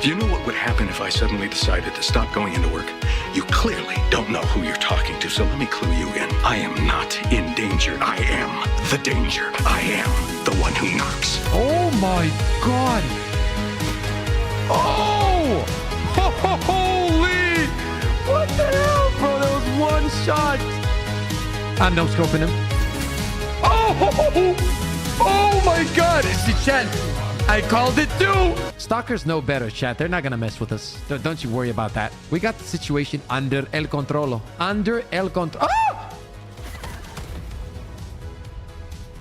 Do you know what would happen if I suddenly decided to stop going into work? You clearly don't know who you're talking to, so let me clue you in. I am not in danger. I am the danger. I am the one who knocks. Oh my god! Oh! Holy! What the hell, bro? That was one shot. I'm no scoping him. Oh! Oh my god! It's the chat. I called it too. Stalkers know better, chat. They're not gonna mess with us. Don't you worry about that. We got the situation under el controlo. Under el control. Ah!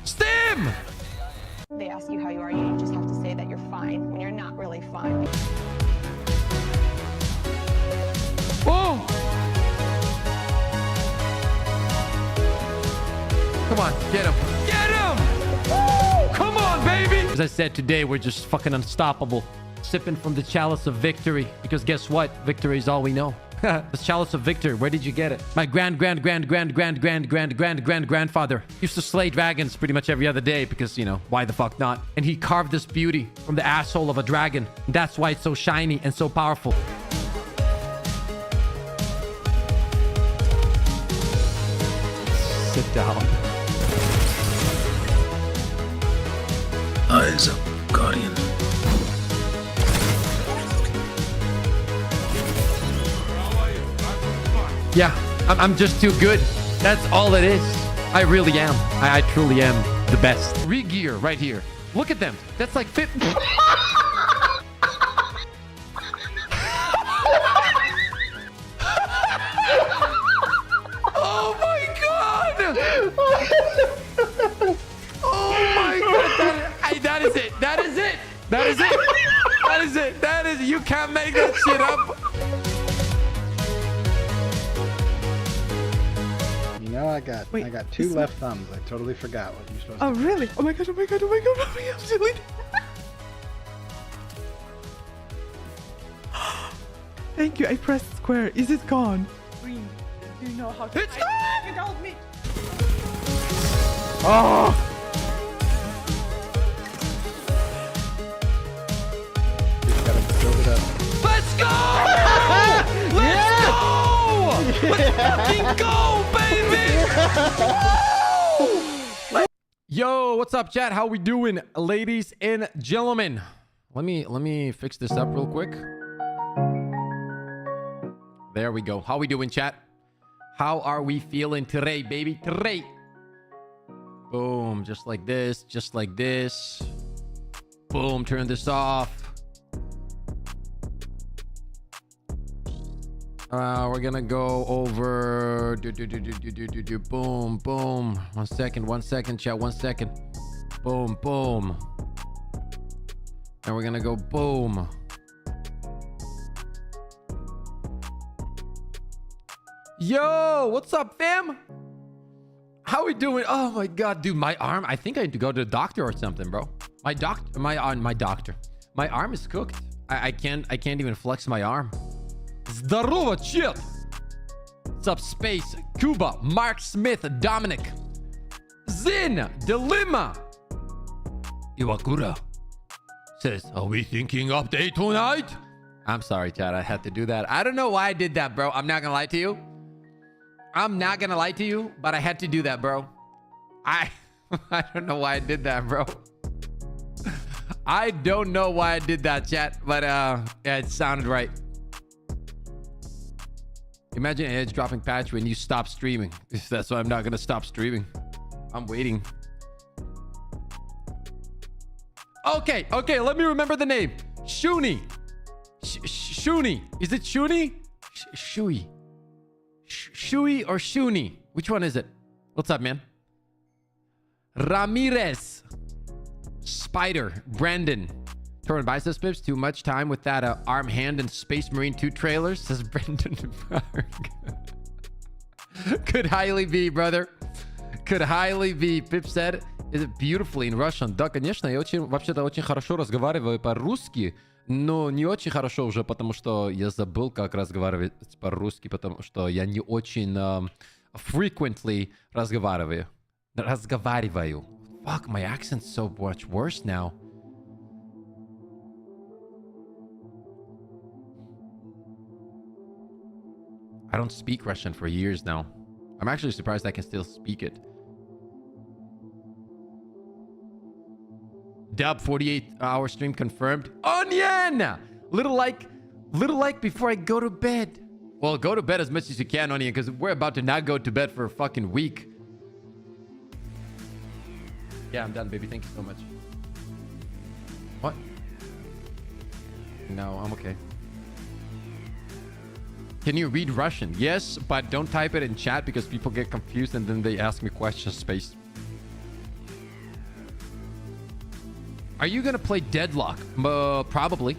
Stim! They ask you how you are, you just have to say that you're fine when you're not really fine. Oh! Come on, get him. Get him! Woo! Come on, baby! As I said, today we're just fucking unstoppable. Sipping from the chalice of victory. Because guess what? Victory is all we know. The chalice of victory. Where did you get it? My grandfather used to slay dragons pretty much every other day because, you know, why the fuck not? And he carved this beauty from the asshole of a dragon. And that's why it's so shiny and so powerful. Sit down. Eyes up, Guardian. Yeah, I'm just too good. That's all it is. I really am. I truly am the best. Re-gear right here. Look at them. That's like fit. Oh my god! Oh my god! That is it. That is it. That is it. That is it. That is it. You can't make that shit up. Yeah. I got Wait, I got 2 this left thumbs. I totally forgot what you're supposed Oh, to really? Oh my god, oh my god, oh my god, oh my god, I'm silly. Thank you, I pressed square. Is it gone? Green, do you know how to It's fight? You told me. Oh! Just gotta build it up. Let's go! Let's go! Let's fucking go, baby! Woo! Yo, what's up, chat? How we doing, ladies and gentlemen? Let me fix this up real quick. There we go. How we doing, chat? How are we feeling today, baby? Today. Boom, just like this, just like this. Boom, turn this off. We're gonna go over boom, boom. 1 second, chat, 1 second. Boom, boom. And we're gonna go boom. Yo, what's up, fam? How we doing? Oh my god, dude, my arm. I think I need to go to the doctor or something, bro. My doctor. My arm is cooked. I can't even flex my arm. Здорово, чел! What's up, Space? Cuba, Mark Smith, Dominic, Zin, Dilemma, Iwakura says, are we thinking update tonight? I'm sorry, Chad. I had to do that. I don't know why I did that, bro. I'm not gonna lie to you. But I had to do that, bro. I don't know why I did that, bro. I don't know why I did that, chat. But yeah, it sounded right. Imagine Edge dropping patch when you stop streaming. That's why I'm not gonna stop streaming. I'm waiting. Okay, let me remember the name. Shuni. Shuni. Is it Shuni? Shui. Shui or Shuni? Which one is it? What's up, man? Ramirez. Spider. Brandon. Torn biceps pips. Too much time with that Arm Hand and Space Marine 2 trailers, says Brendan. Could highly be, brother. Could highly be. Pip said, is it beautifully in Russian? Да, конечно, я вообще-то очень хорошо разговариваю по-русски, но не очень хорошо уже, потому что я забыл, как разговаривать по-русски, потому что я не очень frequently разговариваю. Fuck, my accent's so much worse now. I don't speak Russian for years now. I'm actually surprised I can still speak it. Dub 48-hour stream confirmed. Onion! Little like before I go to bed. Well, go to bed as much as you can, Onion, because we're about to not go to bed for a fucking week. Yeah, I'm done, baby. Thank you so much. What? No, I'm okay. Can you read Russian? Yes, but don't type it in chat because people get confused and then they ask me questions, Space. Are you gonna play Deadlock? Probably.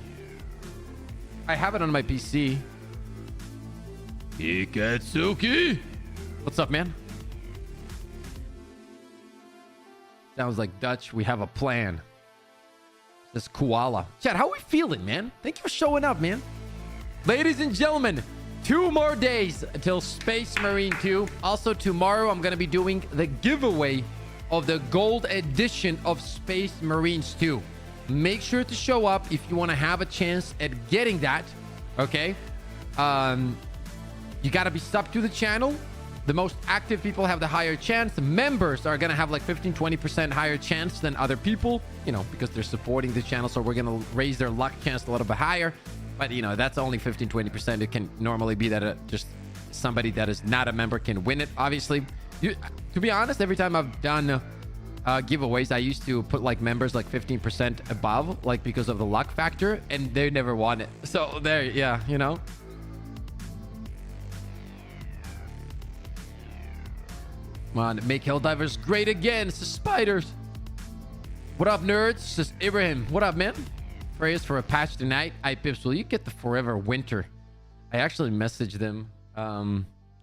I have it on my PC. Ikatsuki! What's up, man? Sounds like Dutch. We have a plan. This koala. Chat, how are we feeling, man? Thank you for showing up, man. Ladies and gentlemen, 2 more days until Space Marine 2. Also, tomorrow I'm going to be doing the giveaway of the gold edition of Space Marines 2. Make sure to show up if you want to have a chance at getting that. Okay? You got to be subbed to the channel. The most active people have the higher chance. The members are going to have like 15-20% higher chance than other people, you know, because they're supporting the channel. So we're going to raise their luck chance a little bit higher. But, you know, that's only 15-20%. It can normally be that just somebody that is not a member can win it, obviously. To be honest, every time I've done giveaways, I used to put like members like 15% above, like because of the luck factor, and they never won it. So there, yeah, you know. Come on, make Helldivers great again. It's the spiders. What up, nerds? It's just Ibrahim. What up, man? Prayers for a patch tonight. Pips, will you get the Forever Winter? I actually messaged them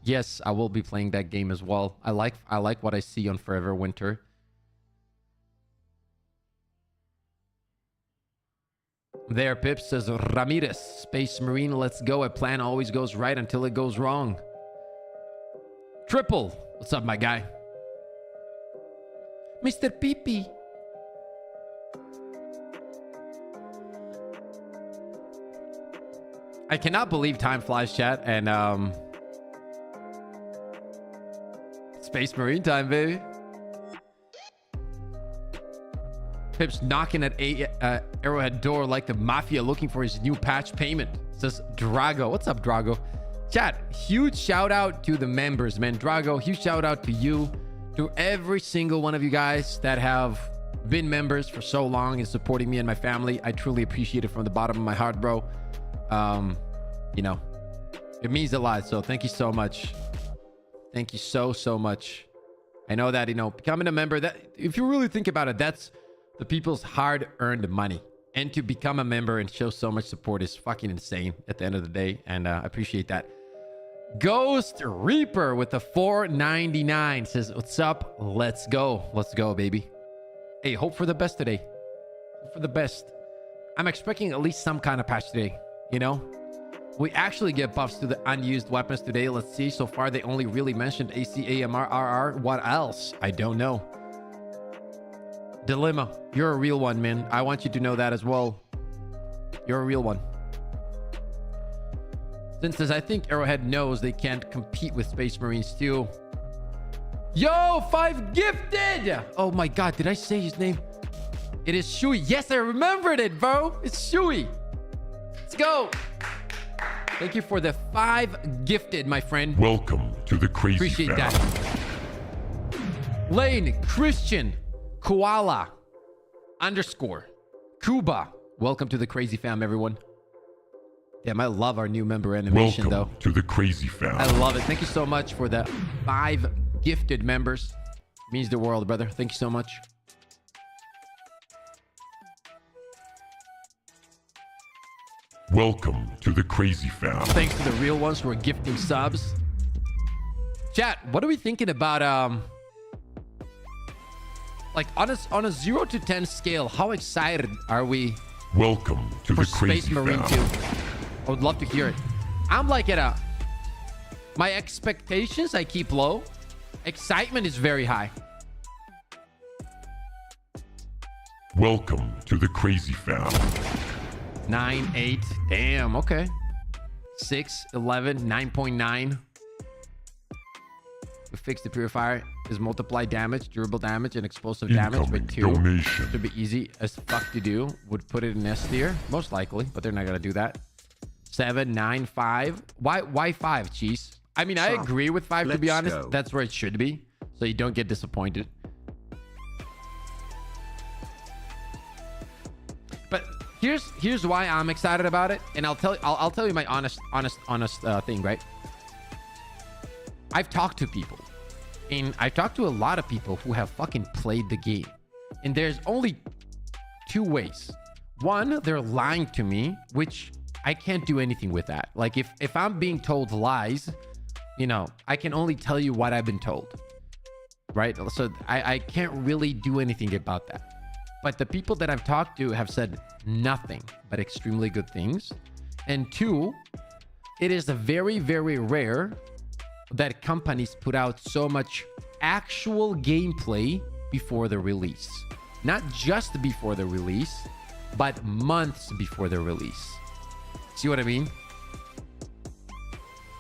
Yes, I will be playing that game as well. I like what I see on Forever Winter. There, Pip says, Ramirez, Space Marine, let's go. A plan always goes right until it goes wrong. Triple, what's up, my guy? Mr. Pee-Pee. I cannot believe time flies, chat, and Space Marine time, baby. Pip's knocking at Arrowhead door like the mafia looking for his new patch payment. Says Drago. What's up, Drago? Chat, huge shout out to the members, man. Drago, huge shout out to you, to every single one of you guys that have been members for so long and supporting me and my family. I truly appreciate it from the bottom of my heart, bro. You know, it means a lot. So thank you so much. Thank you so much. I know that, you know, becoming a member, that if you really think about it, that's the people's hard-earned money. And to become a member and show so much support is fucking insane at the end of the day. And I appreciate that. Ghost Reaper with the $4.99 says, what's up? Let's go. Let's go, baby. Hey, hope for the best today. Hope for the best. I'm expecting at least some kind of patch today, you know? We actually get buffs to the unused weapons today. Let's see. So far, they only really mentioned AC, AMR, RR. What else? I don't know. Dilemma, you're a real one, man. I want you to know that as well. You're a real one. Since I think Arrowhead knows they can't compete with Space Marines too. Yo, 5 gifted! Oh my god, did I say his name? It is Shui. Yes, I remembered it, bro. It's Shui. Let's go. Thank you for the 5 gifted, my friend. Welcome to the Crazy Appreciate Fam. that. Lane, Christian, Koala, _ Kuba. Welcome to the Crazy Fam, everyone. Damn, I love our new member animation, Welcome to the Crazy Fam. I love it. Thank you so much for the 5 gifted members. Means the world, brother. Thank you so much. Welcome to the Crazy Fam. Thanks to the real ones who are gifting subs. Chat, what are we thinking about like on a 0 to 10 scale, how excited are we Welcome to for the Crazy Space Marine Fam. 2? I would love to hear it. I'm like at my expectations I keep low. Excitement is very high. Welcome to the Crazy Fam. 9, 8. Damn, okay. 6, 11, 9.9. We fixed the purifier. Is multiply damage, durable damage, and explosive damage by Incoming 2. donation. Should be easy as fuck to do. Would put it in S tier, most likely, but they're not gonna do that. 7, 9, 5. Why 5, cheese? I mean, I agree with 5 to be honest. go. That's where it should be, so you don't get disappointed. But here's why I'm excited about it, and I'll tell you my honest thing, right? I've talked to people, and I've talked to a lot of people who have fucking played the game, and there's only 2 ways. One, they're lying to me, which I can't do anything with that. Like if I'm being told lies, you know, I can only tell you what I've been told, right? So I can't really do anything about that. But the people that I've talked to have said nothing but extremely good things. And 2, it is a very, very rare that companies put out so much actual gameplay before the release. Not just before the release, but months before the release. See what I mean?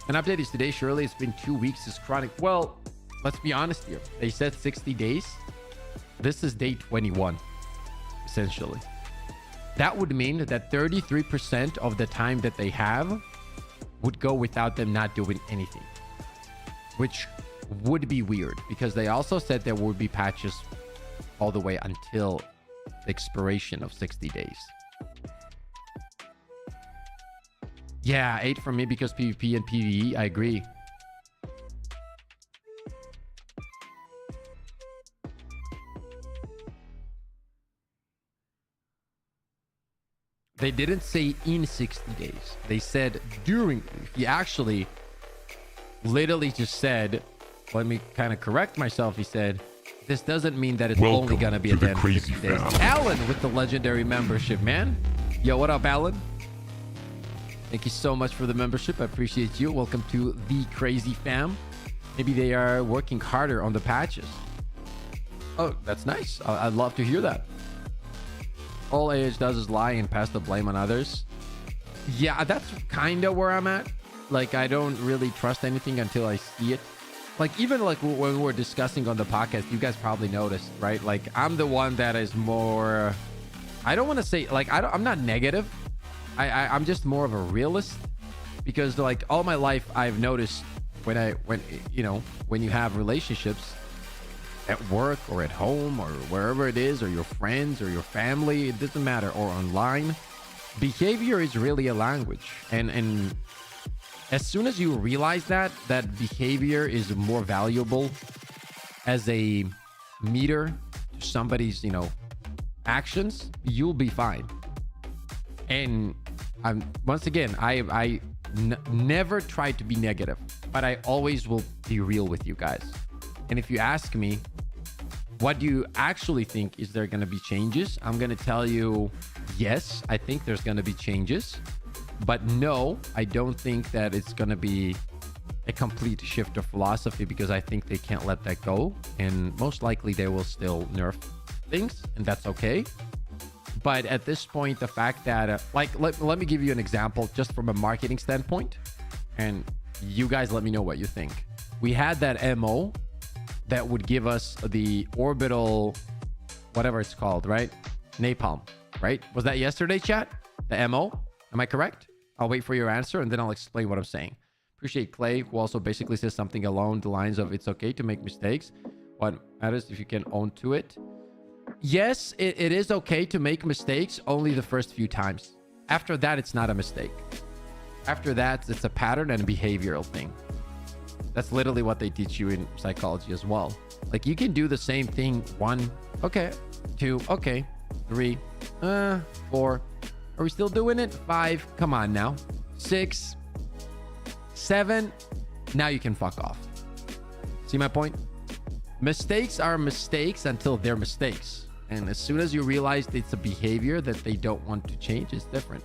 An update is today, surely. It's been 2 weeks. It's chronic. Well, let's be honest here. They said 60 days. This is day 21, essentially. That would mean that 33% of the time that they have would go without them not doing anything, which would be weird because they also said there would be patches all the way until the expiration of 60 days. Yeah, 8 from me because PvP and PvE. I agree. They didn't say in 60 days. They said during. If you actually literally just said, let me kind of correct myself. He said, this doesn't mean that it's Welcome only going to be to at the the end of Crazy 60 days. Fam. Alan with the legendary membership, man. Yo, what up, Alan? Thank you so much for the membership. I appreciate you. Welcome to the Crazy Fam. Maybe they are working harder on the patches. Oh, that's nice. I'd love to hear that. All AH does is lie and pass the blame on others. Yeah, that's kind of where I'm at. Like, I don't really trust anything until I see it. Like, even like when we're discussing on the podcast, you guys probably noticed, right? Like, I'm the one that is more, I don't want to say, like, I'm not negative. I'm just more of a realist, because like all my life I've noticed when you have relationships at work or at home or wherever it is, or your friends or your family, it doesn't matter, or online, behavior is really a language. And as soon as you realize that behavior is more valuable as a meter to somebody's, actions, you'll be fine. And once again, I never try to be negative, but I always will be real with you guys. And if you ask me, what do you actually think? Is there going to be changes? I'm going to tell you, yes, I think there's going to be changes. But no, I don't think that it's going to be a complete shift of philosophy, because I think they can't let that go. And most likely they will still nerf things, and that's okay. But at this point, the fact that, let me give you an example just from a marketing standpoint, and you guys let me know what you think. We had that MO that would give us the orbital, whatever it's called, right? Napalm, right? Was that yesterday, chat? The MO? Am I correct? I'll wait for your answer and then I'll explain what I'm saying. Appreciate Clay, who also basically says something along the lines of, it's okay to make mistakes. What matters if you can own to it. Yes, it is okay to make mistakes only the first few times. After that, it's not a mistake. After that, it's a pattern and a behavioral thing. That's literally what they teach you in psychology as well. Like, you can do the same thing 1, okay, 2, okay, 3, 4. Are we still doing it? 5, come on now. 6, 7, now you can fuck off. See my point? Mistakes are mistakes until they're mistakes. And as soon as you realize it's a behavior that they don't want to change, it's different.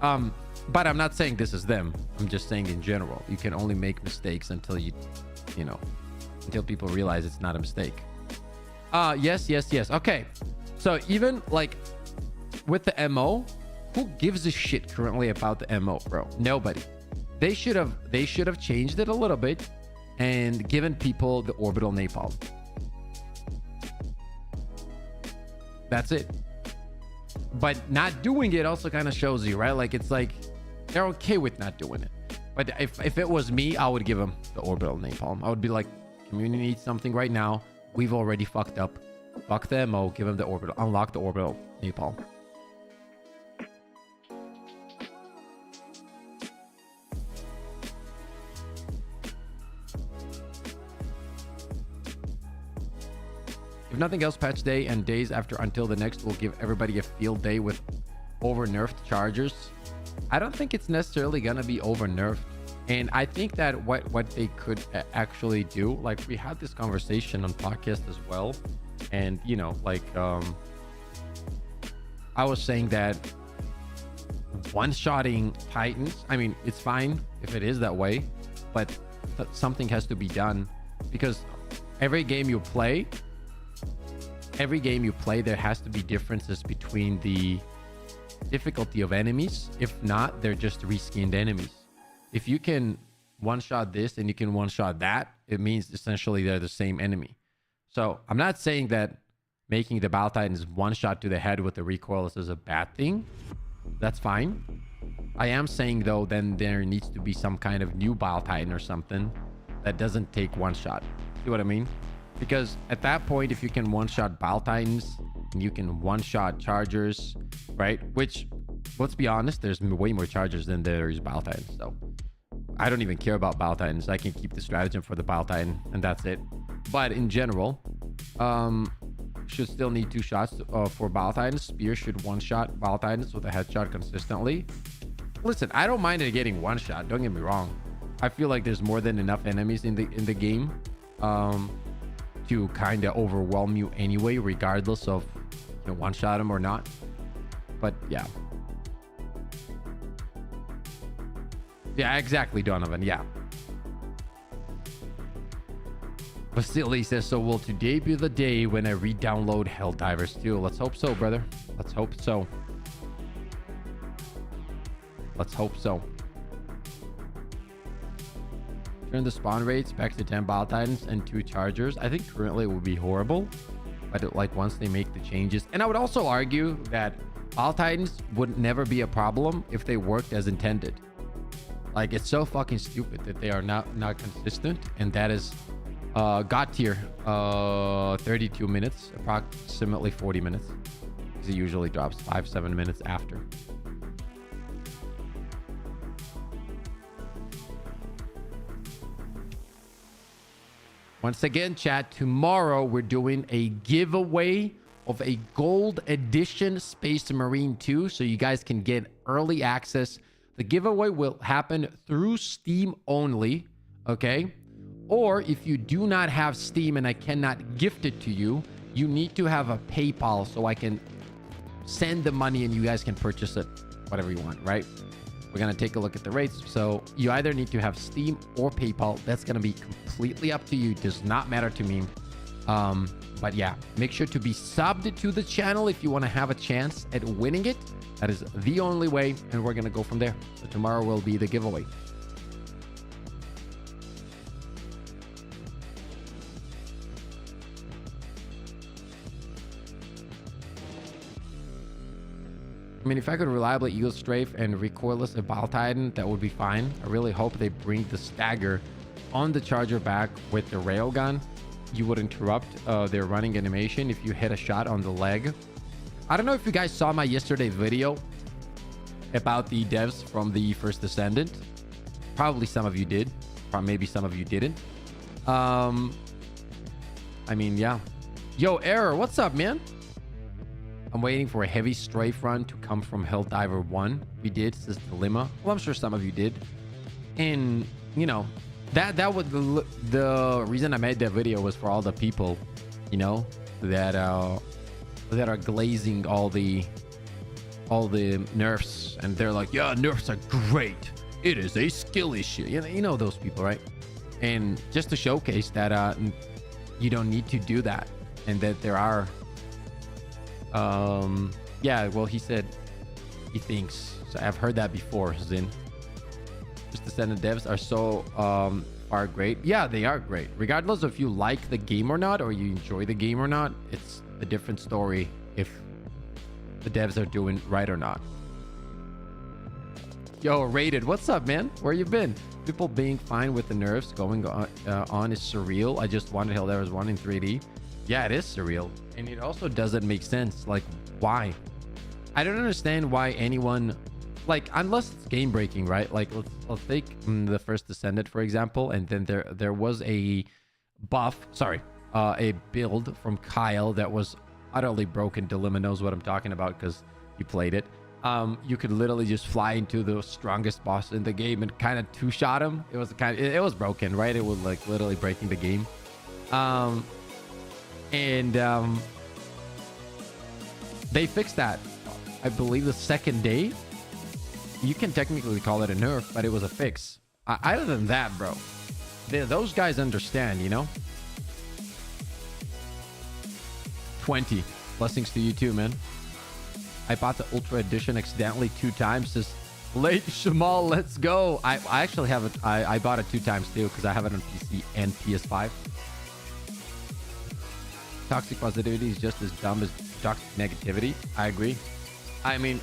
But I'm not saying this is them. I'm just saying in general, you can only make mistakes until until people realize it's not a mistake. Yes. Okay. So even like with the MO, who gives a shit currently about the MO, bro? Nobody. They should have changed it a little bit and given people the orbital napalm. That's it. But not doing it also kind of shows you, right? Like, it's like they're okay with not doing it. But if it was me, I would give them the orbital napalm. I would be like, community needs something right now. We've already fucked up. Fuck the MO, give them the orbital, unlock the orbital napalm. If nothing else, patch day and days after until the next will give everybody a field day with over nerfed chargers. I don't think it's necessarily gonna be over nerfed. And I think that what they could actually do, like we had this conversation on podcast as well. And I was saying that one-shotting Titans, I mean, it's fine if it is that way, but something has to be done, because every game you play, there has to be differences between the difficulty of enemies. If not, they're just reskinned enemies. If you can one-shot this and you can one-shot that, it means essentially they're the same enemy. So I'm not saying that making the Battle Titans one-shot to the head with the recoil is a bad thing. That's fine. I am saying, though, then there needs to be some kind of new Battle Titan or something that doesn't take one-shot. See what I mean? Because at that point, if you can one-shot Battle Titans and you can one-shot Chargers, right? Which, let's be honest, there's way more Chargers than there is Battle Titans. So I don't even care about Battle Titans. I can keep the stratagem for the Battle Titan and that's it. But in general, should still need 2 shots for Battle Titans. Spear should one-shot Battle Titans with a headshot consistently. listen, I don't mind it getting one shot. Don't get me wrong. I feel like there's more than enough enemies in the game to kind of overwhelm you anyway, regardless of one shot them or not. But yeah. Yeah, exactly, Donovan. Yeah. Vasily says, so will today be the day when I re-download Helldivers 2? Let's hope so, brother. Let's hope so. Let's hope so. Turn the spawn rates back to 10 Battle Titans and 2 Chargers. I think currently it would be horrible, but like once they make the changes. And I would also argue that Battle Titans would never be a problem if they worked as intended. Like, it's so fucking stupid that they are not consistent, and that is God tier 32 minutes, approximately 40 minutes, because it usually drops 5-7 minutes after. Once again, chat, tomorrow we're doing a giveaway of a gold edition Space Marine 2, so you guys can get early access. The giveaway will happen through Steam only, okay? Or if you do not have Steam and I cannot gift it to you, you need to have a PayPal so I can send the money and you guys can purchase it, whatever you want, right? We're going to take a look at the rates. So you either need to have Steam or PayPal. That's going to be completely up to you. It does not matter to me. But yeah, make sure to be subbed to the channel if you want to have a chance at winning it. That is the only way, and we're going to go from there. So tomorrow will be the giveaway. I mean, if I could reliably Eagle Strafe and recoilless a Battle Titan, that would be fine. I really hope they bring the stagger on the Charger back with the railgun. You would interrupt their running animation if you hit a shot on the leg. I don't know if you guys saw my yesterday video about the devs from the first Descendant. Probably some of you did. Or maybe some of you didn't. I mean, yeah. Yo, Error, what's up, man? I'm waiting for a heavy strafe run to come from Helldiver 1. We did, says Dilemma. Well, I'm sure some of you did. And, you know, that was the reason I made that video was for all the people, you know, that are glazing all the nerfs, and they're like, yeah, nerfs are great. It is a skill issue. You know those people, right? And just to showcase that you don't need to do that, and that there are yeah, well, he said he thinks so. I've heard that before, Zin. Just Descendant devs are so are great. Yeah, they are great. Regardless of if you like the game or not, or you enjoy the game or not, it's a different story if the devs are doing right or not. Yo, Rated, what's up, man? Where you been? People being fine with the nerfs going on is surreal. I just wanted Helldivers 1 in 3D. Yeah, it is surreal. And it also doesn't make sense. Like, why? I don't understand why anyone... Like, unless it's game breaking, right? Like, let's take the first Descendant, for example. And then there was a buff... Sorry. A build from Kyle that was utterly broken. Dilemma knows what I'm talking about because you played it. You could literally just fly into the strongest boss in the game and kind of two-shot him. It was it was broken, right? It was like literally breaking the game. They fixed that, I believe, the second day. You can technically call it a nerf, but it was a fix. Other than that, bro, those guys understand, you know. 20 blessings to you too, man. I bought the Ultra Edition accidentally 2 times. Says late Shamal, let's go. I actually have it. I bought it 2 times too because I have it on PC and PS5. Toxic positivity is just as dumb as toxic negativity. I agree. I mean,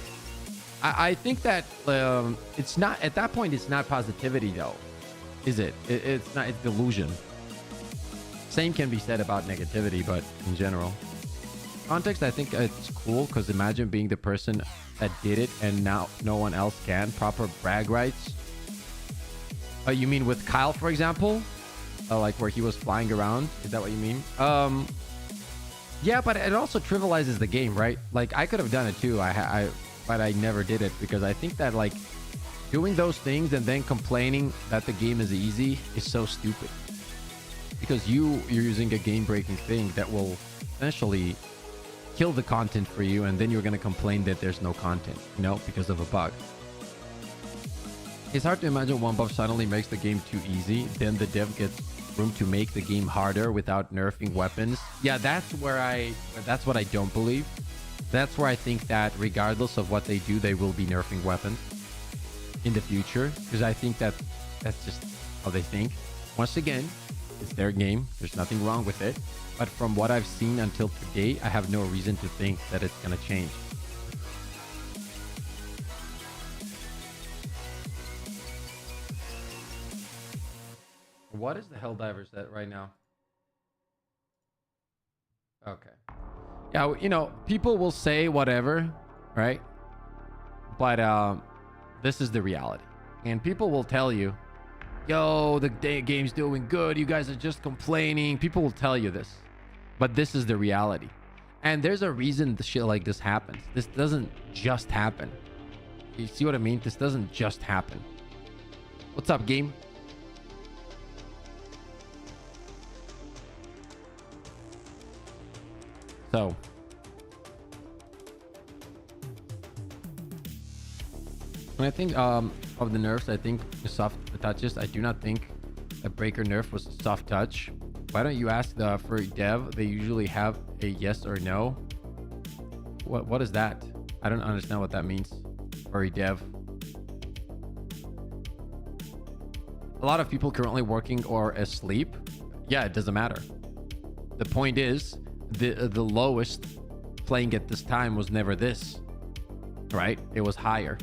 I think that it's not at that point. It's not positivity though, is it? It's not. It's delusion. Same can be said about negativity, but in general. Context, I think it's cool because imagine being the person that did it and now no one else can. Proper brag rights. You mean with Kyle, for example? Like where he was flying around? Is that what you mean? Yeah, but it also trivializes the game, right? Like I could have done it too. But I never did it because I think that like Doing those things and then complaining that the game is easy is so stupid. Because you're using a game-breaking thing that will essentially kill the content for you, and then you're going to complain that there's no content, you know, because of a bug. It's hard to imagine one buff suddenly makes the game too easy, then the dev gets room to make the game harder without nerfing weapons. Yeah, that's what I don't believe. That's where I think that regardless of what they do, they will be nerfing weapons in the future, because I think that that's just how they think. Once again, it's their game. There's nothing wrong with it. But from what I've seen until today, I have no reason to think that it's going to change. What is the Helldivers at right now? Okay. Yeah, you know, people will say whatever, right? But this is the reality. And people will tell you, yo, the game's doing good. You guys are just complaining. People will tell you this. But this is the reality. And there's a reason the shit like this happens. This doesn't just happen. You see what I mean? This doesn't just happen. What's up, game? So, when I think of the nerfs, I think the soft touches. I do not think a breaker nerf was a soft touch. Why don't you ask the furry dev? They usually have a yes or no. What is that? I don't understand what that means. Furry dev. A lot of people currently working or asleep. Yeah, it doesn't matter. The point is, the lowest playing at this time was never this, right? It was higher.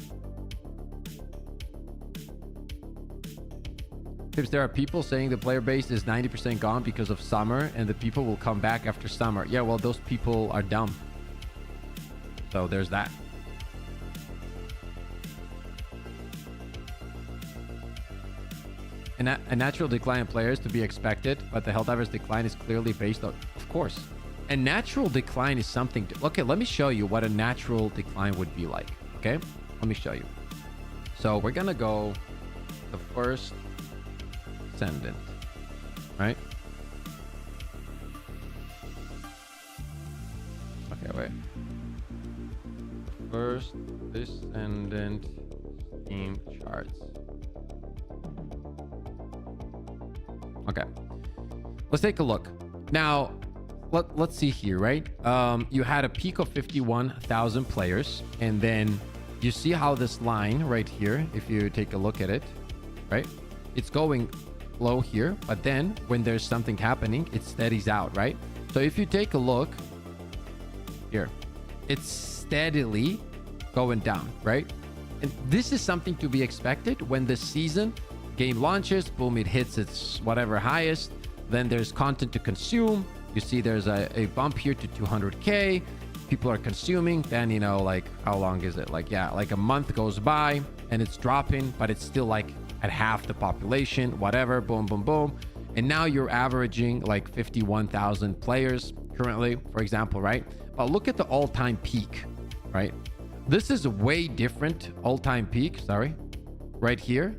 If there are people saying the player base is 90% gone because of summer and the people will come back after summer. Yeah, well, those people are dumb. So there's that. A natural decline in players to be expected, but the Helldivers decline is clearly based on, of course. A natural decline is something to, okay, let me show you what a natural decline would be like. Okay, let me show you. So we're gonna go the first Descendant, right? Okay, wait. First Descendant Steam charts. Okay, let's take a look. Now, let's see here, right? You had a peak of 51,000 players, and then you see how this line right here, if you take a look at it, right? It's going low here, but then when there's something happening, it steadies out, right? So if you take a look here, it's steadily going down, right? And this is something to be expected when the season game launches. Boom, it hits its whatever highest. Then there's content to consume. You see there's a bump here to 200k. People are consuming. Then, you know, like, how long is it? Like, yeah, like a month goes by and it's dropping, but it's still like at half the population, whatever. Boom, boom, boom. And now you're averaging like 51,000 players currently, for example, right? But look at the all-time peak, right? This is a way different all-time peak, sorry, right here.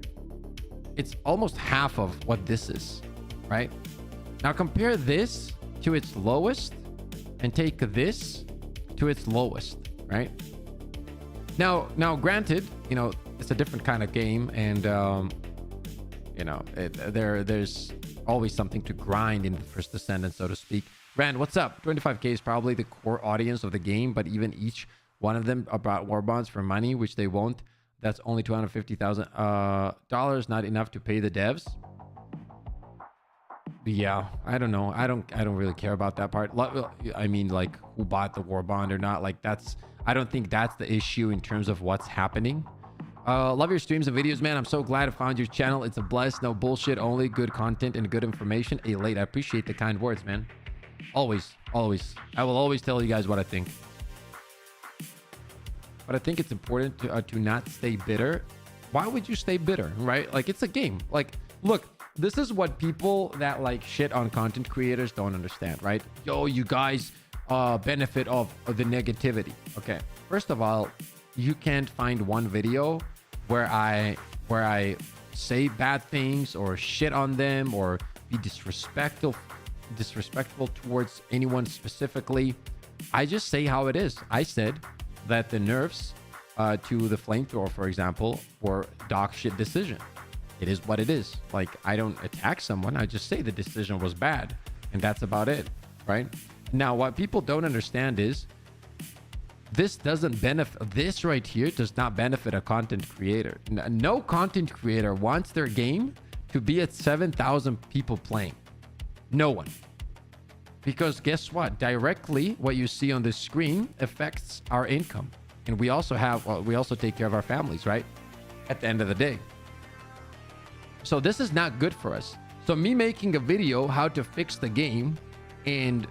It's almost half of what this is, right? Now compare this to its lowest and take this to its lowest, right? Now granted, you know, it's a different kind of game, and you know, there's always something to grind in the first Descendant, so to speak. Rand, what's up? 25k is probably the core audience of the game, but even each one of them about Warbonds for money, which they won't. That's only $250,000, not enough to pay the devs. Yeah, I don't know. I don't really care about that part. I mean, like, who bought the Warbond or not? Like, I don't think that's the issue in terms of what's happening. Love your streams and videos, man. I'm so glad I found your channel. It's a bless. No bullshit, only good content and good information. Hey, late. I appreciate the kind words, man. Always. I will always tell you guys what I think. But I think it's important to not stay bitter. Why would you stay bitter, right? Like, it's a game. Like, look, this is what people that like shit on content creators don't understand, right? Yo, you guys benefit of the negativity. Okay, first of all, you can't find one video where I say bad things or shit on them or be disrespectful towards anyone specifically. I just say how it is. I said that the nerfs to the flamethrower, for example, were dog shit decision. It is what it is. Like, I don't attack someone. I just say the decision was bad, and that's about it, right? Now, what people don't understand is this doesn't benefit. This right here does not benefit a content creator. No content creator wants their game to be at 7,000 people playing. No one. Because guess what? Directly, what you see on the screen affects our income. And we also have, well, we also take care of our families, right? At the end of the day. So this is not good for us. So me making a video how to fix the game, and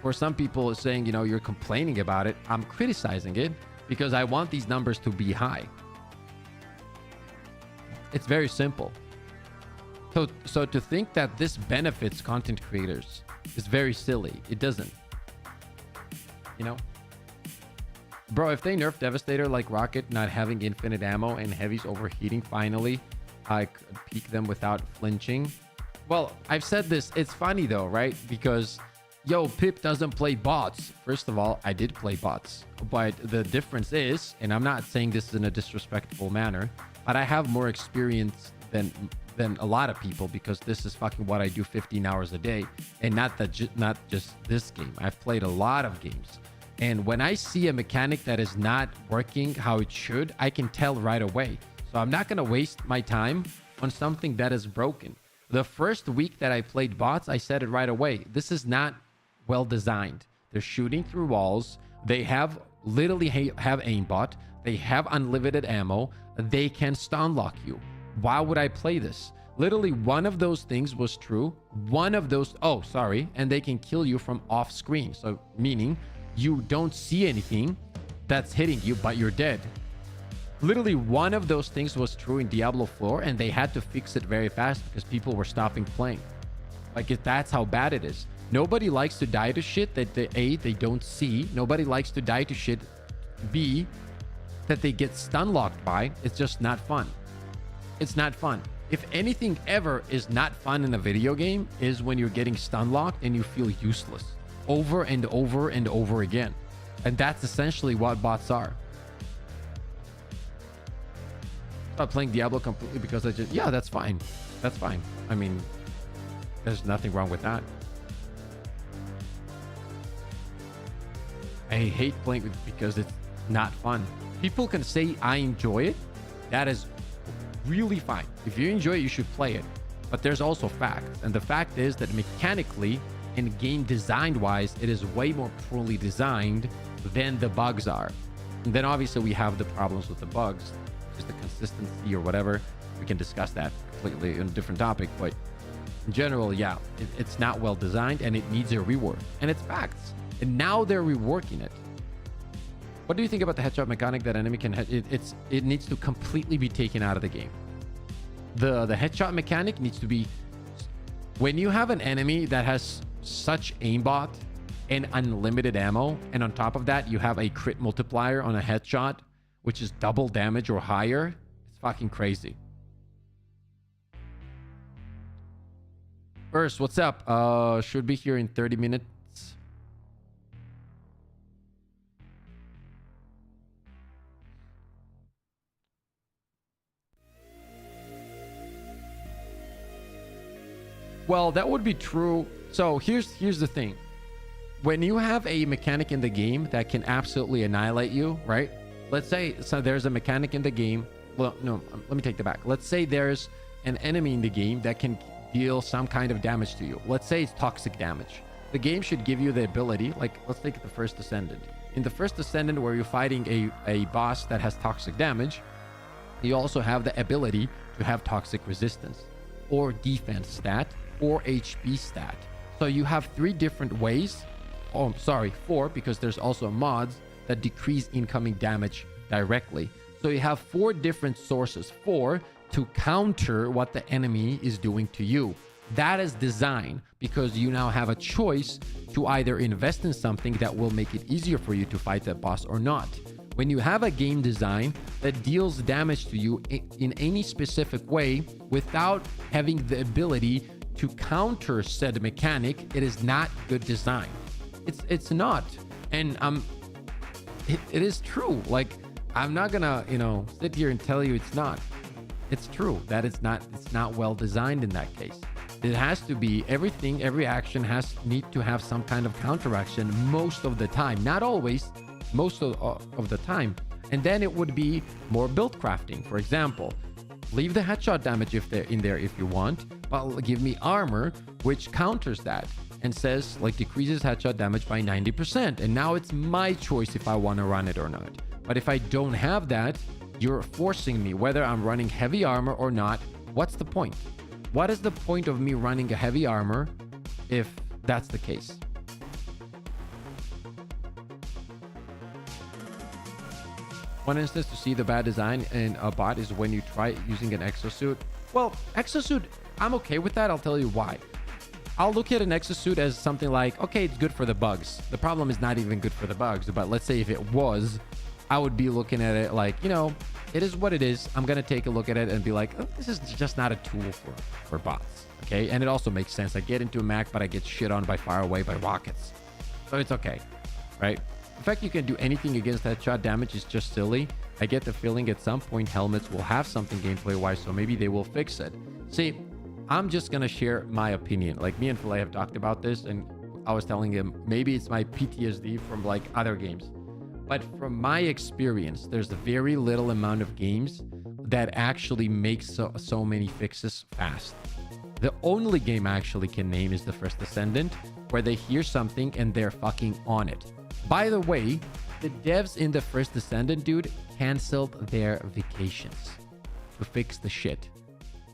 for some people saying, you know, you're complaining about it, I'm criticizing it because I want these numbers to be high. It's very simple. So to think that this benefits content creators is very silly. It doesn't. You know? Bro, if they nerf Devastator like Rocket not having infinite ammo and Heavy's overheating finally, I could peek them without flinching. Well, I've said this. It's funny though, right? Because, yo, Pip doesn't play bots. First of all, I did play bots. But the difference is, and I'm not saying this in a disrespectful manner, but I have more experience than a lot of people because this is fucking what I do 15 hours a day. And not just this game. I've played a lot of games. And when I see a mechanic that is not working how it should, I can tell right away. So I'm not going to waste my time on something that is broken. The first week that I played bots, I said it right away. This is not well designed. They're shooting through walls. They have literally have aimbot. They have unlimited ammo. They can stun lock you. Why would I play this? Literally one of those things was true. One of those, oh, sorry. And they can kill you from off screen. So meaning you don't see anything that's hitting you, but you're dead. Literally one of those things was true in Diablo 4, and they had to fix it very fast because people were stopping playing. Like, that's how bad it is. Nobody likes to die to shit that they don't see. Nobody likes to die to shit B, that they get stun locked by. It's just not fun. It's not fun. If anything ever is not fun in a video game, is when you're getting stun locked and you feel useless over and over and over again. And that's essentially what bots are. Stop playing Diablo completely because I just, yeah, that's fine. That's fine. I mean, there's nothing wrong with that. I hate playing it because it's not fun. People can say I enjoy it. That is really fine. If you enjoy it, you should play it. But there's also facts. And the fact is that mechanically and game design wise, it is way more poorly designed than the bugs are. And then obviously we have the problems with the bugs, just the consistency or whatever. We can discuss that completely on a different topic. But in general, yeah, it's not well designed and it needs a rework. And it's facts. And now they're reworking it. What do you think about the headshot mechanic that enemy can it needs to completely be taken out of the game. The headshot mechanic needs to be, when you have an enemy that has such aimbot and unlimited ammo, and on top of that you have a crit multiplier on a headshot, which is double damage or higher, it's fucking crazy. First, what's up? Should be here in 30 minutes. Well, that would be true. So here's the thing. When you have a mechanic in the game that can absolutely annihilate you, right? Let's say so there's a mechanic in the game. Well, no, let me take that back. Let's say there's an enemy in the game that can deal some kind of damage to you. Let's say it's toxic damage. The game should give you the ability, like let's take the first Descendant. In the first Descendant where you're fighting a boss that has toxic damage, you also have the ability to have toxic resistance or defense stat or HP stat. So you have 3 different ways. Oh, I'm sorry, 4, because there's also mods that decrease incoming damage directly. So you have 4 different sources, 4 to counter what the enemy is doing to you. That is design because you now have a choice to either invest in something that will make it easier for you to fight that boss or not. When you have a game design that deals damage to you in any specific way without having the ability to counter said mechanic, it is not good design. It's not. And it is true. Like, I'm not gonna, sit here and tell you it's not. It's true that it's not well designed in that case. It has to be everything, every action need to have some kind of counteraction most of the time. Not always, most of the time. And then it would be more build crafting. For example, leave the headshot damage if they're in there if you want, but give me armor which counters that and says like decreases headshot damage by 90%. And now it's my choice if I want to run it or not. But if I don't have that, you're forcing me whether I'm running heavy armor or not. What's the point? What is the point of me running a heavy armor if that's the case? One instance to see the bad design in a bot is when you try using an exosuit. Well, exosuit, I'm okay with that. I'll tell you why. I'll look at an exosuit as something like, okay, it's good for the bugs. The problem is not even good for the bugs, but let's say if it was, I would be looking at it like, it is what it is. I'm going to take a look at it and be like, oh, this is just not a tool for bots. Okay. And it also makes sense. I get into a Mac, but I get shit on by far away by rockets. So it's okay. Right. The fact you can do anything against headshot damage is just silly. I get the feeling at some point helmets will have something gameplay wise, so maybe they will fix it. See, I'm just going to share my opinion. Like me and Filet have talked about this, and I was telling him maybe it's my PTSD from like other games. But from my experience, there's a very little amount of games that actually make so many fixes fast. The only game I actually can name is the first Descendant, where they hear something and they're fucking on it. By the way, the devs in the first Descendant, dude, canceled their vacations to fix the shit.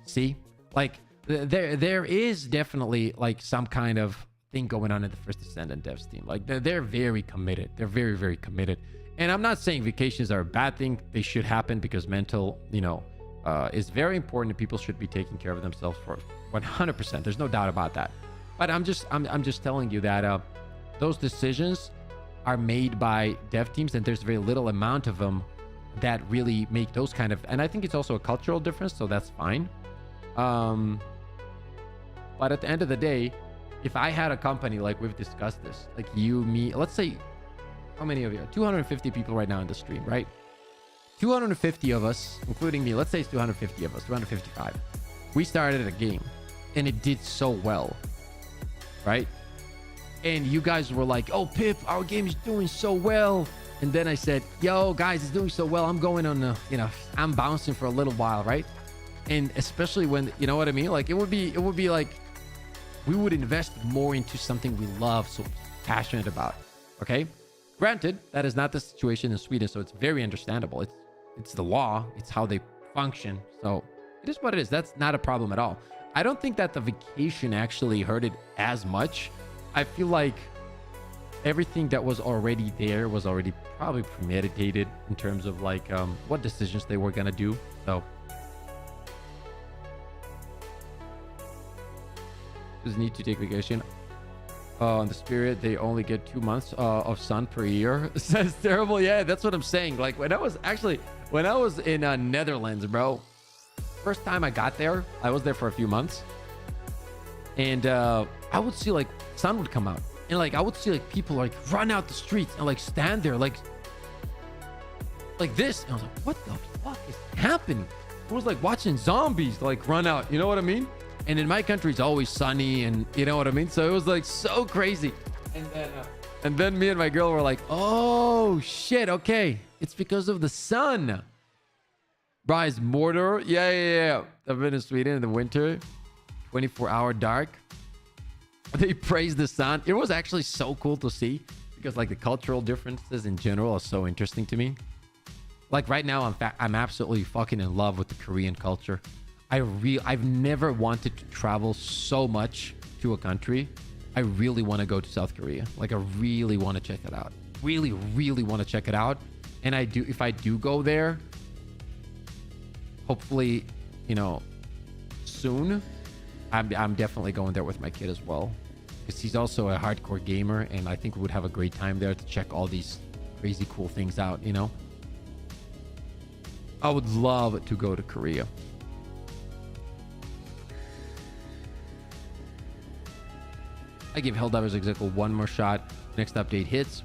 See? Like, there is definitely like some kind of thing going on in the first Descendant devs team. Like they're very committed. They're very, very committed. And I'm not saying vacations are a bad thing. They should happen because mental, is very important and people should be taking care of themselves for 100%. There's no doubt about that. But I'm just telling you that those decisions are made by dev teams and there's very little amount of them that really make those kind of, and I think it's also a cultural difference, so that's fine. But at the end of the day, if I had a company, like we've discussed this, like you, me, let's say, how many of you? 250 people right now in the stream, right? 250 of us, including me, let's say it's 250 of us, 255. We started a game and it did so well, right? And you guys were like, oh, Pip, our game is doing so well. And then I said, yo, guys, it's doing so well. I'm going on, I'm bouncing for a little while, right? And especially when, you know what I mean? Like, it would be like, we would invest more into something we love, so passionate about, okay? Granted, that is not the situation in Sweden, so it's very understandable. It's the law. It's how they function. So it is what it is. That's not a problem at all. I don't think that the vacation actually hurt it as much. I feel like everything that was already there was already probably premeditated in terms of like what decisions they were going to do. So just need to take vacation. On the Spirit, they only get 2 months of sun per year. That's terrible. Yeah, that's what I'm saying. Like when I was in Netherlands, bro, first time I got there, I was there for a few months, and I would see like sun would come out, and like I would see like people like run out the streets and like stand there like this. And I was like, what the fuck is happening? It was like watching zombies like run out. You know what I mean? And in my country, it's always sunny, and you know what I mean? So it was like so crazy. And then me and my girl were like, oh shit, okay. It's because of the sun. Rise Mordor. Yeah. I've been in Sweden in the winter. 24-hour dark. They praised the sun. It was actually so cool to see because like the cultural differences in general are so interesting to me. Like right now, I'm absolutely fucking in love with the Korean culture. I've never wanted to travel so much to a country. I really want to go to South Korea. Like I really want to check it out. Really, really want to check it out. And if I do go there, hopefully, soon, I'm definitely going there with my kid as well. Because he's also a hardcore gamer, and I think we would have a great time there to check all these crazy cool things out, I would love to go to Korea. I give Helldivers Exegol one more shot. Next update hits.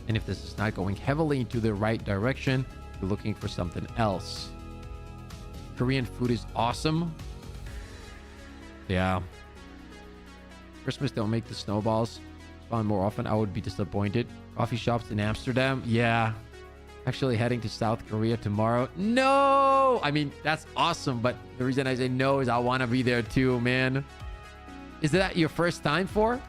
And if this is not going heavily into the right direction, you're looking for something else. Korean food is awesome. Yeah. Christmas don't make the snowballs spawn more often. I would be disappointed. Coffee shops in Amsterdam. Yeah. Actually heading to South Korea tomorrow. No! I mean, that's awesome. But the reason I say no is I want to be there too, man. Is that your first time for?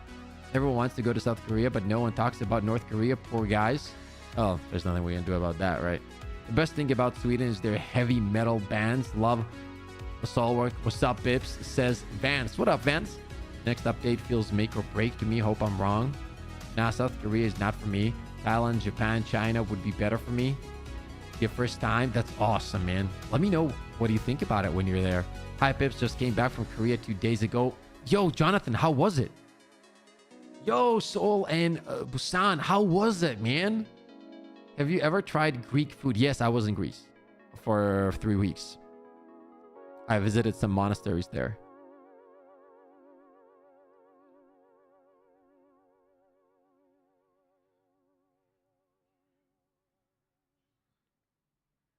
Everyone wants to go to South Korea, but no one talks about North Korea. Poor guys. Oh, there's nothing we can do about that, right? The best thing about Sweden is their heavy metal bands. Love Assault Work. What's up, Bips? Says Vance. What up, Vance? Next update feels make or break to me. Hope I'm wrong. Nah, South Korea is not for me. Thailand, Japan, China would be better for me. Your first time? That's awesome, man. Let me know what do you think about it when you're there. Hi, Pips. Just came back from Korea 2 days ago. Yo, Jonathan, how was it? Yo, Seoul and Busan, how was it, man? Have you ever tried Greek food? Yes, I was in Greece for 3 weeks. I visited some monasteries there.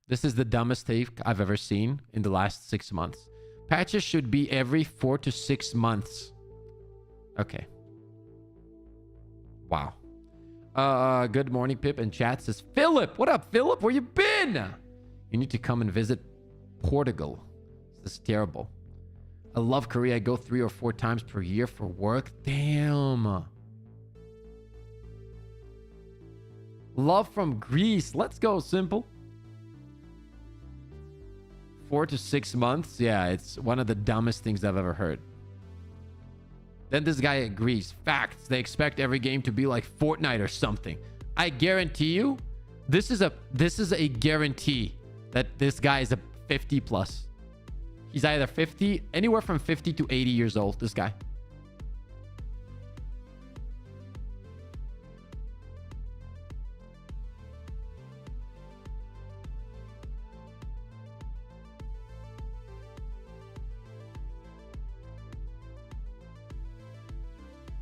This is the dumbest take I've ever seen in the last 6 months. Patches should be every 4 to 6 months. Okay. Wow. Good morning, Pip. And chat says, Philip. What up, Philip? Where you been? You need to come and visit Portugal. This is terrible. I love Korea. I go 3 or 4 times per year for work. Damn. Love from Greece. Let's go, Simple. 4 to 6 months. Yeah, it's one of the dumbest things I've ever heard. Then this guy agrees. Facts. They expect every game to be like Fortnite or something. I guarantee you, this is a guarantee that this guy is a 50 plus. He's either 50, anywhere from 50 to 80 years old, this guy.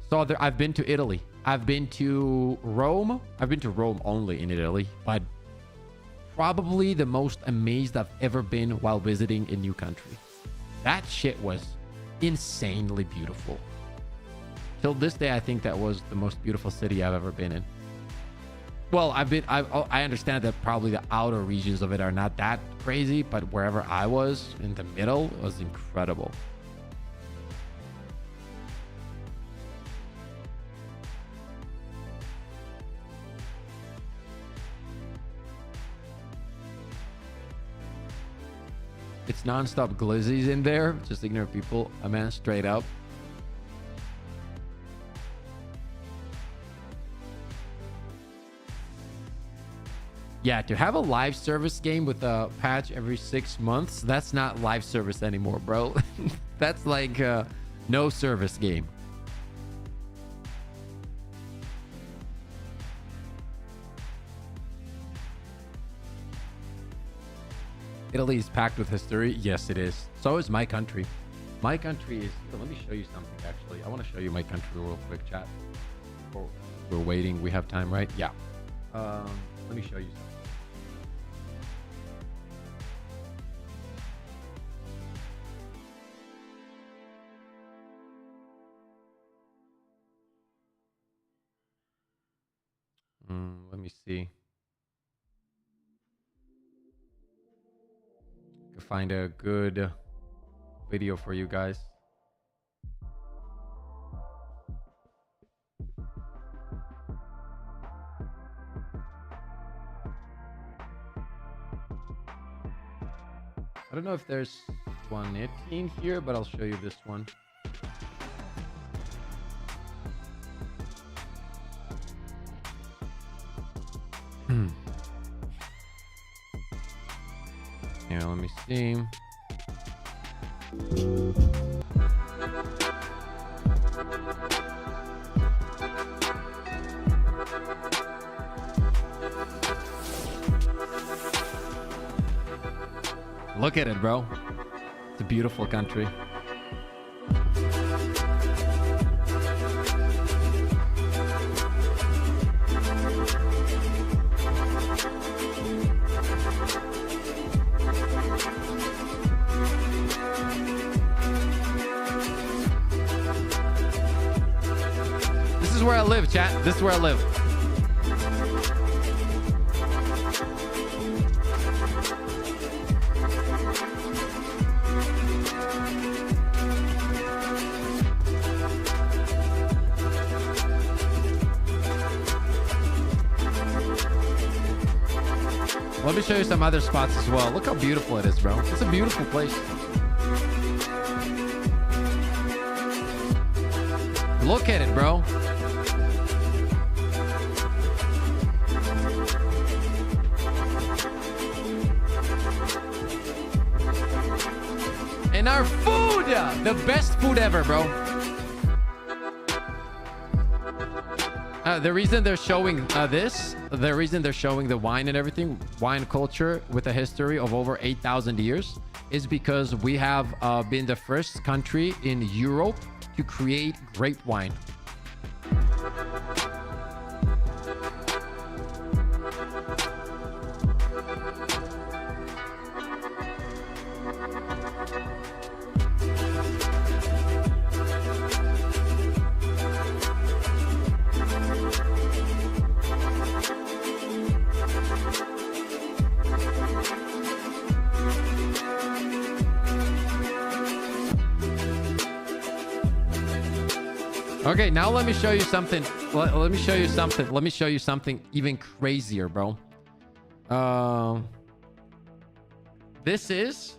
So I've been to Italy. I've been to Rome. I've been to Rome only in Italy, but probably the most amazed I've ever been while visiting a new country. That shit was insanely beautiful. Till this day, I think that was the most beautiful city I've ever been in. Well, I understand that probably the outer regions of it are not that crazy, but wherever I was in the middle, it was incredible. It's non-stop glizzies in there. Just ignore people. I mean, straight up. Yeah, to have a live service game with a patch every 6 months, that's not live service anymore, bro. That's like a no service game. Italy is packed with history. Yes, it is. So is my country. My country is... Let me show you something, actually. I want to show you my country real quick, chat. Oh, we're waiting. We have time, right? Yeah. Let me show you something. Let me see. Find a good video for you guys. I don't know if there's one in here, but I'll show you this one. Here, let me see. Look at it, bro. It's a beautiful country. This is where I live, chat. This is where I live. Let me show you some other spots as well. Look how beautiful it is, bro. It's a beautiful place. Look at it, bro. And our food! The best food ever, bro. The reason they're showing the reason they're showing the wine and everything, wine culture with a history of over 8,000 years, is because we have been the first country in Europe to create grape wine. Okay, now let me show you something. Let me show you something. Let me show you something even crazier, bro. This is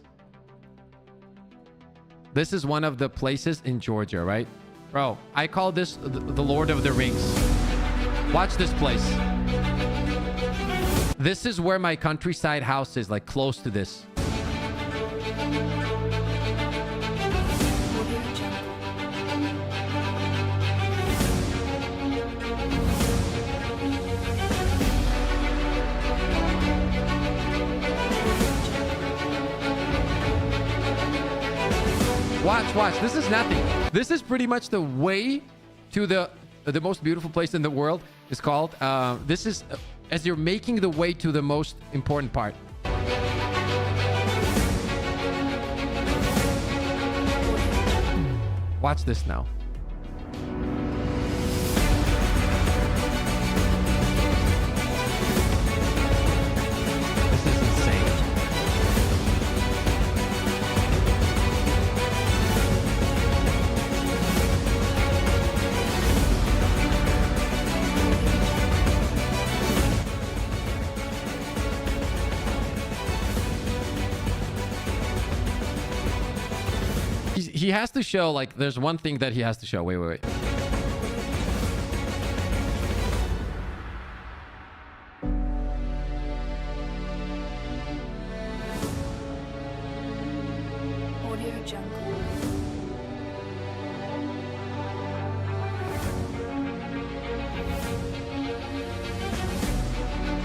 one of the places in Georgia, right? Bro, I call this the Lord of the Rings. Watch this place. This is where my countryside house is, like close to this. Watch. This is nothing. This is pretty much the way to the most beautiful place in the world. It's called. This is as you're making the way to the most important part. Watch this now. This is insane. He has to show, like, there's one thing that he has to show. Wait. Audio Jungle.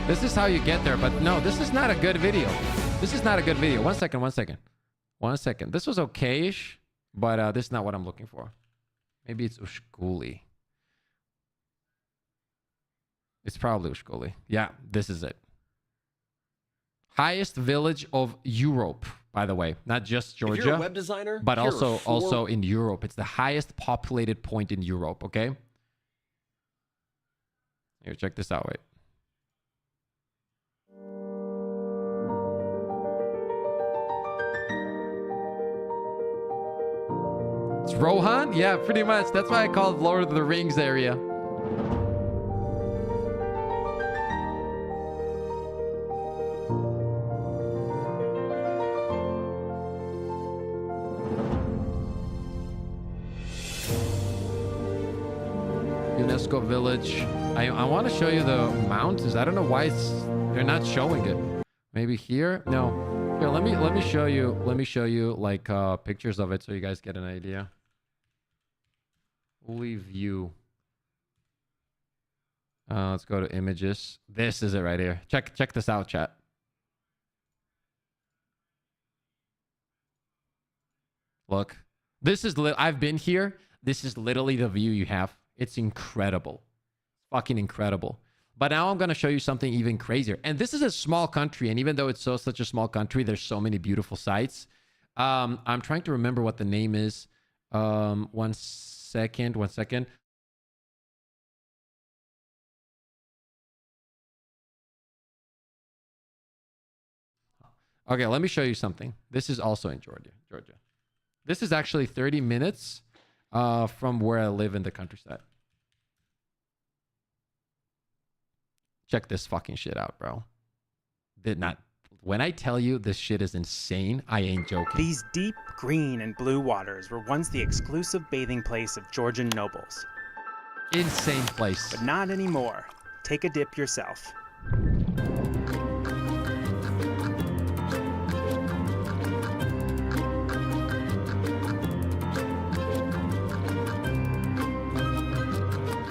This is how you get there, but no, this is not a good video. This is not a good video. One second. This was okay-ish. But this is not what I'm looking for. Maybe it's Ushkuli. It's probably Ushkuli. Yeah, this is it. Highest village of Europe, by the way. Not just Georgia. If you're a web designer, but also in Europe. It's the highest populated point in Europe, okay? Here, check this out, wait. It's Rohan? Yeah, pretty much. That's why I call it Lord of the Rings area. UNESCO village. I want to show you the mountains. I don't know why they're not showing it. Maybe here? No. Here, let me show you. Let me show you like pictures of it so you guys get an idea. Fully view. Let's go to images. This is it right here. Check this out, chat. Look, this is I've been here. This is literally the view you have. It's incredible. Fucking incredible. But now I'm going to show you something even crazier. And this is a small country. And even though it's such a small country, there's so many beautiful sites. I'm trying to remember what the name is. One second. Okay, let me show you something. This is also in Georgia. This is actually 30 minutes from where I live in the countryside. Check this fucking shit out, bro. When I tell you this shit is insane, I ain't joking. These deep green and blue waters were once the exclusive bathing place of Georgian nobles. Insane place. But not anymore. Take a dip yourself.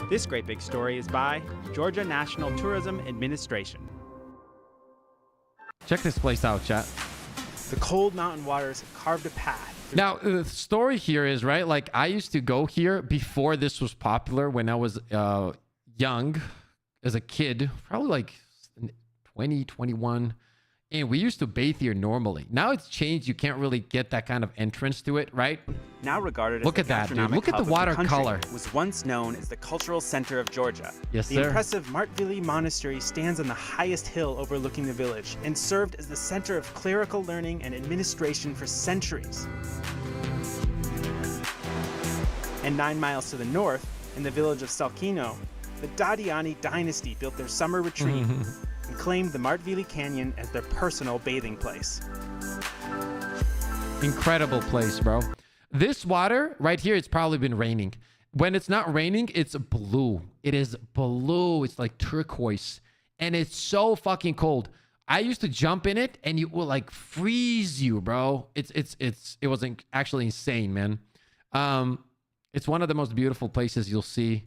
This great big story is by Georgia National Tourism Administration. Check this place out, chat. The cold mountain waters have carved a path. Now, the story here is, right, like I used to go here before this was popular when I was young as a kid, probably like 20, 21. And we used to bathe here normally. Now it's changed. You can't really get that kind of entrance to it, right? Now regarded as Look the at that, dude. gastronomic Look at the hub of water country, color. Was once known as the cultural center of Georgia. Yes, the sir. impressive Martvili Monastery stands on the highest hill overlooking the village and served as the center of clerical learning and administration for centuries. And 9 miles to the north, in the village of Salkino, the Dadiani dynasty built their summer retreat and claimed the Martvili Canyon as their personal bathing place. Incredible place, bro. This water right here, it's probably been raining. When it's not raining, it's blue. It is blue. It's like turquoise. And it's so fucking cold. I used to jump in it and it will like freeze you, bro. It was actually insane, man. It's one of the most beautiful places you'll see.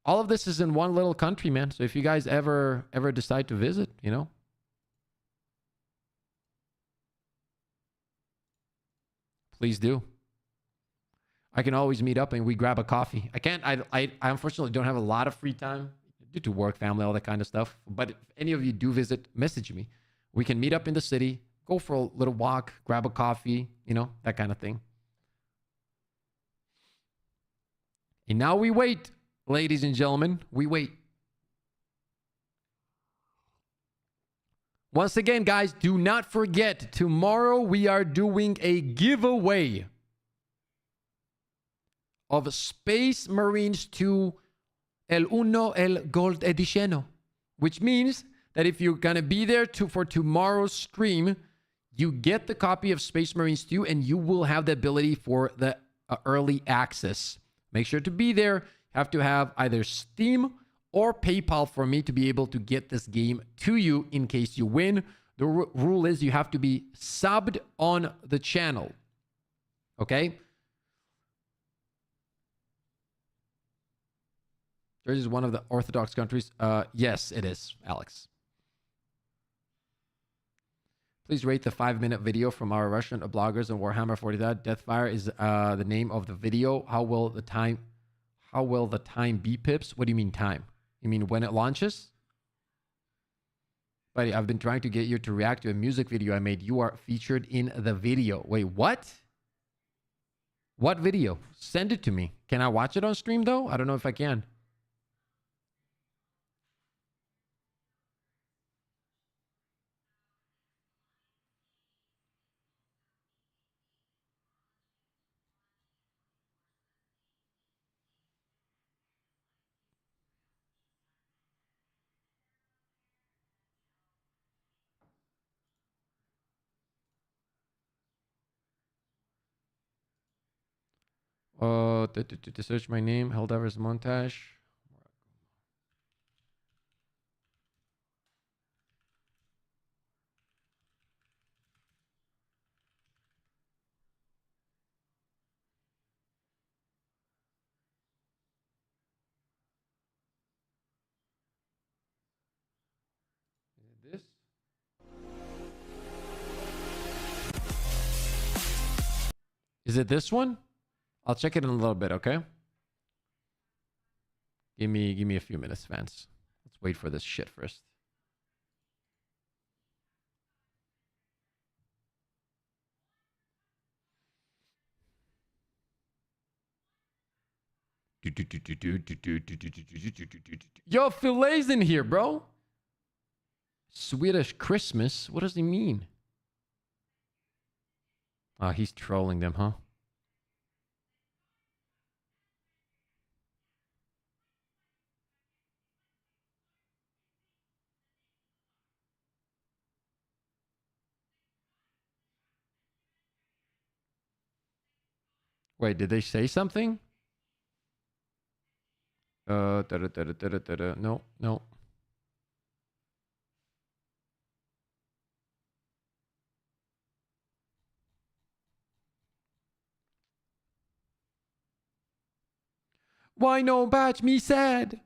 All of this is in one little country, man. So if you guys ever decide to visit, you know, please do. I can always meet up and we grab a coffee. I unfortunately don't have a lot of free time due to work, family, all that kind of stuff. But if any of you do visit, message me. We can meet up in the city, go for a little walk, grab a coffee, you know, that kind of thing. And now we wait, ladies and gentlemen, we wait. Once again, guys, do not forget, tomorrow we are doing a giveaway of Space Marines 2 El Uno El Gold Edition, which means that if you're going to be there for tomorrow's stream, you get the copy of Space Marines 2 and you will have the ability for the early access. Make sure to be there. Have to have either Steam or PayPal for me to be able to get this game to you in case you win. The rule is you have to be subbed on the channel. Okay? Georgia is one of the Orthodox countries. Yes, it is, Alex. Please rate the 5-minute video from our Russian bloggers on Warhammer 40,000. Deathfire is the name of the video. How will the time be, Pips? What do you mean time? You mean when it launches? Buddy, I've been trying to get you to react to a music video I made. You are featured in the video. Wait, what? What video? Send it to me. Can I watch it on stream though? I don't know if I can. To search my name, Helldivers montage. Is it this? Is it this one? I'll check it in a little bit, okay? Give me a few minutes, fans. Let's wait for this shit first. Yo, Filet's in here, bro. Swedish Christmas? What does he mean? Oh, he's trolling them, huh? Wait, did they say something? No, no. Why no batch me sad?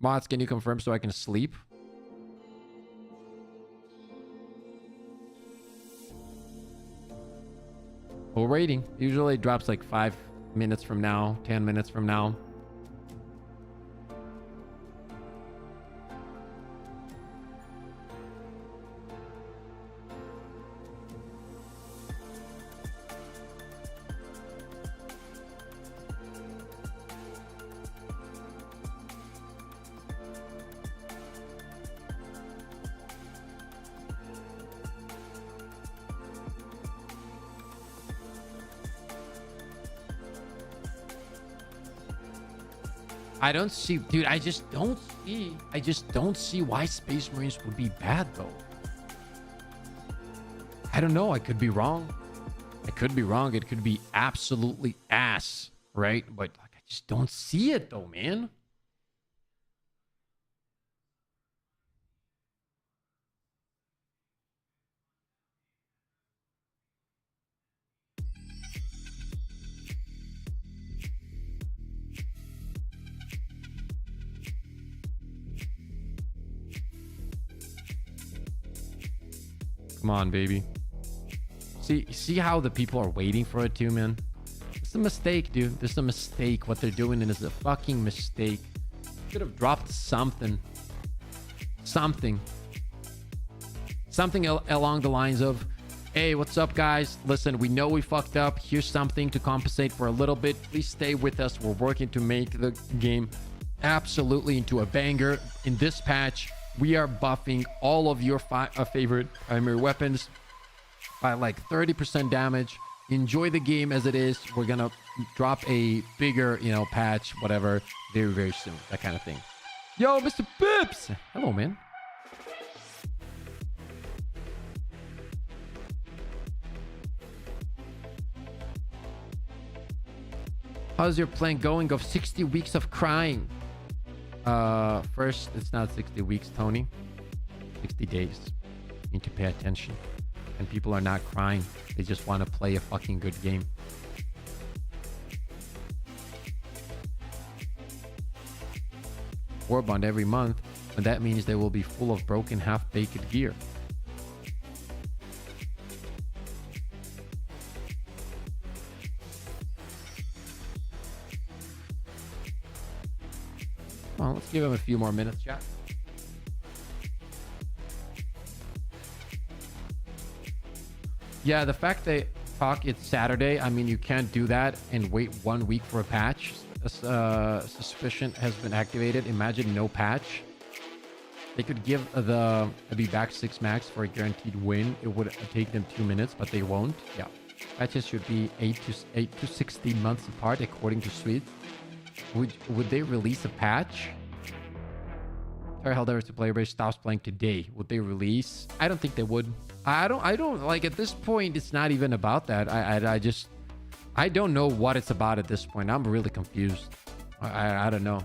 Mods, can you confirm so I can sleep? Well, rating usually drops like 5 minutes from now, 10 minutes from now. I don't see, dude, I just don't see why Space Marines would be bad, though. I don't know. I could be wrong. It could be absolutely ass, right? But like, I just don't see it, though, man. Come on, baby. See how the people are waiting for it too, man? It's a mistake, dude. This is a mistake. What they're doing is a fucking mistake. Should have dropped something. Something along the lines of, hey, what's up, guys? Listen, we know we fucked up. Here's something to compensate for a little bit. Please stay with us. We're working to make the game absolutely into a banger. In this patch, we are buffing all of your favorite primary weapons by like 30% damage. Enjoy the game as it is. We're gonna drop a bigger, patch, whatever, very, very soon. That kind of thing. Yo, Mr. Pips! Hello, man. How's your plan going of 60 weeks of crying? First, it's not 60 weeks, Tony. 60 days. You need to pay attention. And people are not crying. They just want to play a fucking good game. Warbond every month, and that means they will be full of broken half-baked gear. Well, let's give him a few more minutes, chat. Yeah, the fact they talk it's Saturday, I mean, you can't do that and wait 1 week for a patch. Suspicion has been activated. Imagine no patch. They could give the be back 6 max for a guaranteed win. It would take them 2 minutes, but they won't. Yeah, patches should be 8 to 16 months apart, according to Sweet. Would they release a patch? Sorry, Helldivers to player base stops playing today. Would they release? I don't think they would. I don't like, at this point, it's not even about that. I don't know what it's about at this point. I'm really confused. I don't know.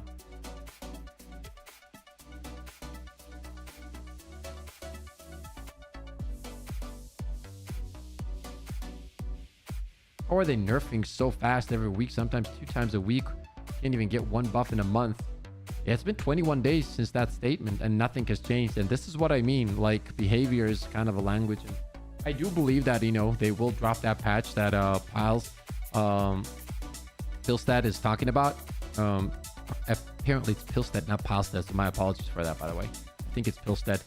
Or are they nerfing so fast every week, sometimes 2 times a week? Can't even get 1 buff in a month. Yeah, it's been 21 days since that statement and nothing has changed. And this is what I mean. Like, behavior is kind of a language. And I do believe that, you know, they will drop that patch that Piles Pilstat is talking about. Apparently it's Pilstat, not Pilstat. So my apologies for that, by the way. I think it's Pilstat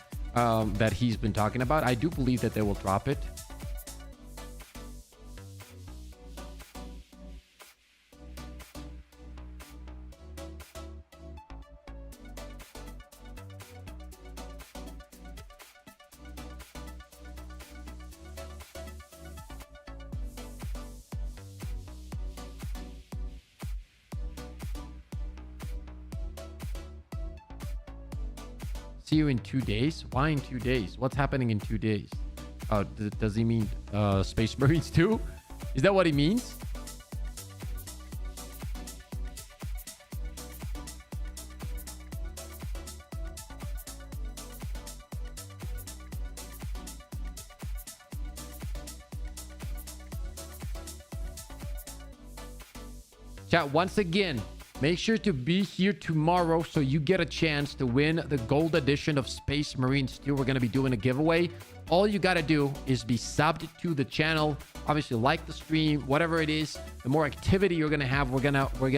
that he's been talking about. I do believe that they will drop it. See you in 2 days. Why in 2 days? What's happening in 2 days? Does he mean Space Marines too? Is that what he means? Chat, once again, make sure to be here tomorrow so you get a chance to win the gold edition of Space Marines 2. We're going to be doing a giveaway. All you got to do is be subbed to the channel. Obviously, like the stream, whatever it is. The more activity you're going to have, we're going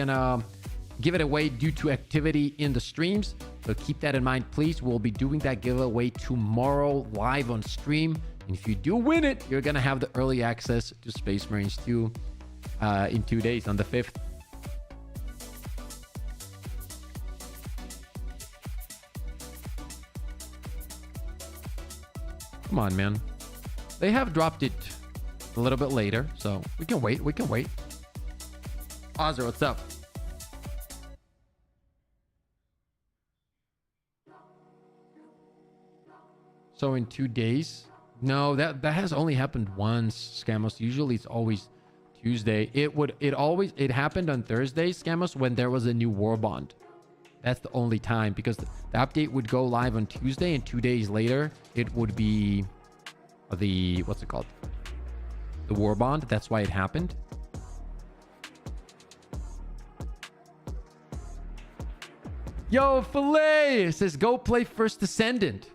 to give it away due to activity in the streams. So keep that in mind, please. We'll be doing that giveaway tomorrow live on stream. And if you do win it, you're going to have the early access to Space Marines 2 in 2 days on the 5th. Come on, man. They have dropped it a little bit later, so we can wait. We can wait. Ozzer, what's up? So in 2 days? No, that has only happened once, Scamos. Usually it's always Tuesday. It happened on Thursday, Scamos, when there was a new Warbond. That's the only time, because the update would go live on Tuesday, and 2 days later it would be the what's it called? The Warbond. That's why it happened. Yo, Filet says go play First Descendant.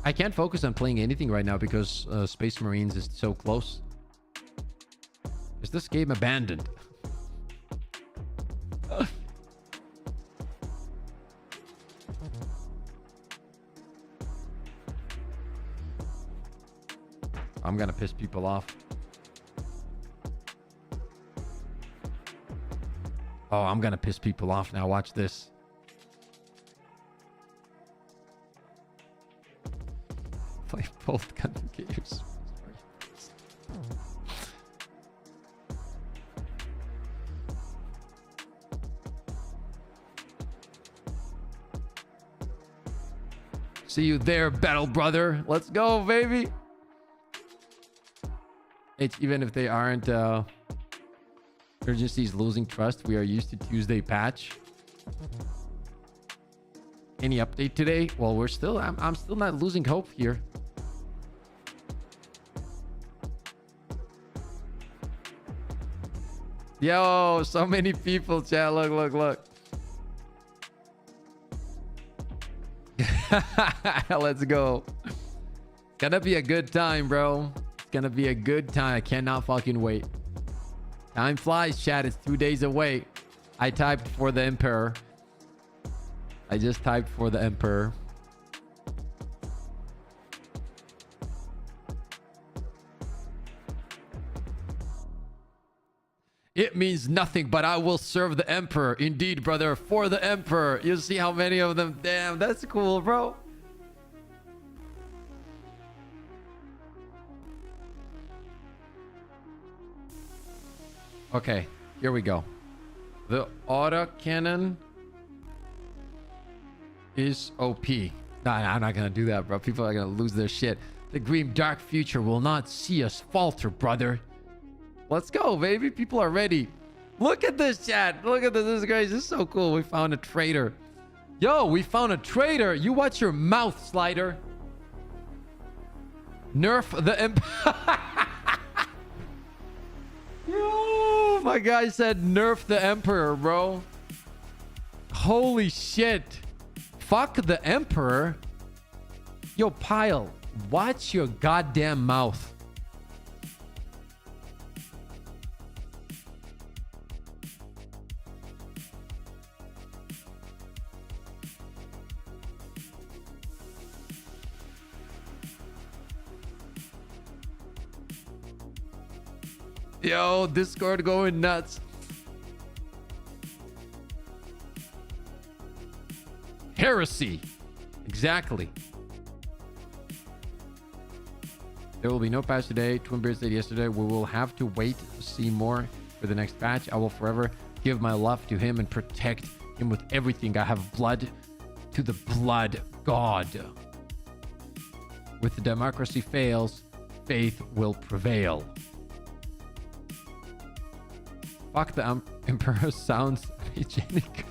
I can't focus on playing anything right now because Space Marines is so close. Is this game abandoned? I'm gonna piss people off. Oh, I'm gonna piss people off now. Watch this. Play both gun games. See you there, battle brother. Let's go, baby. It's even if they aren't urgency's losing trust. We are used to Tuesday patch. Any update today? Well, I'm still not losing hope here. Yo, so many people, chat. Look. Let's go. Gonna be a good time, bro. It's gonna be a good time. I cannot fucking wait. Time flies, chat. It's 2 days away. I typed for the Emperor. I just typed for the Emperor. It means nothing, but I will serve the Emperor. Indeed, brother, for the Emperor. You see how many of them? Damn, that's cool, bro. Okay, here we go. The autocannon is OP. Nah, I'm not gonna do that, bro. People are gonna lose their shit. The grim dark future will not see us falter, brother. Let's go, baby. People are ready. Look at this, chat. Look at this. This is crazy. This is so cool. We found a traitor. Yo, we found a traitor. You watch your mouth, Slider. Nerf the Yo, my guy said nerf the Emperor, bro. Holy shit. Fuck the Emperor. Yo, Pile, watch your goddamn mouth. Yo, Discord going nuts. Heresy. Exactly. There will be no patch today. Twin Beard said yesterday we will have to wait to see more for the next patch. I will forever give my love to him and protect him with everything. I have blood to the blood god. With the democracy fails, faith will prevail. Fuck the Emperor sounds hygienic.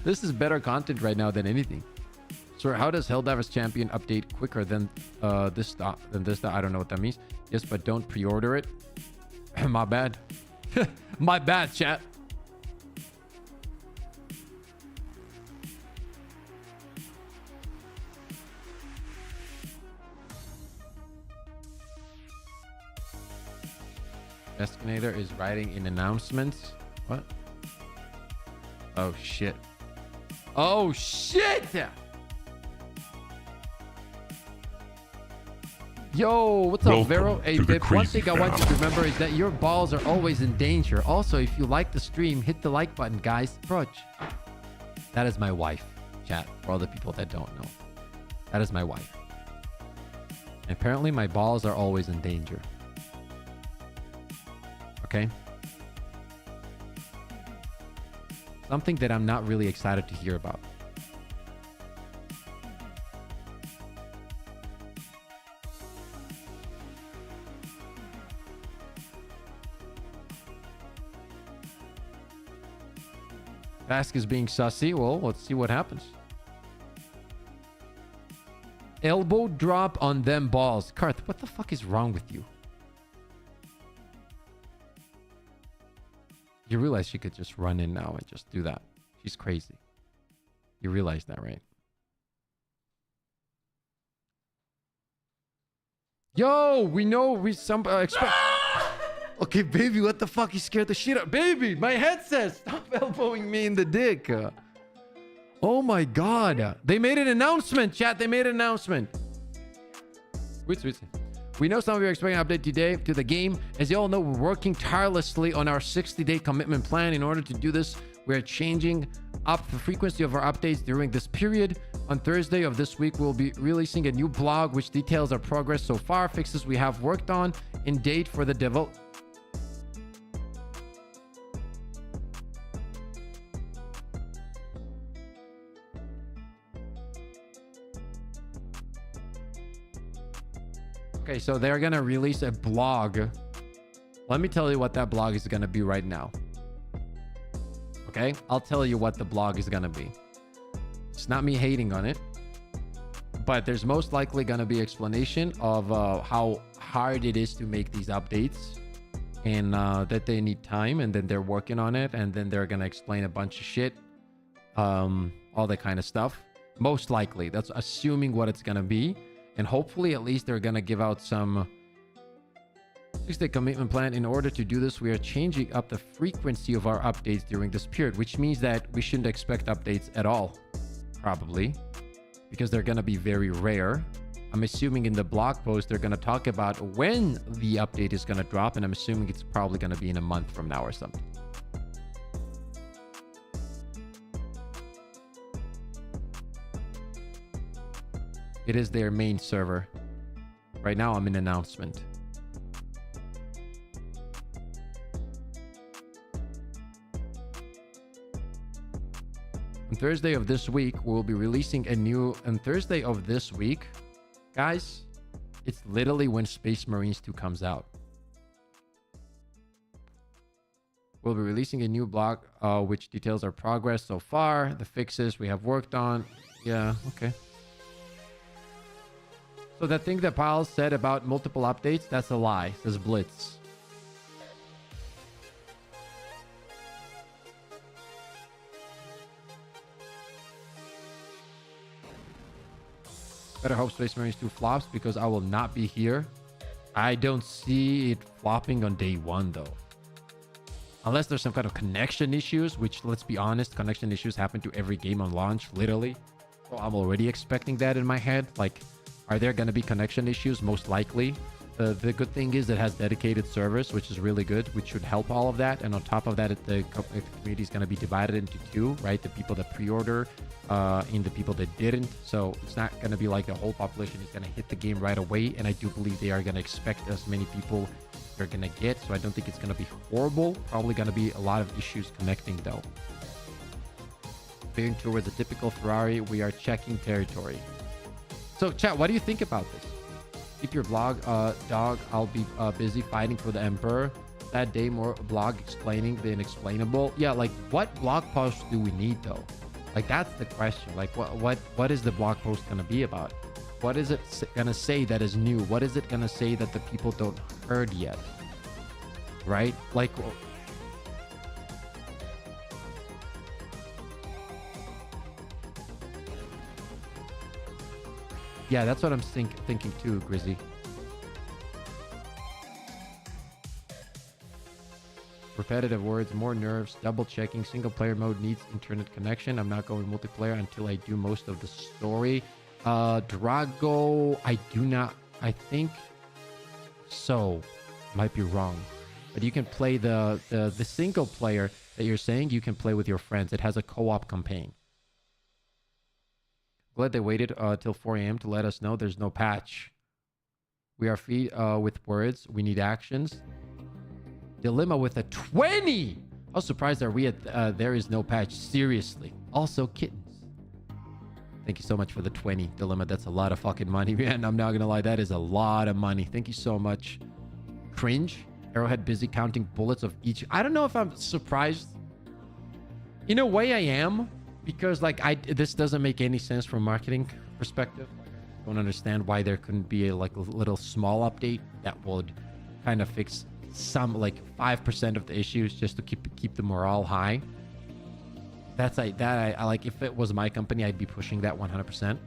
This is better content right now than anything. So how does Helldivers champion update quicker than this? I don't know what that means. Yes, but don't pre-order it. My bad. My bad, chat. Escalator is writing in announcements. What? Oh shit. Oh shit! Yo, what's up, Vero? Hey, Bip, one thing I want you to remember is that your balls are always in danger. Also, if you like the stream, hit the like button, guys. Approach. That is my wife, chat, for all the people that don't know. That is my wife. And apparently, my balls are always in danger. Okay? Something that I'm not really excited to hear about. Ask is being sussy. Well, let's see what happens. Elbow drop on them balls. Karth, what the fuck is wrong with you? You realize she could just run in now and just do that. She's crazy. You realize that, right? Yo, we know we expect. Okay, baby, what the fuck? You scared the shit out. Baby, my headset. Stop elbowing me in the dick. Oh my god. They made an announcement, chat. They made an announcement. Wait. We know some of you are expecting an update today to the game. As you all know, we're working tirelessly on our 60-day commitment plan. In order to do this, we're changing up the frequency of our updates during this period. On Thursday of this week, we'll be releasing a new blog which details our progress so far, fixes we have worked on, and date for the devil. Okay, so they're going to release a blog. Let me tell you what that blog is going to be right now. Okay, I'll tell you what the blog is going to be. It's not me hating on it, but there's most likely going to be explanation of how hard it is to make these updates, and that they need time, and then they're working on it, and then they're going to explain a bunch of shit, all that kind of stuff. Most likely, that's assuming what it's going to be. And hopefully, at least they're going to give out some 6-day commitment plan. In order to do this, we are changing up the frequency of our updates during this period, which means that we shouldn't expect updates at all, probably, because they're going to be very rare. I'm assuming in the blog post, they're going to talk about when the update is going to drop, and I'm assuming it's probably going to be in a month from now or something. It is their main server. Right now, I'm in announcement. On Thursday of this week, we'll be releasing a new... On Thursday of this week, guys, it's literally when Space Marines 2 comes out. We'll be releasing a new blog, which details our progress so far, the fixes we have worked on. Yeah, okay. So that thing that Pyle said about multiple updates, that's a lie, says Blitz. Better hope Space Marines 2 flops because I will not be here. I don't see it flopping on day one though. Unless there's some kind of connection issues, which let's be honest, connection issues happen to every game on launch, literally. So I'm already expecting that in my head. Like, are there going to be connection issues? Most likely. The good thing is it has dedicated servers, which is really good, which should help all of that. And on top of that, the community is going to be divided into two, right? The people that pre-order and the people that didn't. So it's not going to be like the whole population is going to hit the game right away. And I do believe they are going to expect as many people they're going to get. So I don't think it's going to be horrible. Probably going to be a lot of issues connecting though. Veering towards a typical Ferrari, we are checking territory. So chat, what do you think about this? Keep your blog, dog. I'll be busy fighting for the Emperor. That day, more blog explaining the inexplainable. Yeah, like what blog post do we need though? Like that's the question. Like what is the blog post gonna be about? What is it gonna say that is new? What is it gonna say that the people don't heard yet? Right? Like. Yeah, that's what I'm thinking too, Grizzy. Repetitive words, more nerves, double checking. Single player mode needs internet connection. I'm not going multiplayer until I do most of the story. Drago, I think so. Might be wrong. But you can play the single player that you're saying, you can play with your friends. It has a co-op campaign. Glad they waited till 4 a.m. to let us know there's no patch. We are free with words. We need actions. Dilemma with a 20. I was surprised that we had there is no patch. Seriously. Also kittens. Thank you so much for the 20. Dilemma, that's a lot of fucking money, man. I'm not gonna lie, that is a lot of money. Thank you so much. Cringe. Arrowhead busy counting bullets of each. I don't know if I'm surprised. In a way I am. Because like this doesn't make any sense from a marketing perspective. I don't understand why there couldn't be a little small update that would kind of fix some like 5% of the issues just to keep the morale high. That's like that. I like if it was my company, I'd be pushing that 100%.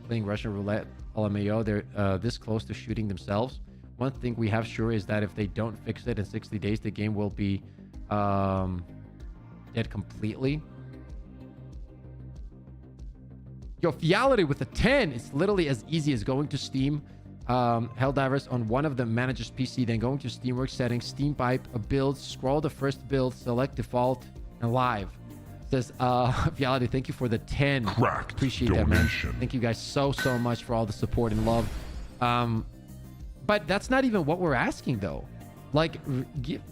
Playing Russian roulette, LMAO, they're this close to shooting themselves. One thing we have sure is that if they don't fix it in 60 days, the game will be dead completely. Yo, Fiality with a 10. It's literally as easy as going to Steam, Helldivers on one of the manager's PC, then going to Steamworks settings, Steam pipe, a build, scroll the first build, select default, and live. It says, Fiality, thank you for the 10. Cracked Appreciate donation. that, man. Thank you guys so much for all the support and love. But that's not even what we're asking, though. Like,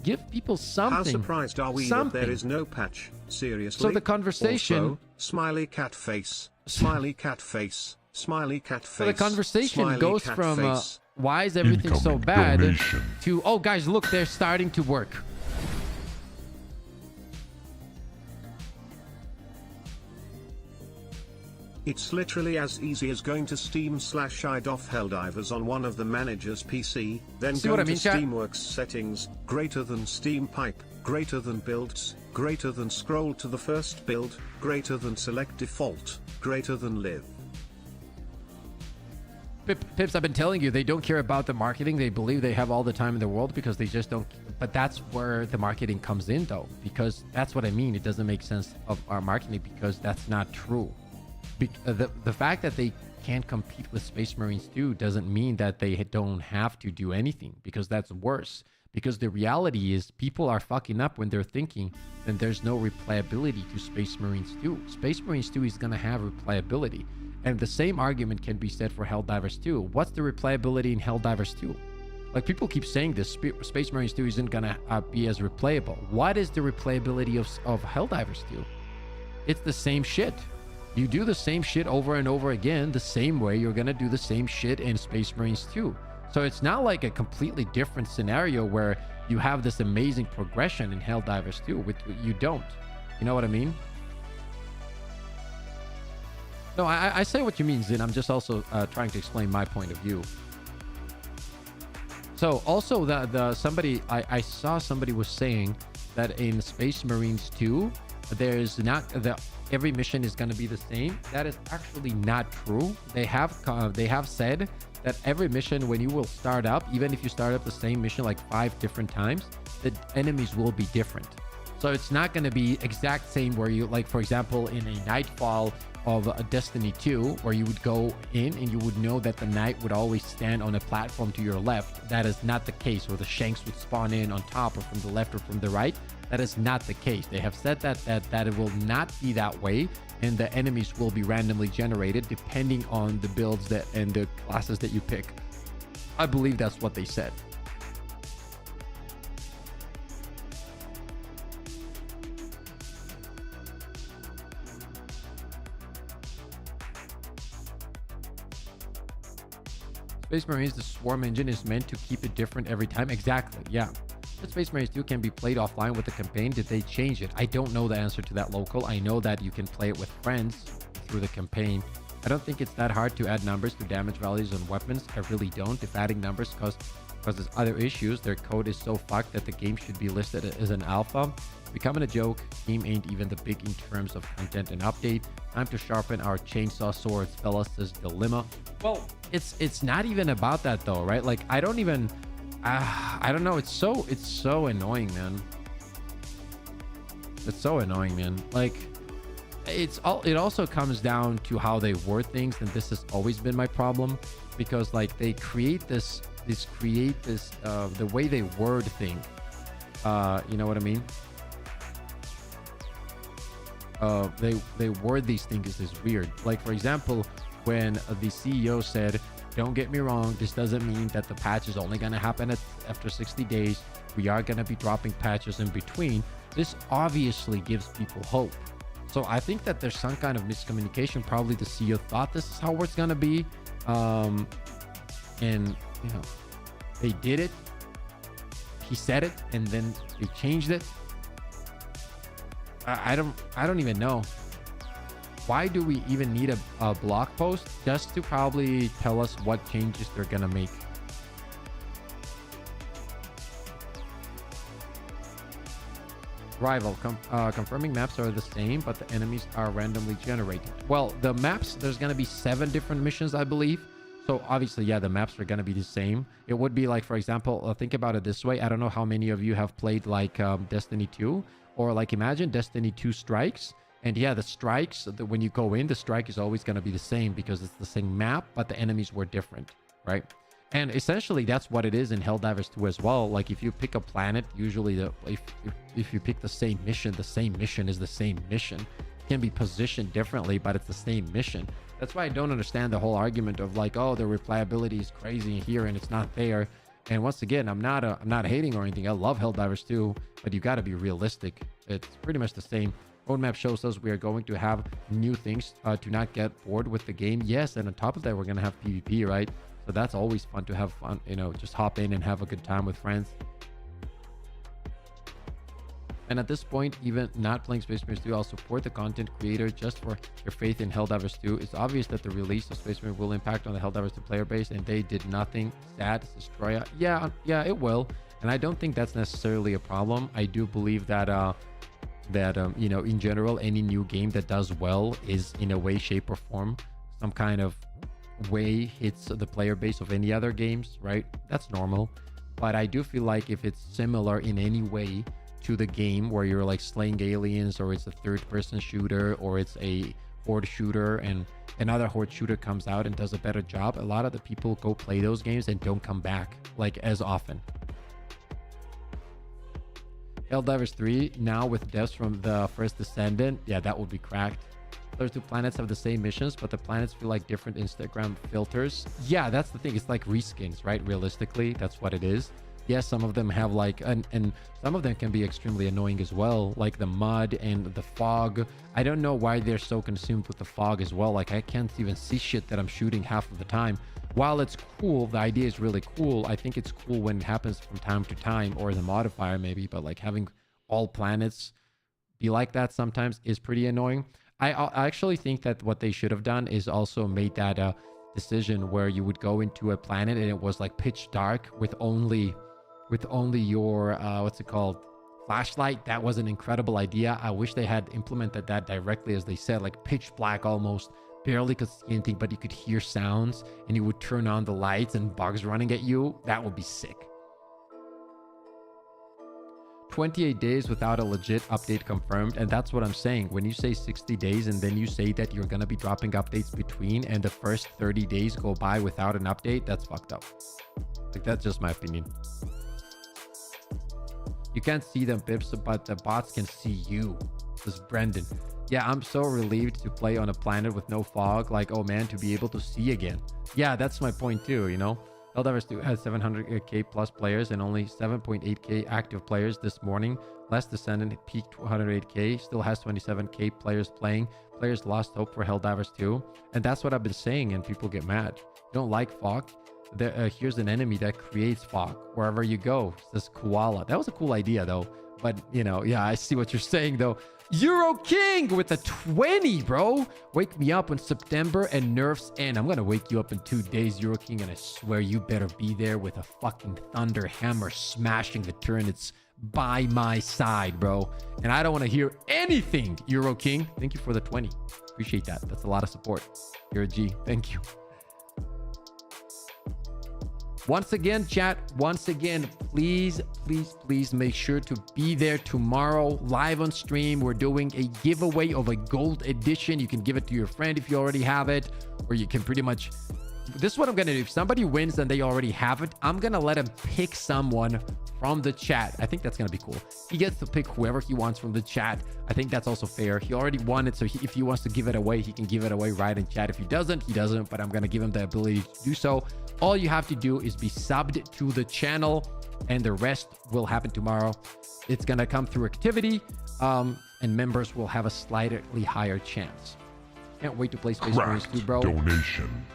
give people something. How surprised are we that there is no patch? Seriously? So the conversation... Also, smiley cat face. Smiley cat face. Smiley cat face. So the conversation smiley goes cat from face. why is everything so Incoming bad donation. to, oh guys, look, they're starting to work. It's literally as easy as going to Steam/id off Helldivers on one of the manager's PC, then See go what I to mean, chat? Steamworks settings, greater than Steam pipe, greater than builds, greater than scroll to the first build, greater than select default, greater than live. Pips, I've been telling you, they don't care about the marketing. They believe they have all the time in the world because they just don't. But that's where the marketing comes in, though, because that's what I mean. It doesn't make sense of our marketing because that's not true. The fact that they can't compete with Space Marines 2 doesn't mean that they don't have to do anything, because that's worse. Because the reality is people are fucking up when they're thinking then there's no replayability to Space Marines 2. Space Marines 2 is going to have replayability. And the same argument can be said for Helldivers 2. What's the replayability in Helldivers 2? Like, people keep saying this, Space Marines 2 isn't going to be as replayable. What is the replayability of Helldivers 2? It's the same shit. You do the same shit over and over again, the same way you're going to do the same shit in Space Marines 2. So it's not like a completely different scenario where you have this amazing progression in Helldivers 2. You don't. You know what I mean? No, I say what you mean, Zin. I'm just also trying to explain my point of view. So also the somebody I saw somebody was saying that in Space Marines 2, there's not every mission is going to be the same. That is actually not true. They have said that every mission, when you will start up, even if you start up the same mission like 5 different times, the enemies will be different. So it's not going to be exact same where you, like, for example, in a Nightfall of a Destiny 2, where you would go in and you would know that the knight would always stand on a platform to your left. That is not the case, or the shanks would spawn in on top or from the left or from the right. That is not the case. They have said that it will not be that way, and the enemies will be randomly generated depending on the builds that and the classes that you pick. I believe that's what they said. Space Marines, the swarm engine is meant to keep it different every time. Exactly, yeah. But Space Marines 2 can be played offline with the campaign. Did they change it? I don't know the answer to that, local. I know that you can play it with friends through the campaign. I don't think it's that hard to add numbers to damage values on weapons. I really don't. If adding numbers causes other issues, their code is so fucked that the game should be listed as an alpha. Becoming a joke. Game ain't even the big in terms of content and update. Time to sharpen our chainsaw swords, fellas, says Dilemma. Well, it's not even about that though, right? Like, I don't even I don't know. It's so annoying, man. It's so annoying, man. Like, it also comes down to how they word things, and this has always been my problem, because like they create this the way they word things. You know what I mean? They word these things is weird. Like, for example, when the CEO said, don't get me wrong, this doesn't mean that the patch is only going to happen after 60 days. We are going to be dropping patches in between. This obviously gives people hope. So I think that there's some kind of miscommunication. Probably the CEO thought this is how it's going to be. And, you know, they did it. He said it, and then they changed it. I don't even know. Why do we even need a blog post? Just to probably tell us what changes they're gonna make. Rival, confirming maps are the same, but the enemies are randomly generated. Well, the maps, there's gonna be 7 different missions, I believe. So obviously, yeah, the maps are gonna be the same. It would be like, for example, think about it this way. I don't know how many of you have played like Destiny 2, or like imagine Destiny 2 strikes. And yeah, the strikes, when you go in, the strike is always going to be the same because it's the same map, but the enemies were different, right? And essentially, that's what it is in Helldivers 2 as well. Like, if you pick a planet, usually if you pick the same mission is the same mission. It can be positioned differently, but it's the same mission. That's why I don't understand the whole argument of like, oh, the replayability is crazy here and it's not there. And once again, I'm not hating or anything. I love Helldivers 2, but you got to be realistic. It's pretty much the same. Roadmap shows us we are going to have new things to not get bored with the game. Yes, and on top of that, we're going to have PvP, right? So that's always fun to have fun, you know, just hop in and have a good time with friends. And at this point, even not playing Space Marines 2, I'll support the content creator just for your faith in Helldivers 2. It's obvious that the release of Space Marine will impact on the Helldivers 2 player base, and they did nothing. Sad, Destroya. Yeah, it will. And I don't think that's necessarily a problem. I do believe that you know, in general, any new game that does well is in a way, shape, or form, some kind of way hits the player base of any other games, right? That's normal. But I do feel like if it's similar in any way to the game, where you're like slaying aliens, or it's a third-person shooter, or it's a horde shooter, and another horde shooter comes out and does a better job, a lot of the people go play those games and don't come back like as often. Helldivers 3 now with devs from the first Descendant. Yeah, that would be cracked. Those 2 planets have the same missions, but the planets feel like different Instagram filters. Yeah, that's the thing. It's like reskins, right? Realistically, that's what it is. Yes, some of them have like, and some of them can be extremely annoying as well, like the mud and the fog. I don't know why they're so consumed with the fog as well. Like, I can't even see shit that I'm shooting half of the time. While it's cool, the idea is really cool. I think it's cool when it happens from time to time, or as a modifier maybe, but like having all planets be like that sometimes is pretty annoying. I actually think that what they should have done is also made that decision where you would go into a planet and it was like pitch dark with only your what's it called, flashlight. That was an incredible idea. I wish they had implemented that directly, as they said, like pitch black almost, barely could see anything, but you could hear sounds and you would turn on the lights and bugs running at you. That would be sick. 28 days without a legit update confirmed, and that's what I'm saying. When you say 60 days and then you say that you're gonna be dropping updates between, and the first 30 days go by without an update, that's fucked up. Like, that's just my opinion. You can't see them, Pips, but the bots can see you. This is Brendan. Yeah, I'm so relieved to play on a planet with no fog. Like, oh man, to be able to see again. Yeah, that's my point too, you know? Helldivers 2 has 700k plus players and only 7.8k active players this morning. Last Descendant peaked 108k, still has 27k players playing. Players lost hope for Helldivers 2. And that's what I've been saying, and people get mad. You don't like fog? Here's an enemy that creates fog wherever you go. This koala. That was a cool idea though. But, you know, yeah, I see what you're saying though. Euro King with a 20, bro. Wake me up when September and nerfs end. I'm gonna wake you up in 2 days, Euro King, and I swear you better be there with a fucking thunder hammer smashing the turrets by my side, bro. And I don't want to hear anything, Euro King. Thank you for the 20. Appreciate that. That's a lot of support. You're a G. Thank you. Once again, chat, once again, please make sure to be there tomorrow live on stream. We're doing a giveaway of a gold edition. You can give it to your friend if you already have it, or you can pretty much, this is what I'm gonna do. If somebody wins and they already have it, I'm gonna let him pick someone from the chat. I think that's gonna be cool. He gets to pick whoever he wants from the chat. I think that's also fair. He already won it, so if he wants to give it away, he can give it away right in chat. If he doesn't, he doesn't, but I'm gonna give him the ability to do so. All you have to do is be subbed to the channel, and the rest will happen tomorrow. It's gonna come through activity, and members will have a slightly higher chance. Can't wait to play Space Marines 2, bro. Donation.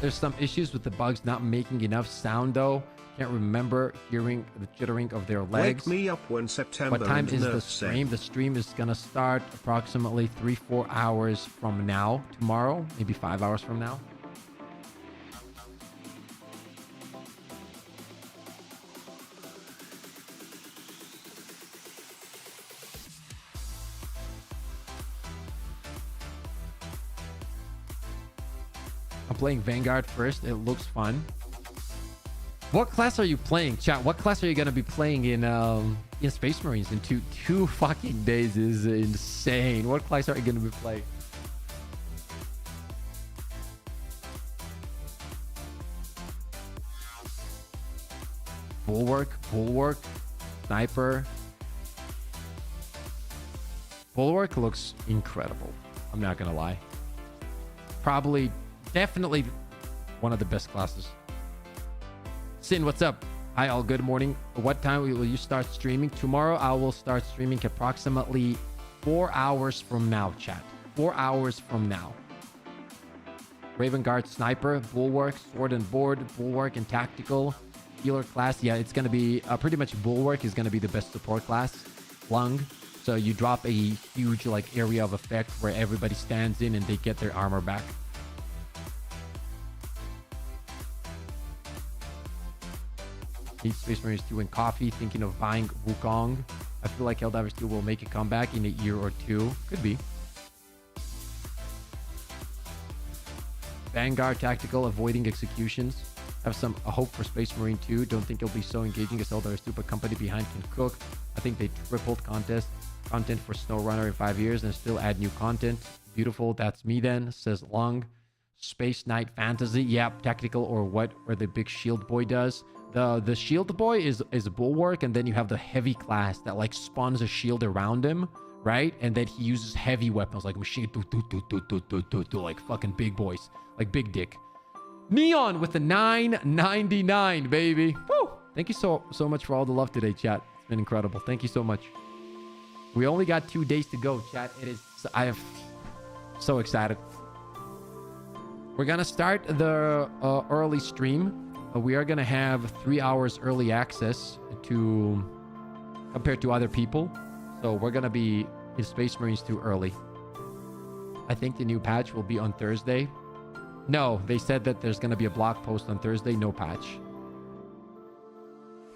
There's some issues with the bugs not making enough sound though. Can't remember hearing the jittering of their legs. Wake me up when September. What time is the nerfs stream? end. The stream is gonna start approximately 3-4 hours from now, tomorrow, maybe 5 hours from now. I'm playing Vanguard first. It looks fun. What class are you playing, chat? What class are you gonna be playing in Space Marines in two fucking days? Is insane. What class are you gonna be playing? Bulwark, Sniper. Bulwark looks incredible. I'm not gonna lie. Probably, definitely one of the best classes. Sin, what's up? Hi, all. Good morning. What time will you start streaming? Tomorrow, I will start streaming approximately 4 hours from now, chat. 4 hours from now. Raven Guard, Sniper, Bulwark, Sword and Board, Bulwark and Tactical, Healer class. Yeah, it's going to be pretty much Bulwark is going to be the best support class. Lung. So you drop a huge like area of effect where everybody stands in and they get their armor back. Eat Space Marines 2 and coffee. Thinking of buying Wukong. I feel like Helldivers 2 will make a comeback in a year or two. Could be. Vanguard Tactical, avoiding executions. Have some hope for Space Marine 2. Don't think it'll be so engaging as Helldivers 2, but company behind can cook. I think they tripled content for SnowRunner in 5 years and still add new content. Beautiful. That's me then, says Lung. Space Knight Fantasy. Yep, tactical or what, or the big shield boy does. The shield boy is a Bulwark, and then you have the heavy class that like spawns a shield around him, right? And then he uses heavy weapons like machine, like fucking big boys, like big dick. Neon with the 9.99, baby. Woo! Thank you so much for all the love today, chat. It's been incredible. Thank you so much. We only got 2 days to go, chat. I am so excited. We're gonna start the early stream. We are gonna have 3 hours early access to compared to other people. So we're gonna be, in Space Marines too early. I think the new patch will be on Thursday. No, they said that there's going to be a blog post on Thursday, no patch.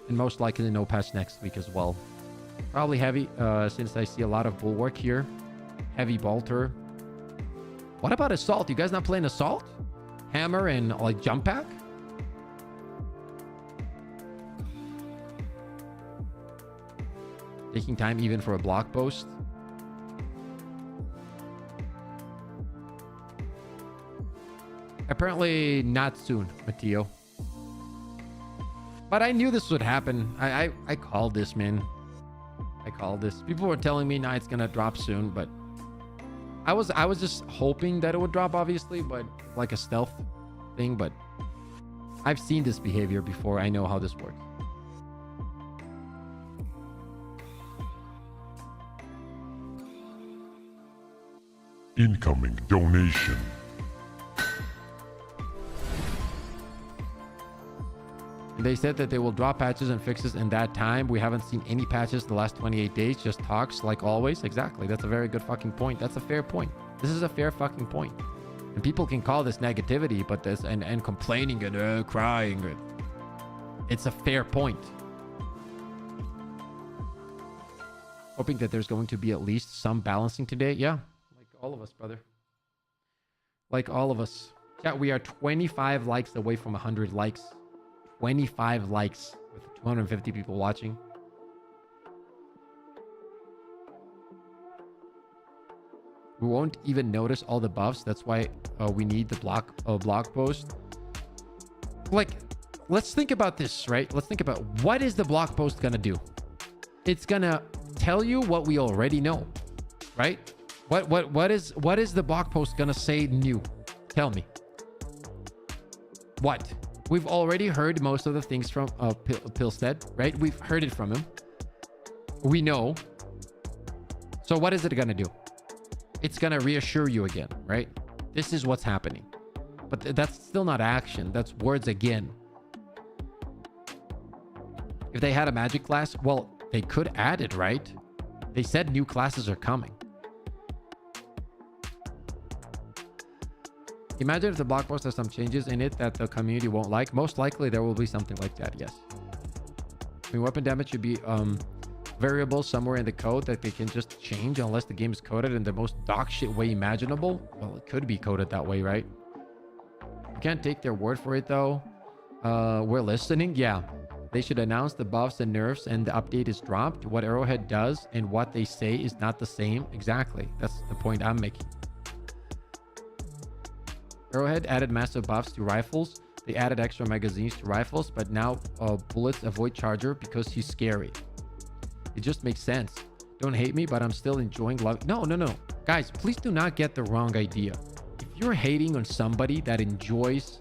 And most likely no patch next week as well. Probably heavy, since I see a lot of bulwark here. Heavy bolter. What about assault? You guys not playing assault? Hammer and like jump pack? Taking time even for a block post. Apparently not soon, Matteo. But I knew this would happen. I called this, man. I called this. People were telling me, nah, it's gonna drop soon, but I was just hoping that it would drop, obviously, but like a stealth thing. But I've seen this behavior before. I know how this works. Incoming donation. They said that they will drop patches and fixes in that time. We haven't seen any patches the last 28 days. Just talks like always. Exactly. That's a very good fucking point. That's a fair point. This is a fair fucking point. And people can call this negativity, but this and complaining and crying. It's a fair point. Hoping that there's going to be at least some balancing today. Yeah. Like all of us, brother. Like all of us. Yeah, we are 25 likes away from 100 likes. 25 likes with 250 people watching. We won't even notice all the buffs. That's why we need the blog post. Like, let's think about this, right? Let's think about what is the blog post gonna do? It's gonna tell you what we already know, right? What is the blog post gonna say new? Tell me. What? We've already heard most of the things from Pilstead, right? We've heard it from him. We know. So what is it going to do? It's going to reassure you again, right? This is what's happening. But that's still not action. That's words again. If they had a magic class, well, they could add it, right? They said new classes are coming. Imagine if the blog post has some changes in it that the community won't like. Most likely there will be something like that, yes. I mean, weapon damage should be variable somewhere in the code that they can just change unless the game is coded in the most dog shit way imaginable. Well, it could be coded that way, right? You can't take their word for it though. We're listening. Yeah. They should announce the buffs and nerfs and the update is dropped. What Arrowhead does and what they say is not the same. Exactly. That's the point I'm making. Arrowhead added massive buffs to rifles. They added extra magazines to rifles, but now bullets avoid charger because he's scary. It just makes sense. Don't hate me, but I'm still enjoying love. No. Guys, please do not get the wrong idea. If you're hating on somebody that enjoys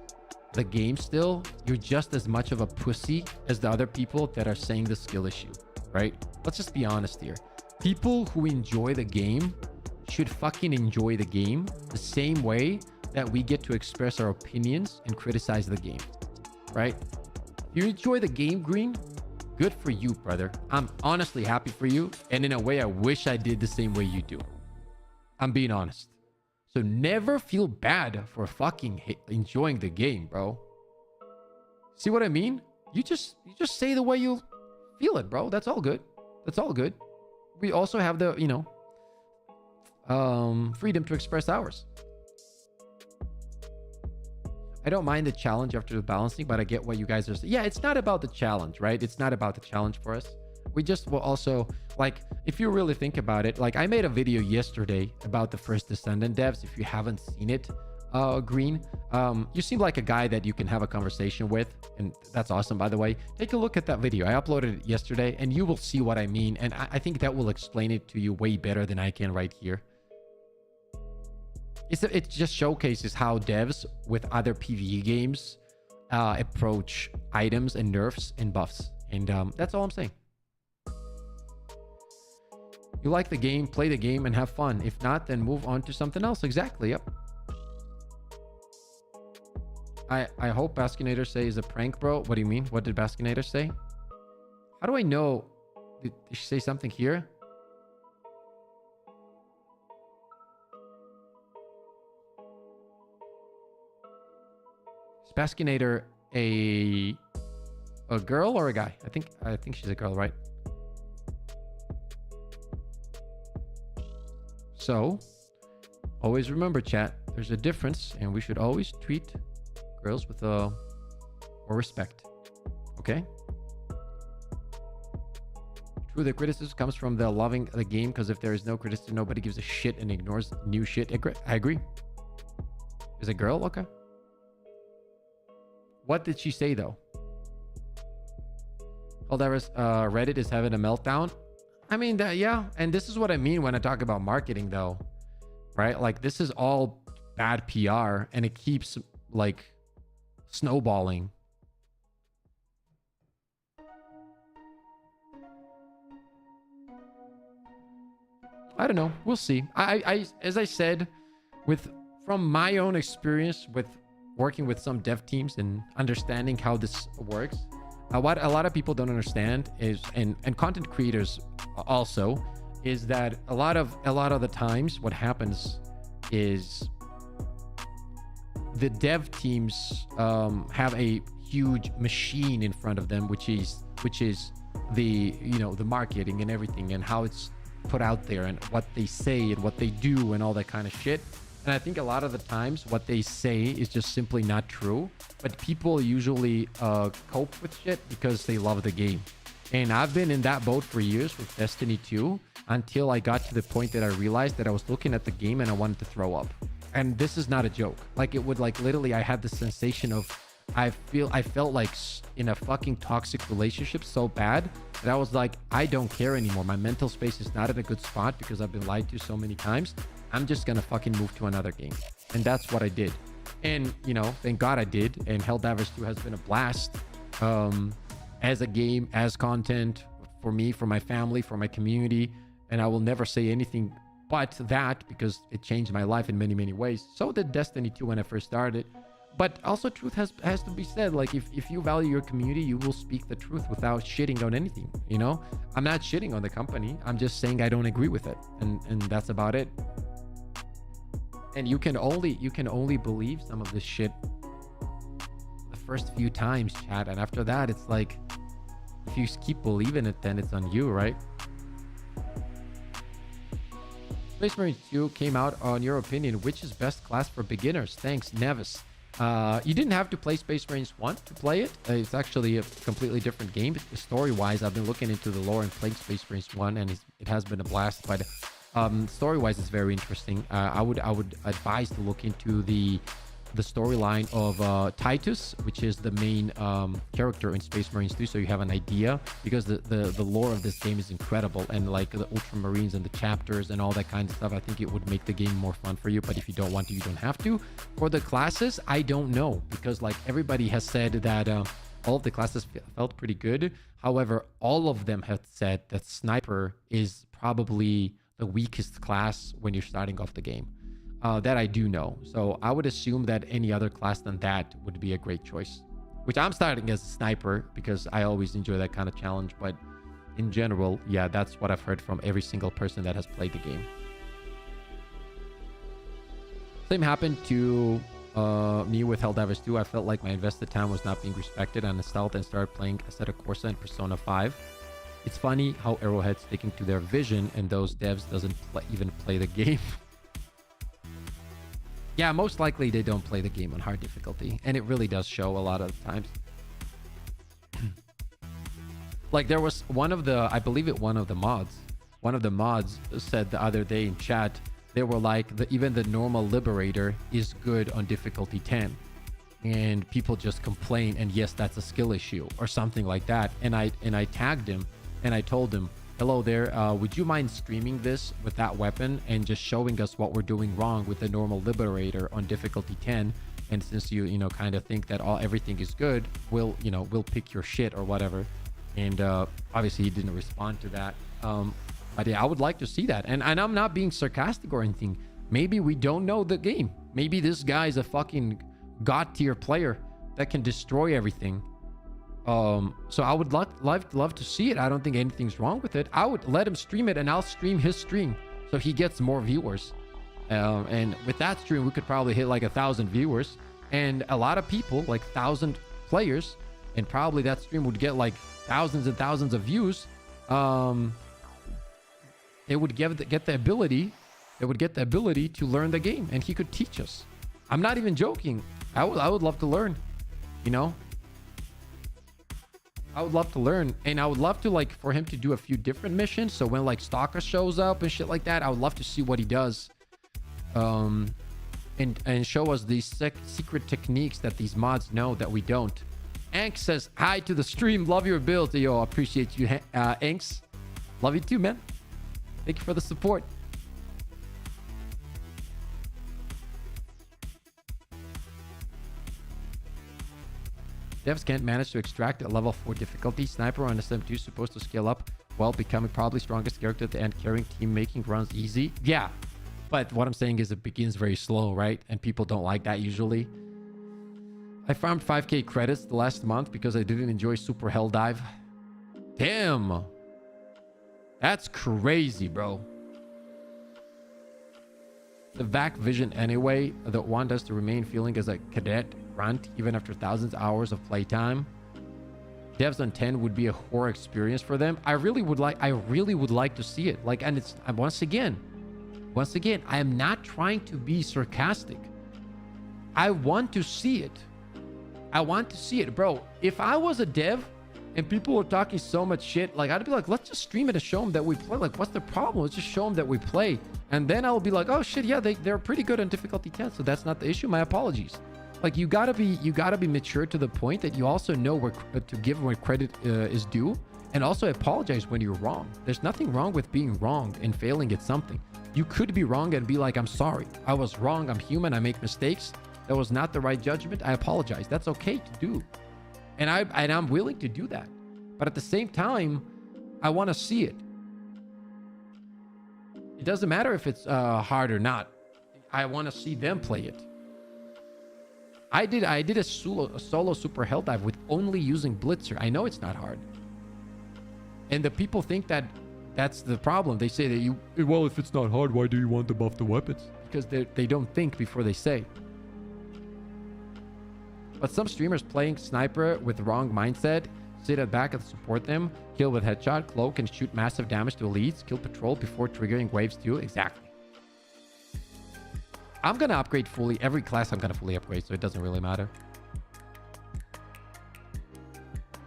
the game still, you're just as much of a pussy as the other people that are saying the skill issue, right? Let's just be honest here. People who enjoy the game should fucking enjoy the game the same way that we get to express our opinions and criticize the game, right? You enjoy the game, Green? Good for you, brother. I'm honestly happy for you. And in a way, I wish I did the same way you do. I'm being honest. So never feel bad for fucking enjoying the game, bro. See what I mean? You just say the way you feel it, bro. That's all good. That's all good. We also have the, freedom to express ours. I don't mind the challenge after the balancing, but I get what you guys are saying. Yeah, it's not about the challenge, right? It's not about the challenge for us. We just will also, like, if you really think about it, like I made a video yesterday about the first Descendant devs. If you haven't seen it, Green, you seem like a guy that you can have a conversation with. And that's awesome, by the way. Take a look at that video. I uploaded it yesterday and you will see what I mean. And I think that will explain it to you way better than I can right here. It just showcases how devs with other PvE games approach items and nerfs and buffs. And that's all I'm saying. You like the game, play the game, and have fun. If not, then move on to something else. Exactly, yep. I hope Baskinator say is a prank, bro. What do you mean? What did Baskinator say? How do I know? Did she say something here? Spaskinator a girl or a guy? I think she's a girl, right? So always remember, chat, there's a difference, and we should always treat girls with more respect. Okay? True, the criticism comes from the loving the game, because if there is no criticism, nobody gives a shit and ignores new shit. I agree. Is a girl? Okay. What did she say though? Helldivers, Reddit is having a meltdown. I mean, yeah, and this is what I mean when I talk about marketing though, right? Like, this is all bad PR, and it keeps like snowballing. I don't know. We'll see. I as I said, from my own experience with working with some dev teams and understanding how this works, what a lot of people don't understand is, and content creators also, is that a lot of the times what happens is the dev teams have a huge machine in front of them, which is the, you know, the marketing and everything, and how it's put out there, and what they say and what they do and all that kind of shit. And I think a lot of the times what they say is just simply not true, but people usually cope with shit because they love the game. And I've been in that boat for years with Destiny 2, until I got to the point that I realized that I was looking at the game and I wanted to throw up. And this is not a joke. Like, it would, like, literally, I had the sensation of, I felt like in a fucking toxic relationship so bad that I was like, I don't care anymore. My mental space is not in a good spot because I've been lied to so many times. I'm just gonna fucking move to another game. And that's what I did. And, you know, thank God I did. And Helldivers 2 has been a blast, as a game, as content, for me, for my family, for my community. And I will never say anything but that, because it changed my life in many, many ways. So did Destiny 2 when I first started. But also, truth has to be said. Like, if you value your community, you will speak the truth without shitting on anything, you know? I'm not shitting on the company. I'm just saying I don't agree with it. And that's about it. And you can only believe some of this shit the first few times, chat. And after that, it's like, if you keep believing it, then it's on you, right? Space Marine 2 came out. On your opinion, which is best class for beginners? Thanks, Nevis. You didn't have to play Space Marines 1 to play it. It's actually a completely different game. Story-wise, I've been looking into the lore and playing Space Marines 1, and it has been a blast. But story-wise, it's very interesting. I would advise to look into the storyline of Titus, which is the main character in Space Marines 2, so you have an idea, because the lore of this game is incredible, and like the Ultramarines and the chapters and all that kind of stuff. I think it would make the game more fun for you, but if you don't want to, you don't have to. For the classes, I don't know, because like everybody has said that all of the classes felt pretty good. However, all of them have said that Sniper is probably the weakest class when you're starting off the game. That I do know. So I would assume that any other class than that would be a great choice. Which I'm starting as a Sniper because I always enjoy that kind of challenge. But in general, yeah, that's what I've heard from every single person that has played the game. Same happened to me with Helldivers 2. I felt like my invested time was not being respected, and installed and started playing Assetto Corsa and Persona 5. It's funny how Arrowhead's sticking to their vision and those devs doesn't even play the game. Yeah, most likely they don't play the game on hard difficulty, and it really does show a lot of the times. Like, there was one of the mods said the other day in chat, they were like, even the normal Liberator is good on difficulty 10, and people just complain, and yes, that's a skill issue or something like that. And I tagged him and I told him, hello there, would you mind streaming this with that weapon and just showing us what we're doing wrong with the normal Liberator on difficulty 10? And since you know, kind of think that everything is good, we'll pick your shit or whatever. And obviously he didn't respond to that. But yeah, I would like to see that. And I'm not being sarcastic or anything. Maybe we don't know the game. Maybe this guy is a fucking god tier player that can destroy everything. So I would love to see it. I don't think anything's wrong with it. I would let him stream it, and I'll stream his stream so he gets more viewers. And with that stream, we could probably hit like 1,000 viewers, And a lot of people, like 1,000 players, and probably that stream would get like thousands and thousands of views. It would get the ability to learn the game, and he could teach us. I'm not even joking. I would love to learn, you know. I would love to learn, and I would love to, like, for him to do a few different missions. So when like Stalker shows up and shit like that, I would love to see what he does, and show us these secret techniques that these mods know that we don't. Anx says hi to the stream. Love your build. Yo, appreciate you, Anx. Love you too, man. Thank you for the support. Devs can't manage to extract a level 4 difficulty. Sniper on SM2 is supposed to scale up while becoming probably strongest character at the end, carrying team, making runs easy. Yeah, but what I'm saying is it begins very slow, right? And people don't like that usually. I farmed 5k credits the last month because I didn't enjoy Super Helldive. Damn. That's crazy, bro. The VAC vision anyway, that want us to remain feeling as a cadet grunt even after thousands of hours of playtime. Devs on 10 would be a horror experience for them. I really would like to see it. Like, and it's once again, I am not trying to be sarcastic. I want to see it. I want to see it, bro. If I was a dev and people were talking so much shit, like, I'd be like, let's just stream it and show them that we play. Like, what's the problem? Let's just show them that we play. And then I'll be like, oh shit, yeah, they're pretty good on difficulty 10, so that's not the issue. My apologies. Like, you gotta be mature to the point that you also know where to give where credit is due, and also apologize when you're wrong. There's nothing wrong with being wrong and failing at something. You could be wrong and be like, I'm sorry, I was wrong, I'm human, I make mistakes, that was not the right judgment, I apologize. That's okay to do, and I'm willing to do that. But at the same time, I want to see it. It doesn't matter if it's hard or not. I want to see them play it. I did a solo Super Helldive with only using Blitzer. I know it's not hard. And the people think that that's the problem. They say that well, if it's not hard, why do you want to buff the weapons? Because they don't think before they say. But some streamers playing sniper with the wrong mindset, sit at back and support them, kill with headshot, cloak, and shoot massive damage to elites, kill patrol before triggering waves too. Exactly. I'm gonna upgrade fully. Every class I'm gonna fully upgrade, so it doesn't really matter.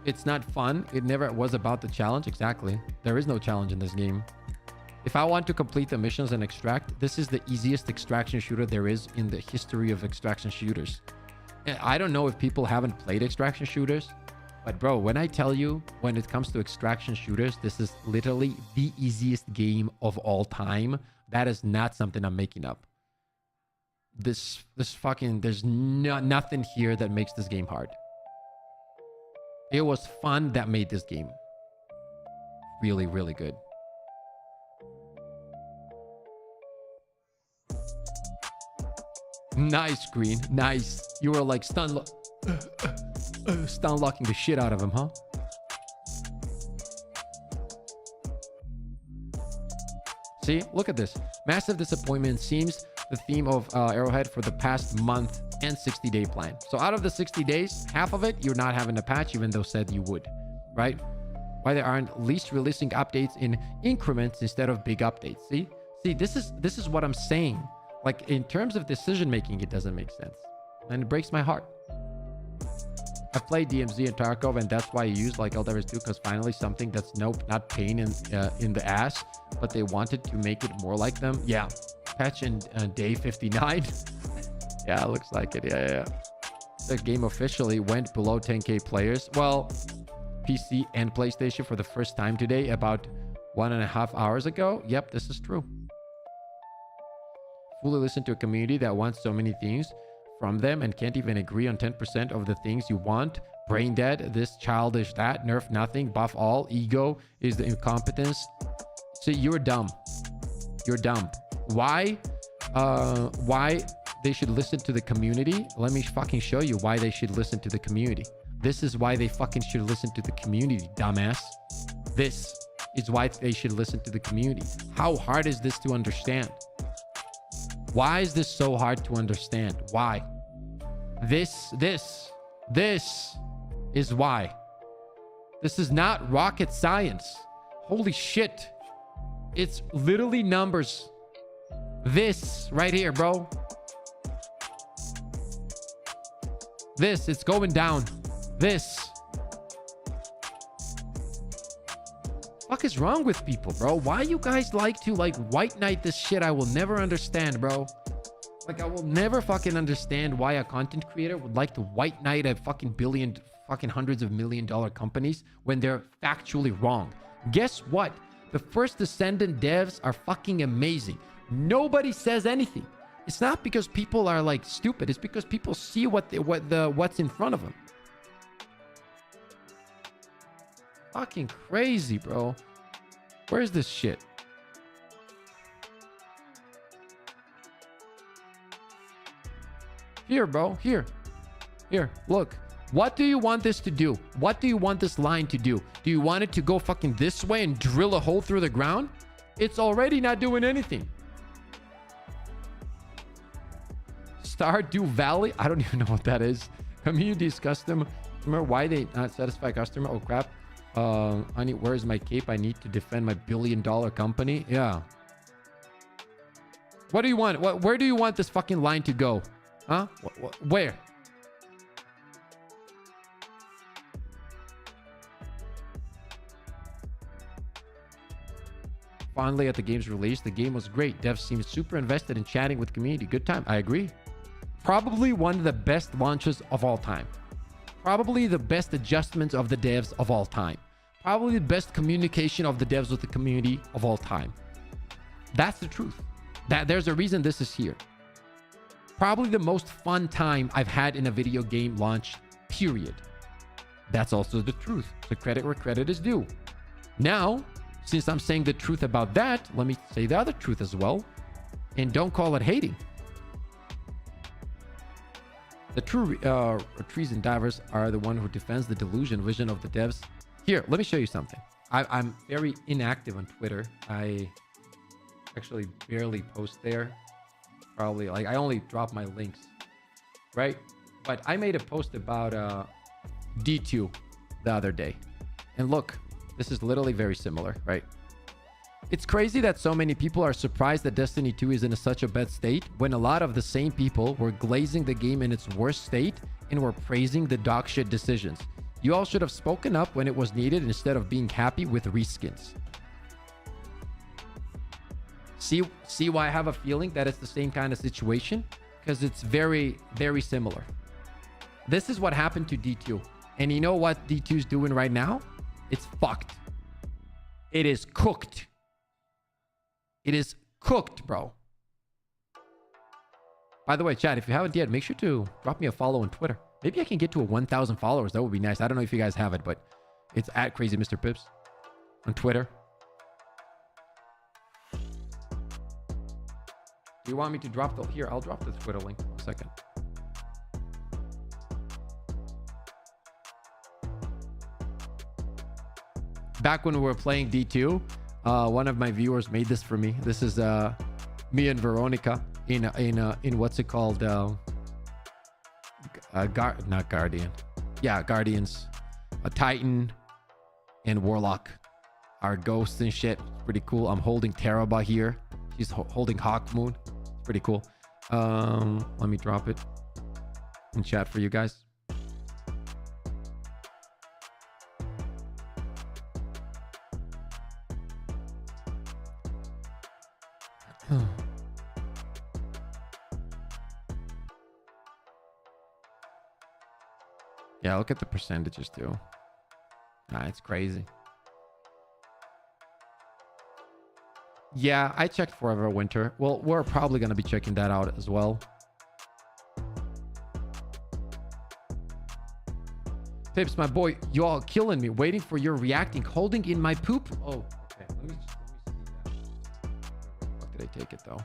It's not fun. It never was about the challenge. Exactly. There is no challenge in this game. If I want to complete the missions and extract, this is the easiest extraction shooter there is in the history of extraction shooters. I don't know if people haven't played extraction shooters, but bro, when I tell you, when it comes to extraction shooters, this is literally the easiest game of all time. That is not something I'm making up. This fucking, there's nothing here that makes this game hard. It was fun that made this game really, really good. Nice, Green. Nice. You were like stun locking the shit out of him, huh? See, look at this. Massive disappointment seems the theme of Arrowhead for the past month and 60-day plan. So out of the 60 days, half of it, you're not having a patch, even though said you would, right? Why they aren't at least releasing updates in increments instead of big updates. See, this is what I'm saying. Like, in terms of decision making, it doesn't make sense, and it breaks my heart. I've played DMZ and Tarkov, and that's why I use like Helldivers 2, because finally something that's not pain in the ass, but they wanted to make it more like them. Yeah, patch in day 59. Yeah, looks like it. Yeah. The game officially went below 10k players. Well, PC and PlayStation for the first time today, about 1.5 hours ago. Yep, this is true. Fully listen to a community that wants so many things from them and can't even agree on 10% of the things you want. Brain dead, this, childish, that, nerf nothing, buff all, ego is the incompetence. So you're dumb. You're dumb. Why they should listen to the community? Let me fucking show you why they should listen to the community. This is why they fucking should listen to the community, dumbass. This is why they should listen to the community. How hard is this to understand? Why is this so hard to understand? Why? This is why. This is not rocket science. Holy shit. It's literally numbers. This right here, bro. This, it's going down. This. Fuck is wrong with people, bro? Why you guys like to white knight this shit? I will never understand, bro. Like, I will never fucking understand why a content creator would like to white knight a fucking billion, fucking hundreds of $1 million companies when they're factually wrong. Guess what? The first Descendant devs are fucking amazing. Nobody says anything. It's not because people are like stupid. It's because people see what's in front of them. Fucking crazy, bro. Where's this shit? Here, bro. Here. Look. What do you want this to do? What do you want this line to do? Do you want it to go fucking this way and drill a hole through the ground? It's already not doing anything. Stardew Valley? I don't even know what that is. Communities custom. Remember why they not satisfy customer? Oh crap. Honey, where's my cape? I need to defend my $1 billion company. Yeah. What do you want? Where do you want this fucking line to go? Huh? Where? Fondly at the game's release, the game was great. Devs seemed super invested in chatting with community. Good time. I agree. Probably one of the best launches of all time. Probably the best adjustments of the devs of all time. Probably the best communication of the devs with the community of all time. That's the truth. There's a reason this is here. Probably the most fun time I've had in a video game launch, period. That's also the truth. So credit where credit is due. Now, since I'm saying the truth about that, let me say the other truth as well. And don't call it hating. The true treason divers are the one who defends the delusion vision of the devs. Here, let me show you something. I'm very inactive on Twitter. I actually barely post there. Probably, like, I only drop my links, right? But I made a post about D2 the other day. And look, this is literally very similar, right? It's crazy that so many people are surprised that Destiny 2 is in such a bad state when a lot of the same people were glazing the game in its worst state and were praising the dog shit decisions. You all should have spoken up when it was needed instead of being happy with reskins. See why I have a feeling that it's the same kind of situation? Because it's very, very similar. This is what happened to D2. And you know what D2 is doing right now? It's fucked. It is cooked. It is cooked, bro. By the way, chat, if you haven't yet, make sure to drop me a follow on Twitter. Maybe I can get to 1,000 followers. That would be nice. I don't know if you guys have it, but it's at Crazy Mr. Pips on Twitter. Do you want me to drop the... Here, I'll drop the Twitter link. 1 second. Back when we were playing D2, one of my viewers made this for me. This is me and Veronica in what's it called? Not Guardian. Yeah, Guardians. A Titan and Warlock. Our ghosts and shit. Pretty cool. I'm holding Teraba here. She's holding Hawkmoon. It's pretty cool. Let me drop it in chat for you guys. Yeah, look at the percentages too. It's crazy. Yeah, I checked Forever Winter. Well, we're probably going to be checking that out as well. Pips, my boy, you all killing me. Waiting for your reacting. Holding in my poop. Oh, okay. Let me see that. Where did I take it though?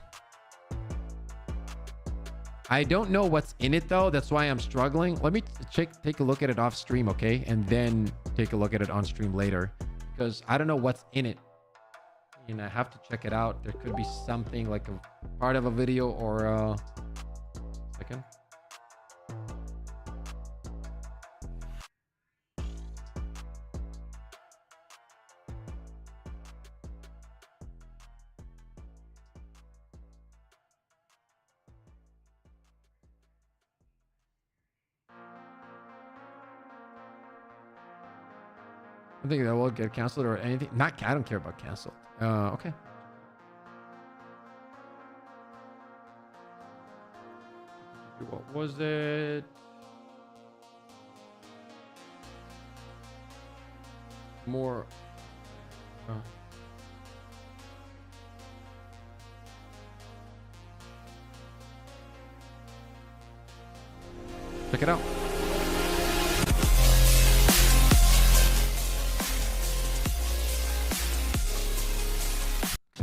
I don't know what's in it though. That's why I'm struggling. Let me take a look at it off stream, okay? And then take a look at it on stream later. Because I don't know what's in it. And I have to check it out. There could be something like a part of a video or second. I think that will get canceled or anything. Not, I don't care about canceled. Okay. What was it? More. Check it out.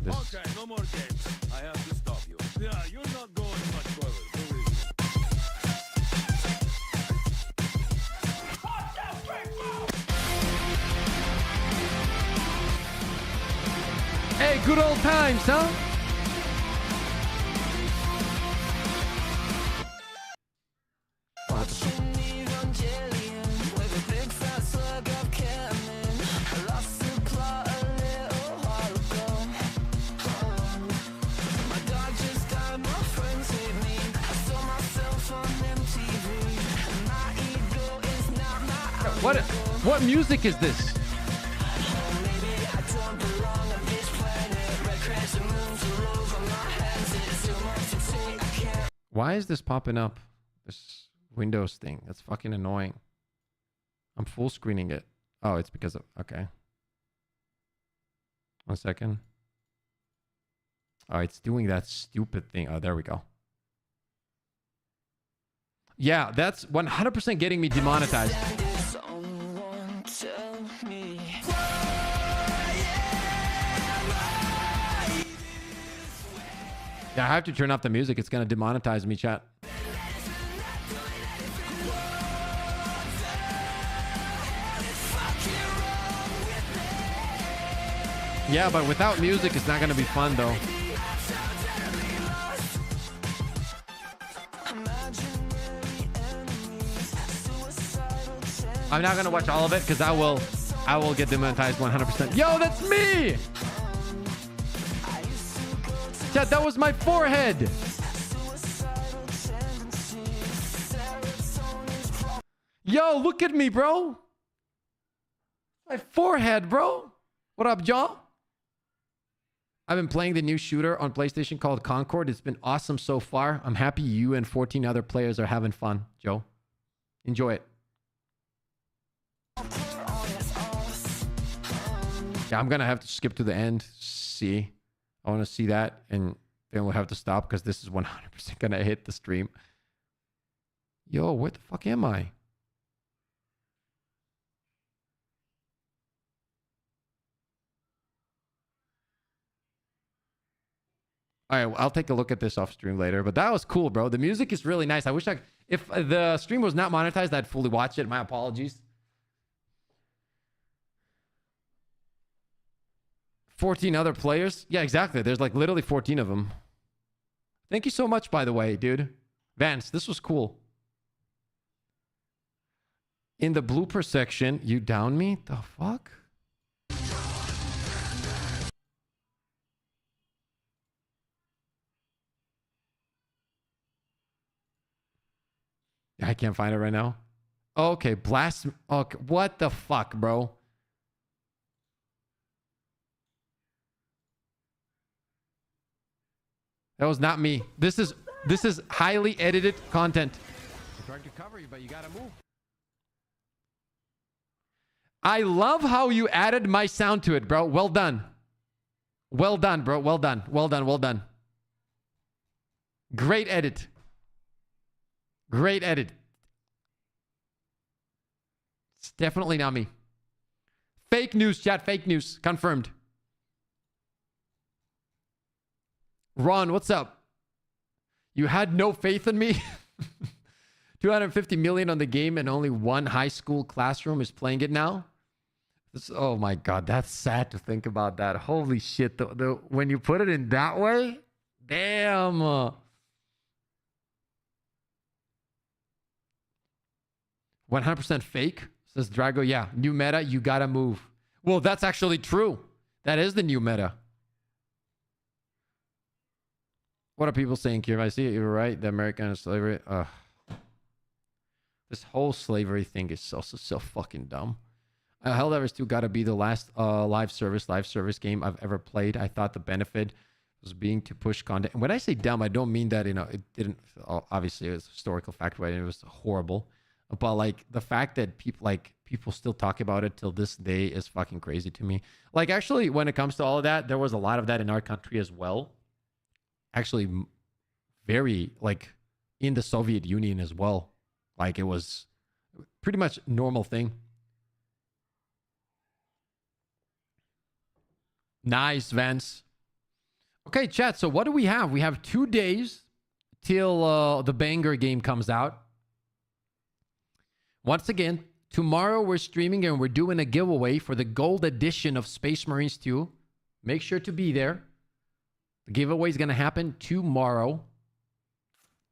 Okay, no more games. I have to stop you. Yeah, you're not going much further. Hey, good old times, huh? What music is this? Why is this popping up? This Windows thing. That's fucking annoying. I'm full screening it. Oh, it's because of... Okay. 1 second. Oh, it's doing that stupid thing. Oh, there we go. Yeah, that's 100% getting me demonetized. Yeah, I have to turn off the music. It's going to demonetize me, chat. Yeah, but without music, it's not going to be fun, though. I'm not going to watch all of it because I will get demonetized 100%. Yo, that's me! Chat, that was my forehead. Yo, look at me, bro. My forehead, bro. What up, John? I've been playing the new shooter on PlayStation called Concord. It's been awesome so far. I'm happy you and 14 other players are having fun, Joe. Enjoy it. Yeah, I'm going to have to skip to the end. See. I want to see that, and then we'll have to stop because this is 100% going to hit the stream. Yo, where the fuck am I? All right, well, I'll take a look at this off stream later, but that was cool, bro. The music is really nice. I wish if the stream was not monetized, I'd fully watch it. My apologies. 14 other players? Yeah, exactly. There's like literally 14 of them. Thank you so much, by the way, dude. Vance, this was cool. In the blooper section, you down me? The fuck? I can't find it right now. Okay, blast. Okay, what the fuck, bro? That was not me. This is highly edited content. I'm trying to cover you, but you gotta move. I love how you added my sound to it, bro. Well done. Well done, bro. Well done. Well done. Well done. Great edit. Great edit. It's definitely not me. Fake news, chat. Fake news. Confirmed. Ron, what's up? You had no faith in me? 250 million on the game and only one high school classroom is playing it now? Oh my God, that's sad to think about that. Holy shit. When you put it in that way, damn. 100% fake, says Drago. Yeah, new meta, you gotta move. Well, that's actually true. That is the new meta. What are people saying here? I see it. You're right. The American slavery. This whole slavery thing is also so fucking dumb. Helldivers 2 got to be the last live service game I've ever played. I thought the benefit was being to push content. And when I say dumb, I don't mean that, you know, it didn't, obviously it was a historical fact, right? It was horrible. But like the fact that people still talk about it till this day is fucking crazy to me. Like actually, when it comes to all of that, there was a lot of that in our country as well. Actually, very like in the Soviet Union as well. Like it was pretty much normal thing. Nice, Vance. Okay, chat. So what do we have? We have 2 days till the banger game comes out. Once again, tomorrow we're streaming and we're doing a giveaway for the gold edition of Space Marines 2. Make sure to be there. The giveaway is going to happen tomorrow.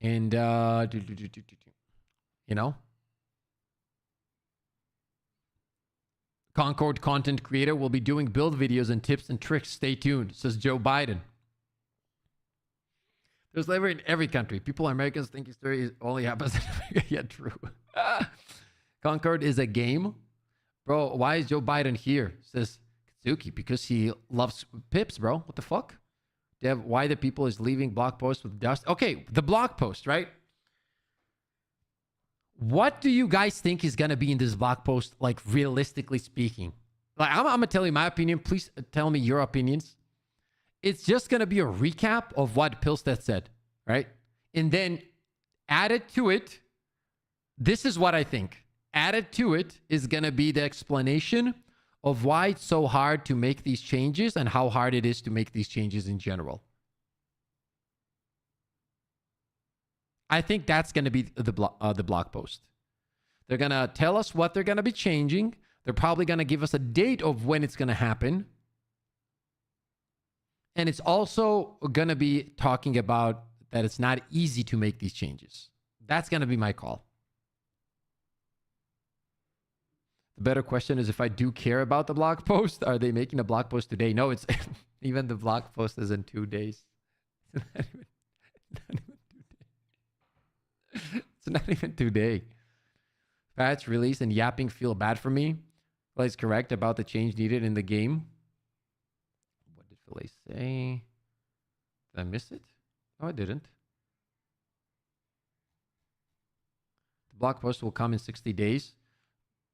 And, you know, Concord content creator will be doing build videos and tips and tricks. Stay tuned, says Joe Biden. There's slavery in every country. People, Americans, think history only happens in America. Yeah, true. Concord is a game. Bro, why is Joe Biden here? Says Katsuki. Because he loves pips, bro. What the fuck? Dev, why the people is leaving blog posts with dust? Okay, the blog post, right? What do you guys think is going to be in this blog post, like realistically speaking? Like, I'm going to tell you my opinion. Please tell me your opinions. It's just going to be a recap of what Pilstead said, right? And then added to it, this is what I think. Added to it is going to be the explanation of why it's so hard to make these changes and how hard it is to make these changes in general. I think that's going to be the blog post. They're going to tell us what they're going to be changing. They're probably going to give us a date of when it's going to happen. And it's also going to be talking about that it's not easy to make these changes. That's going to be my call. The better question is if I do care about the blog post, are they making a blog post today? No, it's even the blog post is in 2 days. It's not even 2 days. Patch release and yapping feel bad for me. Well, it's correct about the change needed in the game. What did Philly say? Did I miss it? No, I didn't. The blog post will come in 60 days.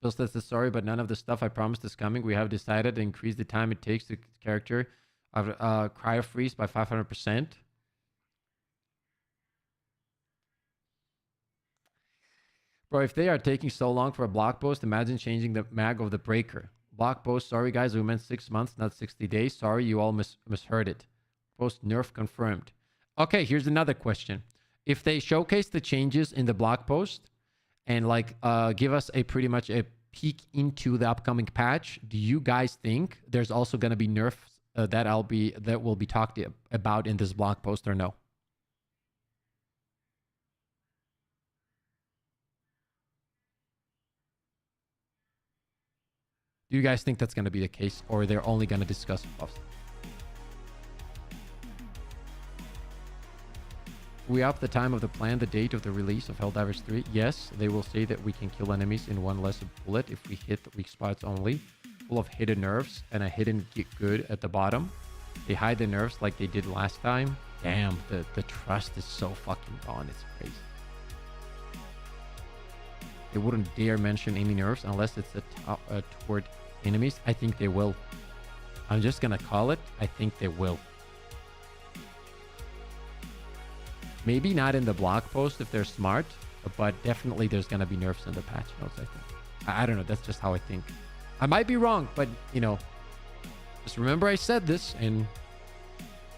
Bill says, sorry, but none of the stuff I promised is coming. We have decided to increase the time it takes to character of cryo freeze by 500%. Bro, if they are taking so long for a blog post, imagine changing the mag of the breaker. Blog post, sorry guys, we meant 6 months, not 60 days. Sorry, you all misheard it. Post nerf confirmed. Okay, here's another question. If they showcase the changes in the blog post and like give us a pretty much a peek into the upcoming patch, do you guys think there's also going to be nerfs that will be talked about in this blog post or no? Do you guys think that's going to be the case, or they're only going to discuss buffs? We up the time of the plan, the date of the release of Helldivers 3? Yes, they will say that we can kill enemies in one less bullet if we hit the weak spots only. Full of hidden nerfs and a hidden get good at the bottom. They hide the nerfs like they did last time. Damn, the trust is so fucking gone. It's crazy. They wouldn't dare mention any nerfs unless it's toward enemies. I think they will. I'm just gonna call it. I think they will. Maybe not in the blog post if they're smart, but definitely there's gonna be nerfs in the patch notes, I think. I don't know. That's just how I think. I might be wrong, but you know, just remember I said this, and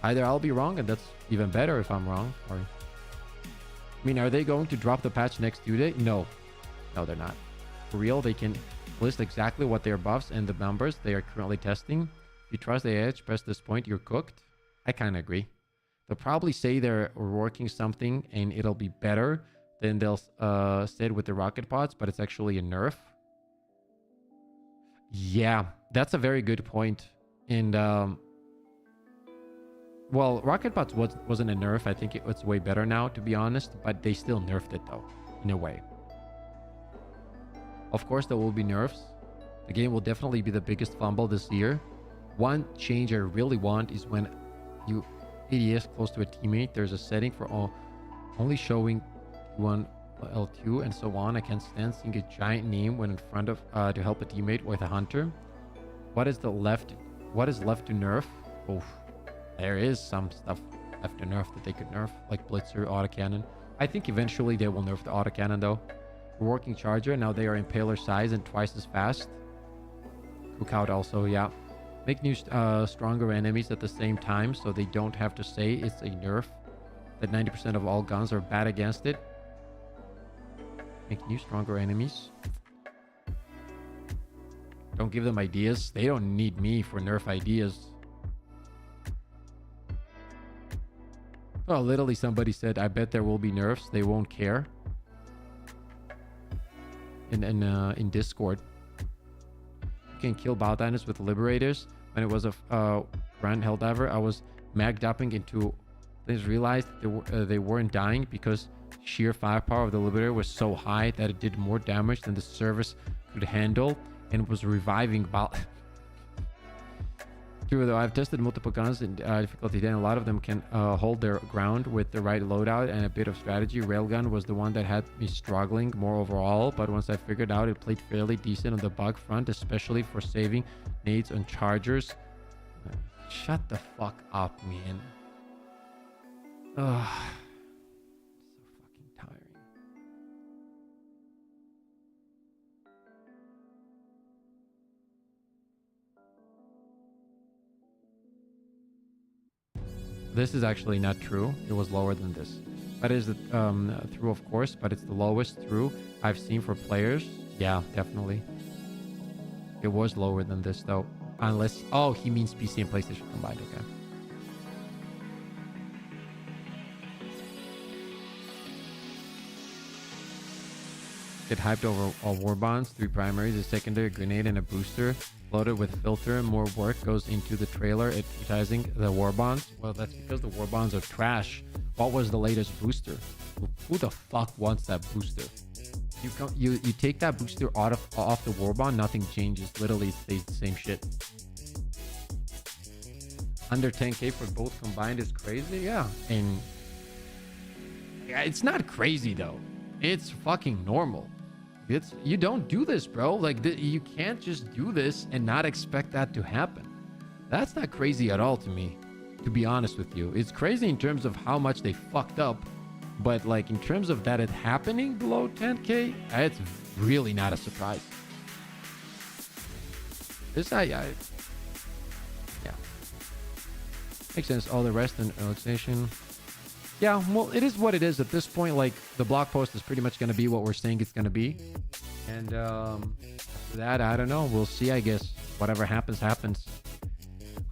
either I'll be wrong, and that's even better if I'm wrong. Or, I mean, are they going to drop the patch next Tuesday? No, they're not. For real, they can list exactly what their buffs and the numbers they are currently testing. If you trust the edge past this point, you're cooked. I kind of agree. They'll probably say they're working something and it'll be better than they'll said with the rocket pods, but it's actually a nerf. Yeah, that's a very good point. And well, rocket pods wasn't a nerf. I think it's way better now, to be honest, but they still nerfed it though, in a way. Of course, there will be nerfs, The game will definitely be the biggest fumble this year. One change I really want is when you ADS close to a teammate, there's a setting for only showing one L2 and so on. I can't stand seeing a giant name when in front of to help a teammate with a hunter. What is left to nerf? Oh, there is some stuff left to nerf that they could nerf, like Blitzer, autocannon. I think eventually they will nerf the autocannon though. Working charger, now they are impaler size and twice as fast. Cookout also, yeah. Make new stronger enemies at the same time so they don't have to say it's a nerf. That 90% of all guns are bad against it. Make new stronger enemies. Don't give them ideas. They don't need me for nerf ideas. Oh, literally somebody said, I bet there will be nerfs. They won't care. In Discord. You can kill Baldinus with Liberators. When it was a Grand Helldiver, I was magged upping into... I just realized they weren't dying because sheer firepower of the Liberator was so high that it did more damage than the service could handle and was reviving True though, I've tested multiple guns in difficulty 10. A lot of them can hold their ground with the right loadout and a bit of strategy. Railgun was the one that had me struggling more overall, but once I figured out it played fairly decent on the bug front, especially for saving nades on chargers. Shut the fuck up, man. Ugh. So fucking tiring. This is actually not true. It was lower than this. That is through, of course, but it's the lowest through I've seen for players. Yeah, definitely. It was lower than this though. Unless, oh, he means PC and PlayStation combined. Okay. Get hyped over all Warbonds, 3 primaries, a secondary, a grenade, and a booster. Loaded with filter. More work goes into the trailer advertising the Warbonds. Well, that's because the Warbonds are trash. What was the latest booster? Who the fuck wants that booster? You take that booster off the Warbond, nothing changes. Literally, it stays the same shit. Under 10k for both combined is crazy. Yeah, and yeah, it's not crazy though. It's fucking normal. You don't do this, bro. Like you can't just do this and not expect that to happen. That's not crazy at all to me, to be honest with you. It's crazy in terms of how much they fucked up, but like in terms of that it happening below 10k, it's really not a surprise. This yeah, makes sense. All the rest in relaxation. Yeah, well, it is what it is at this point. Like the blog post is pretty much going to be what we're saying it's going to be, and after that, I don't know. We'll see. I guess whatever happens, happens.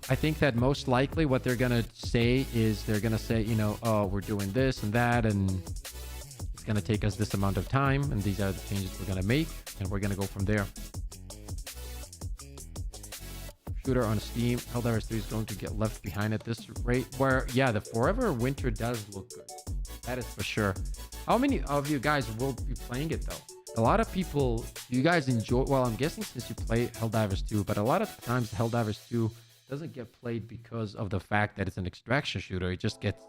I think that most likely what they're going to say is they're going to say, you know, oh, we're doing this and that, and it's going to take us this amount of time, and these are the changes we're going to make, and we're going to go from there. Shooter on Steam, Helldivers 3 is going to get left behind at this rate. Where, yeah, the Forever Winter does look good. That is for sure. How many of you guys will be playing it though? A lot of people, you guys enjoy, well, I'm guessing since you play Helldivers 2, but a lot of times Helldivers 2 doesn't get played because of the fact that it's an extraction shooter. It just gets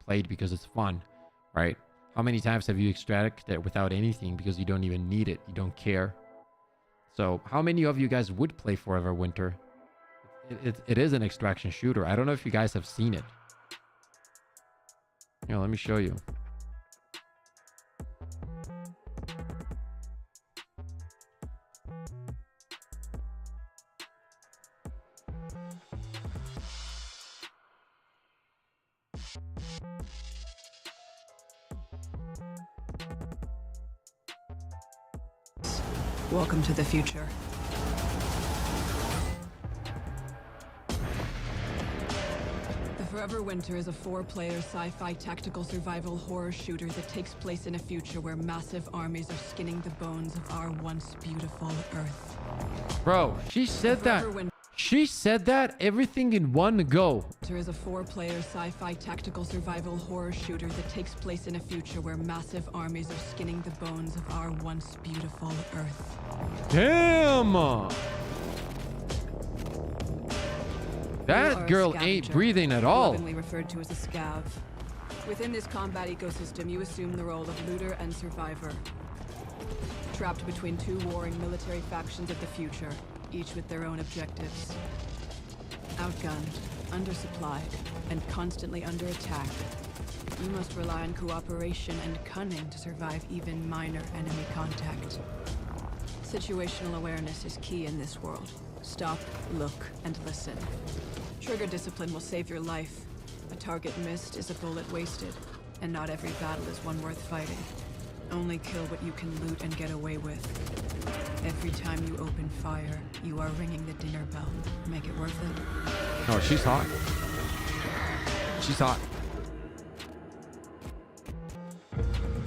played because it's fun, right? How many times have you extracted without anything because you don't even need it? You don't care. So how many of you guys would play Forever Winter? It is an extraction shooter. I don't know if you guys have seen it. Here, let me show you. Welcome to the future. Forever Winter is a 4-player sci-fi tactical survival horror shooter that takes place in a future where massive armies are skinning the bones of our once beautiful Earth. Bro, she said that. She said that everything in one go. There is a 4-player sci-fi tactical survival horror shooter that takes place in a future where massive armies are skinning the bones of our once beautiful Earth. Damn. That You are a girl scavenger, ain't breathing at all. lovingly referred to as a scav. Within this combat ecosystem, you assume the role of looter and survivor. Trapped between two warring military factions of the future, each with their own objectives. Outgunned, undersupplied, and constantly under attack, you must rely on cooperation and cunning to survive even minor enemy contact. Situational awareness is key in this world. Stop, look, and listen. Trigger discipline will save your life. A target missed is a bullet wasted, and not every battle is one worth fighting. Only kill what you can loot and get away with. Every time you open fire, you are ringing the dinner bell. Make it worth it. Oh, she's hot. She's hot.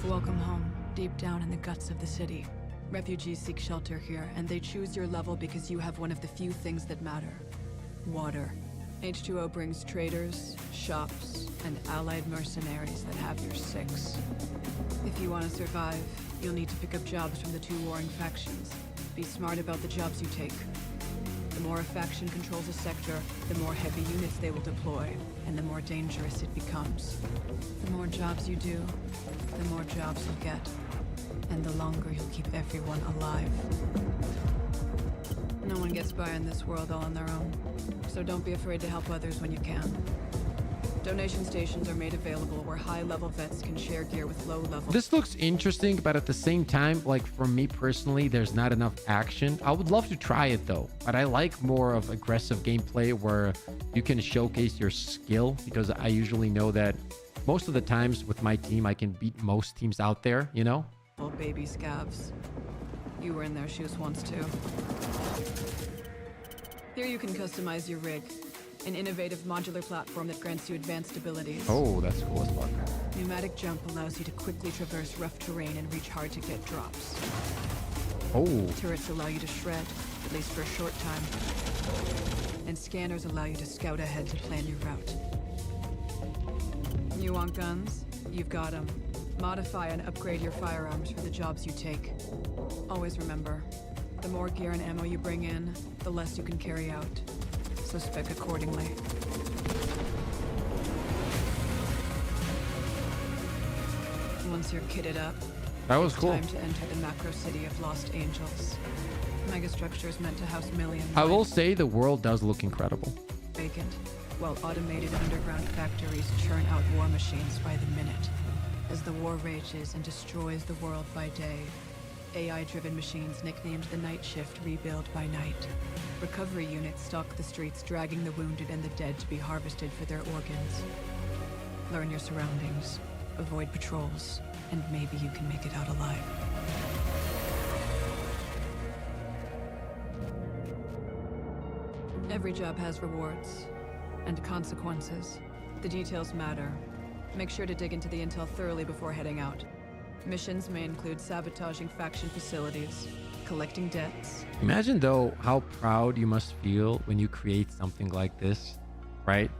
Welcome home, deep down in the guts of the city. Refugees seek shelter here, and they choose your level because you have one of the few things that matter. Water. H2O brings traders, shops, and allied mercenaries that have your six. If you want to survive, you'll need to pick up jobs from the two warring factions. Be smart about the jobs you take. The more a faction controls a sector, the more heavy units they will deploy, and the more dangerous it becomes. The more jobs you do, the more jobs you'll get, and the longer you'll keep everyone alive. No one gets by in this world all on their own, so don't be afraid to help others when you can. Donation stations are made available where high-level vets can share gear with low-level. This looks interesting, but at the same time, like for me personally, there's not enough action. I would love to try it though, but I like more of aggressive gameplay where you can showcase your skill, because I usually know that most of the times with my team, I can beat most teams out there, you know? Baby scavs. You were in their shoes once too. Here you can customize your rig. An innovative modular platform that grants you advanced abilities. Oh, that's cool as fuck. Pneumatic jump allows you to quickly traverse rough terrain and reach hard-to-get drops. Oh. Turrets allow you to shred, at least for a short time. And scanners allow you to scout ahead to plan your route. You want guns? You've got them. Modify and upgrade your firearms for the jobs you take. Always remember, the more gear and ammo you bring in, the less you can carry out. So spec accordingly. Once you're kitted up, That was cool. time to enter the macro city of Lost Angels. Megastructure is meant to house millions. I will say the world does look incredible. Vacant, while automated underground factories churn out war machines by the minute. As the war rages and destroys the world by day, AI-driven machines nicknamed the Night Shift rebuild by night. Recovery units stalk the streets, dragging the wounded and the dead to be harvested for their organs. Learn your surroundings, avoid patrols, and maybe you can make it out alive. Every job has rewards and consequences. The details matter. Make sure to dig into the intel thoroughly before heading out. Missions may include sabotaging faction facilities, collecting debts. Imagine though how proud you must feel when you create something like this, right?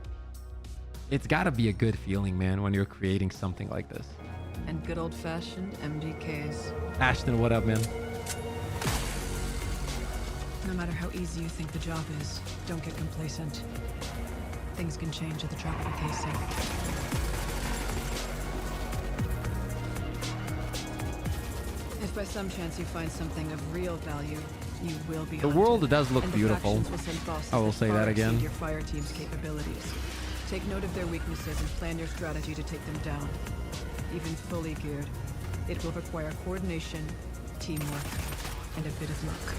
It's gotta be a good feeling, man, when you're creating something like this. And good old-fashioned MDKs. Ashton, what up, man? No matter how easy you think the job is, don't get complacent. Things can change at the drop of a casing. If by some chance you find something of real value, you will be The hunted, world does look and the beautiful. factions will send bosses I will that say far that exceed again. Your fire team's capabilities. Take note of their weaknesses and plan your strategy to take them down. Even fully geared, it will require coordination, teamwork, and a bit of luck.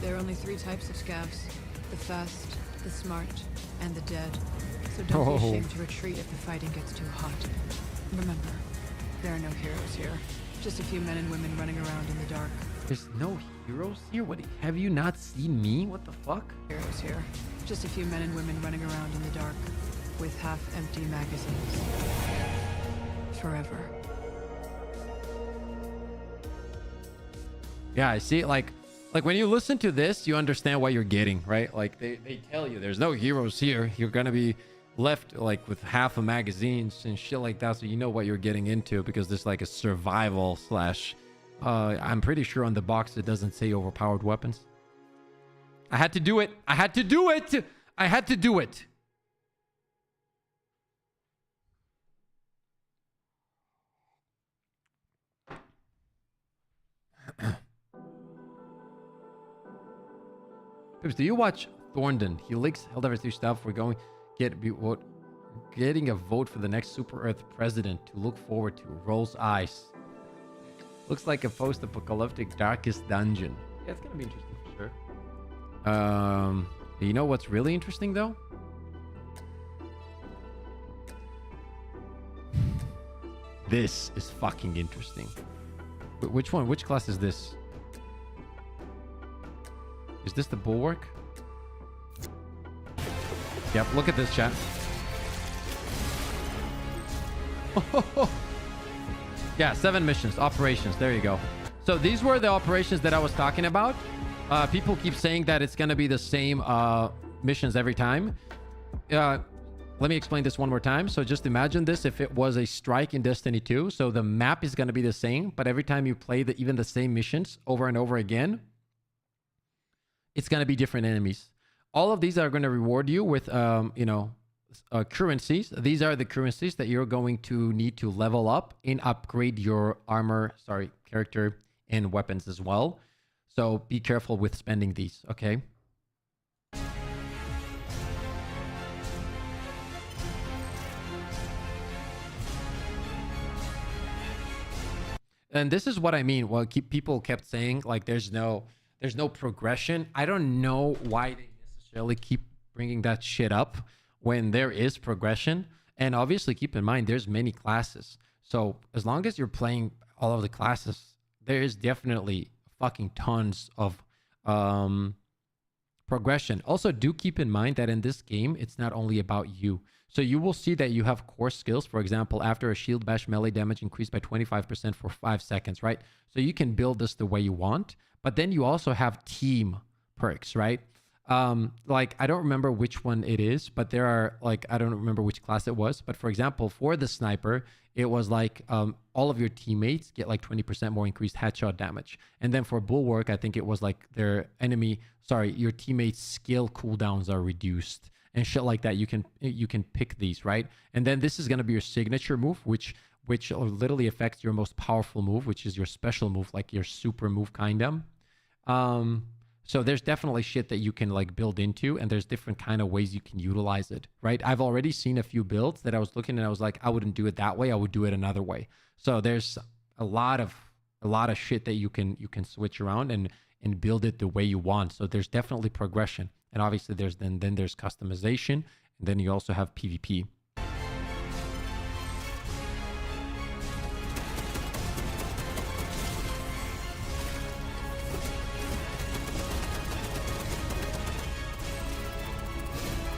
There are only 3 types of scavs: the fast, the smart, and the dead. So don't be ashamed to retreat if the fighting gets too hot. Remember, there are no heroes here. Just a few men and women running around in the dark. There's no heroes here? What, have you not seen me? What the fuck? Heroes here. Just a few men and women running around in the dark with half-empty magazines. Forever. Yeah, I see it like Like when you listen to this, you understand what you're getting, right? Like they tell you there's no heroes here. You're gonna be left like with half a magazines and shit like that, so you know what you're getting into, because there's like a survival slash I'm pretty sure on the box it doesn't say overpowered weapons. I had to do it. I had to do it. I had to do it. Do you watch Thornden? He leaks Helldivers new stuff. We're going getting a vote for the next Super Earth president to look forward to. Rolls eyes. Looks like a post-apocalyptic darkest dungeon. Yeah, it's gonna be interesting for sure. You know what's really interesting though? This is fucking interesting. Which one? Which class is this? Is this the bulwark? Yep, look at this, chat. Yeah, 7 missions, operations. There you go. So these were the operations that I was talking about. People keep saying that it's going to be the same missions every time. Let me explain this one more time. So just imagine this if it was a strike in Destiny 2. So the map is going to be the same, but every time you play even the same missions over and over again, it's going to be different enemies. All of these are going to reward you with, currencies. These are the currencies that you're going to need to level up and upgrade your character and weapons as well. So be careful with spending these, okay? And this is what I mean. Well, people kept saying like there's no progression. I don't know why they necessarily keep bringing that shit up when there is progression. And obviously keep in mind there's many classes. So as long as you're playing all of the classes, there is definitely fucking tons of progression. Also do keep in mind that in this game, it's not only about you. So you will see that you have core skills. For example, after a shield bash, melee damage increased by 25% for 5 seconds, right? So you can build this the way you want. But then you also have team perks, right? Like I don't remember which one it is, but there are like, I don't remember which class it was. But for example, for the sniper, it was like all of your teammates get like 20% more increased headshot damage. And then for bulwark, I think it was like your teammates' skill cooldowns are reduced and shit like that. You can pick these, right? And then this is going to be your signature move, which literally affects your most powerful move, which is your special move, like your super move kind of. So there's definitely shit that you can like build into, and there's different kind of ways you can utilize it, right? I've already seen a few builds that I was looking and I was like, I wouldn't do it that way. I would do it another way. So there's a lot of shit that you can switch around and build it the way you want. So there's definitely progression. And obviously there's then there's customization, and then you also have PvP.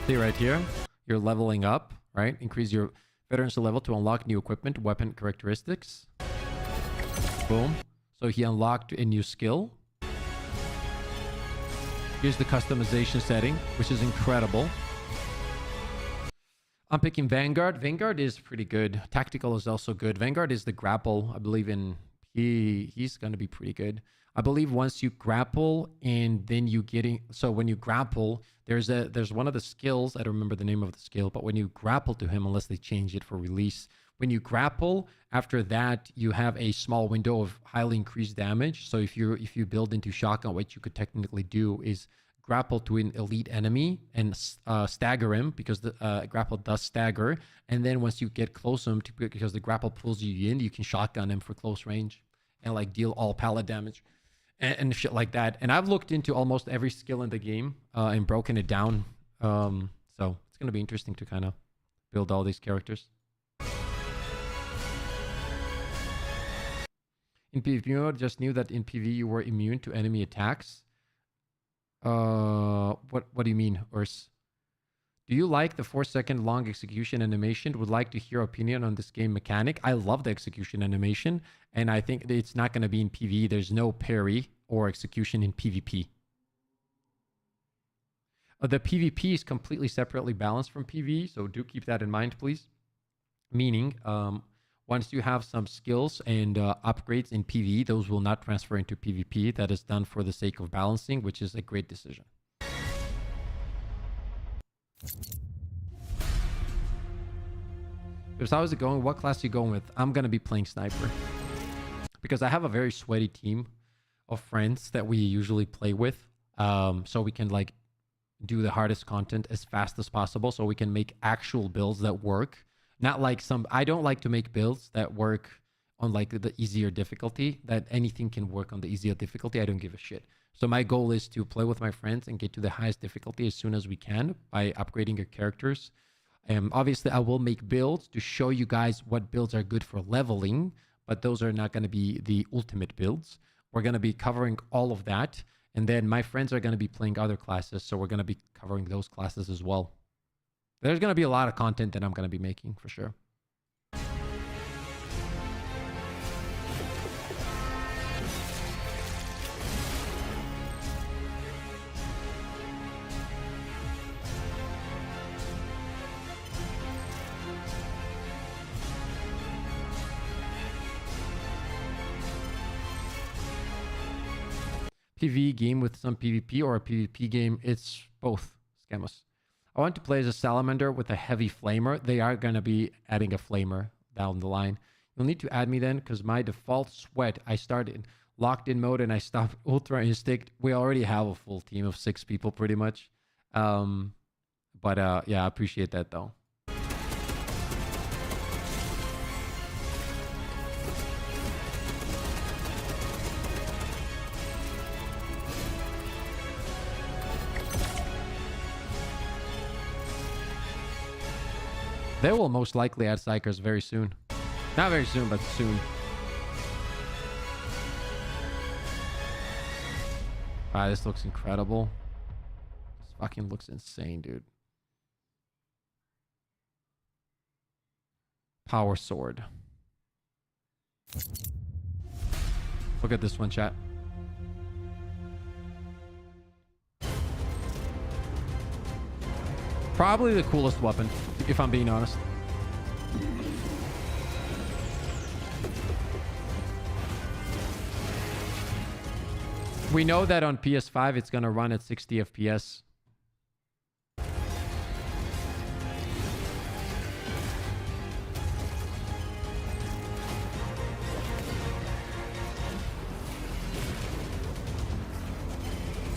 See right here, you're leveling up, right? Increase your veterancy level to unlock new equipment, weapon characteristics. Boom. So he unlocked a new skill. Here's the customization setting, which is incredible. I'm picking Vanguard. Vanguard is pretty good. Tactical is also good. Vanguard is the grapple. I believe he's going to be pretty good. I believe once you grapple and then so when you grapple, there's one of the skills, I don't remember the name of the skill, but when you grapple to him, unless they change it for release, when you grapple, after that, you have a small window of highly increased damage. So if you build into shotgun, what you could technically do is grapple to an elite enemy and stagger him, because the grapple does stagger. And then once you get close to him, because the grapple pulls you in, you can shotgun him for close range and like deal all pallet damage and shit like that. And I've looked into almost every skill in the game and broken it down. So it's going to be interesting to kind of build all these characters. In PvP, I just knew that in PvE you were immune to enemy attacks. What do you mean, Urs? Do you like the 4-second long execution animation? Would like to hear opinion on this game mechanic. I love the execution animation, and I think it's not going to be in PvE. There's no parry or execution in PvP. The PvP is completely separately balanced from PvE, so do keep that in mind, please. Meaning, once you have some skills and upgrades in PvE, those will not transfer into PvP. That is done for the sake of balancing, which is a great decision. So how is it going? What class are you going with? I'm going to be playing Sniper. Because I have a very sweaty team of friends that we usually play with. So we can like do the hardest content as fast as possible. So we can make actual builds that work. Not like I don't like to make builds that work on like the easier difficulty. That anything can work on the easier difficulty. I don't give a shit. So my goal is to play with my friends and get to the highest difficulty as soon as we can by upgrading your characters. Obviously, I will make builds to show you guys what builds are good for leveling, but those are not going to be the ultimate builds. We're going to be covering all of that. And then my friends are going to be playing other classes, so we're going to be covering those classes as well. There's going to be a lot of content that I'm going to be making for sure. PvE game with some PvP or a PvP game? It's both, Scamus. I want to play as a salamander with a heavy flamer. They are going to be adding a flamer down the line. You'll need to add me then because my default sweat, I started locked in mode and I stopped ultra instinct. We already have a full team of 6 people pretty much. Yeah, I appreciate that though. They will most likely add Psychers very soon. Not very soon, but soon. Ah, this looks incredible. This fucking looks insane, dude. Power sword. Look at this one, chat. Probably the coolest weapon, if I'm being honest. We know that on PS5 it's going to run at 60 FPS.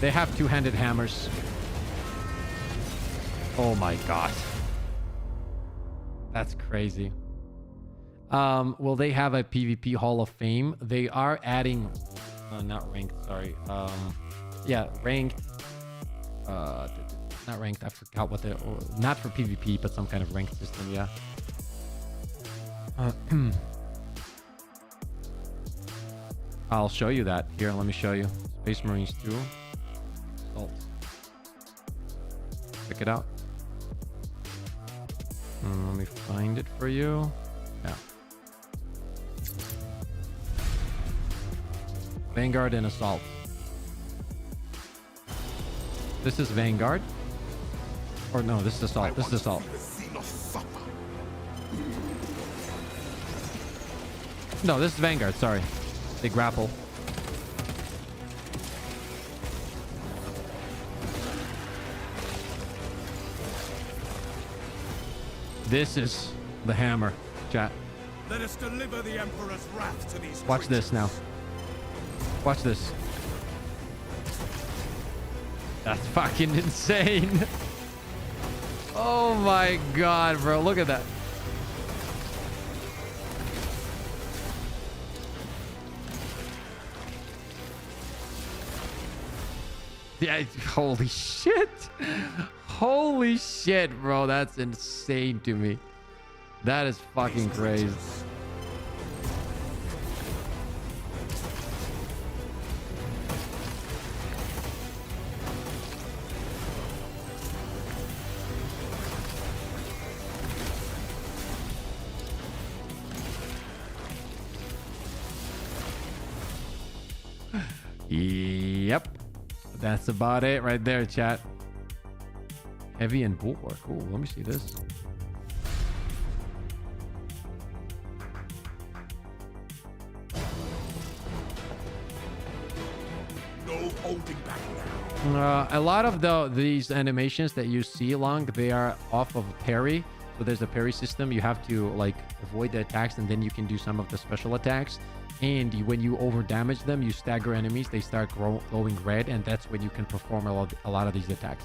They have two-handed hammers. Oh my god. That's crazy. Will they have a PvP Hall of Fame? They are adding... not ranked, sorry. Yeah, ranked. Not ranked, I forgot what they... Not for PvP, but some kind of ranked system, yeah. I'll show you that. Here, let me show you. Space Marines 2. Salt. Check it out. Let me find it for you. Yeah. Vanguard and Assault. This is Vanguard. Or no, this is Assault. This is Assault. No, this is Vanguard. Sorry. They grapple. This is the hammer, chat. Let us deliver the Emperor's wrath to these Watch this now. Watch this. That's fucking insane. Oh my god, bro. Look at that. Yeah, holy shit. Holy shit, bro. That's insane to me. That is fucking crazy. Yep. That's about it right there, chat. Heavy and bulwark. Cool. Let me see this. No holding back now. A lot of these animations that you see along, they are off of parry. So there's a parry system. You have to like avoid the attacks, and then you can do some of the special attacks. And when you over damage them, you stagger enemies. They start glowing red, and that's when you can perform a lot of these attacks.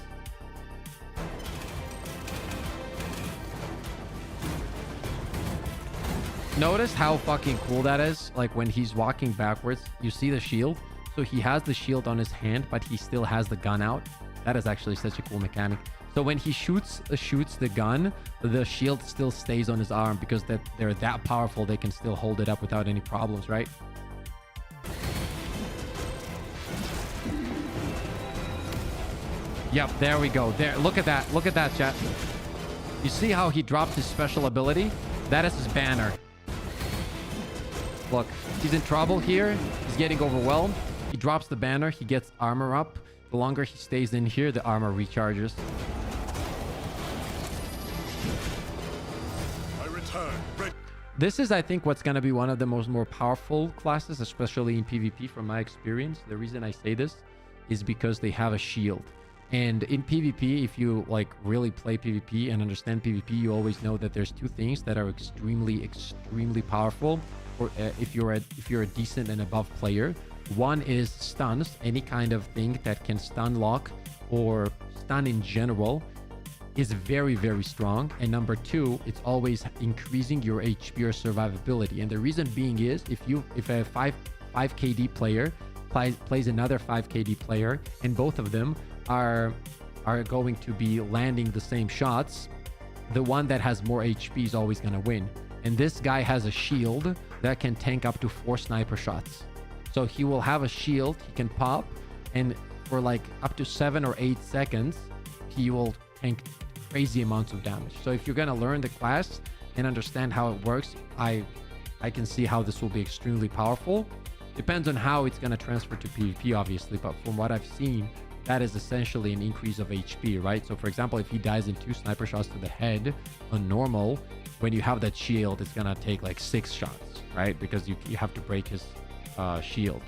Notice how fucking cool that is. Like when he's walking backwards, you see the shield. So he has the shield on his hand, but he still has the gun out. That is actually such a cool mechanic. So when he shoots the gun, the shield still stays on his arm because they're that powerful. They can still hold it up without any problems, right? Yep, there we go. There, look at that. Look at that, chat. You see how he drops his special ability? That is his banner. Look, he's in trouble here. He's getting overwhelmed. He drops the banner. He gets armor up. The longer he stays in here, the armor recharges. I return. This is, I think, what's going to be one of the more powerful classes, especially in PvP from my experience. The reason I say this is because they have a shield. And in PvP, if you like really play PvP and understand PvP, you always know that there's two things that are extremely powerful. Or if you're a decent and above player, one is stuns. Any kind of thing that can stun lock or stun in general is very strong. And number two, it's always increasing your HP or survivability. And the reason being is if a 5 KD player plays another 5 KD player, and both of them are going to be landing the same shots, the one that has more HP is always going to win. And this guy has a shield that can tank up to 4 sniper shots. So he will have a shield he can pop, and for like up to 7 or 8 seconds, he will tank crazy amounts of damage. So if you're going to learn the class and understand how it works, I can see how this will be extremely powerful. Depends on how it's going to transfer to PvP, obviously, but from what I've seen, that is essentially an increase of HP, right? So for example, if he dies in 2 sniper shots to the head on normal, when you have that shield, it's gonna take like 6 shots, right? Because you have to break his shield.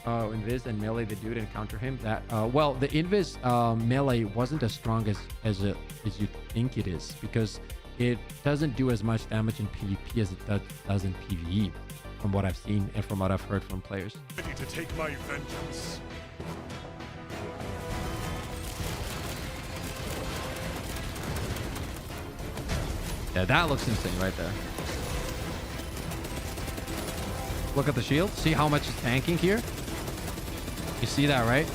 Invis and melee, the dude encounter him. That well, the Invis melee wasn't as strong as you think it is, because it doesn't do as much damage in PvP as it does in PvE, from what I've seen and from what I've heard from players. Ready to take my vengeance. Yeah, that looks insane right there. Look at the shield. See how much it's tanking here? You see that, right?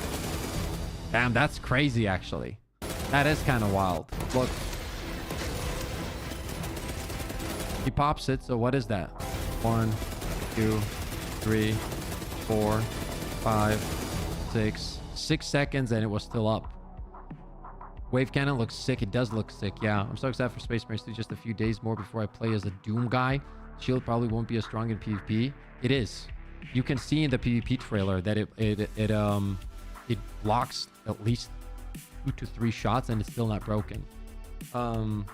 Damn, that's crazy, actually. That is kind of wild. Look. He pops it, so what is that? 1, 2, 3, 4, 5, 6. 6 seconds and it was still up. Wave cannon looks sick. It does look sick. Yeah, I'm so excited for Space Marines 2. Just a few days more before I play as a Doom guy. Shield probably won't be as strong in PvP. It is. You can see in the PvP trailer that it blocks at least 2 to 3 shots and it's still not broken. So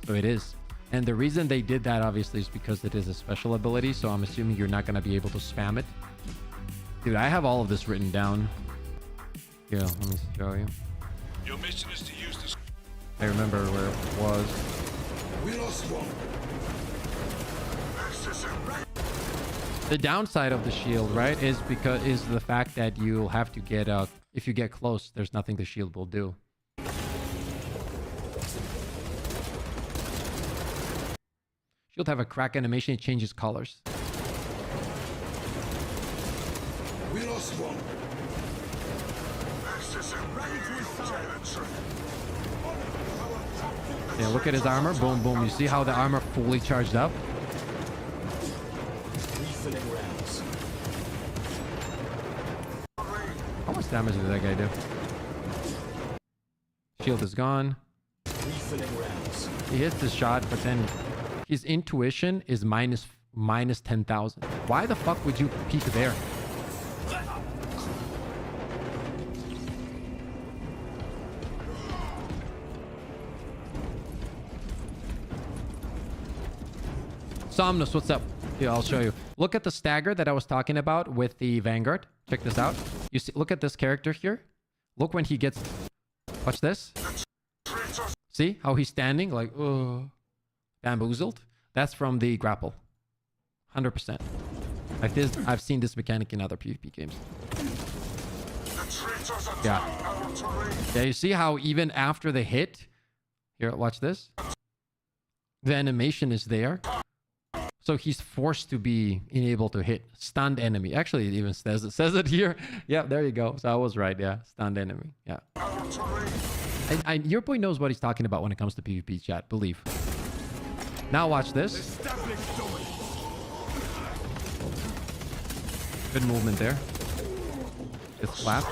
it is. And the reason they did that obviously is because it is a special ability. So I'm assuming you're not going to be able to spam it. Dude, I have all of this written down. Here, let me show you. Your mission is to use this. I remember where it was. We lost one. The downside of the shield, right, is the fact that you'll have to get if you get close, there's nothing the shield will do. Shield have a crack animation, it changes colors. We lost one. Yeah, look at his armor. Boom, boom. You see how the armor fully charged up? How much damage did that guy do? Shield is gone. He hits the shot, but then his intuition is minus 10,000. Why the fuck would you peek there? Somnus, what's up? Here, I'll show you. Look at the stagger that I was talking about with the Vanguard. Check this out. You see, look at this character here. Look when he gets... Watch this. See how he's standing? Like, bamboozled. That's from the grapple. 100%. Like this, I've seen this mechanic in other PvP games. Yeah. Yeah, you see how even after the hit... Here, watch this. The animation is there. So he's forced to be unable to hit stunned enemy. Actually, it even says it here. Yeah, there you go. So I was right. Yeah, stunned enemy. Yeah. And your boy knows what he's talking about when it comes to PvP chat. Believe. Now watch this. Good movement there. It's slapped.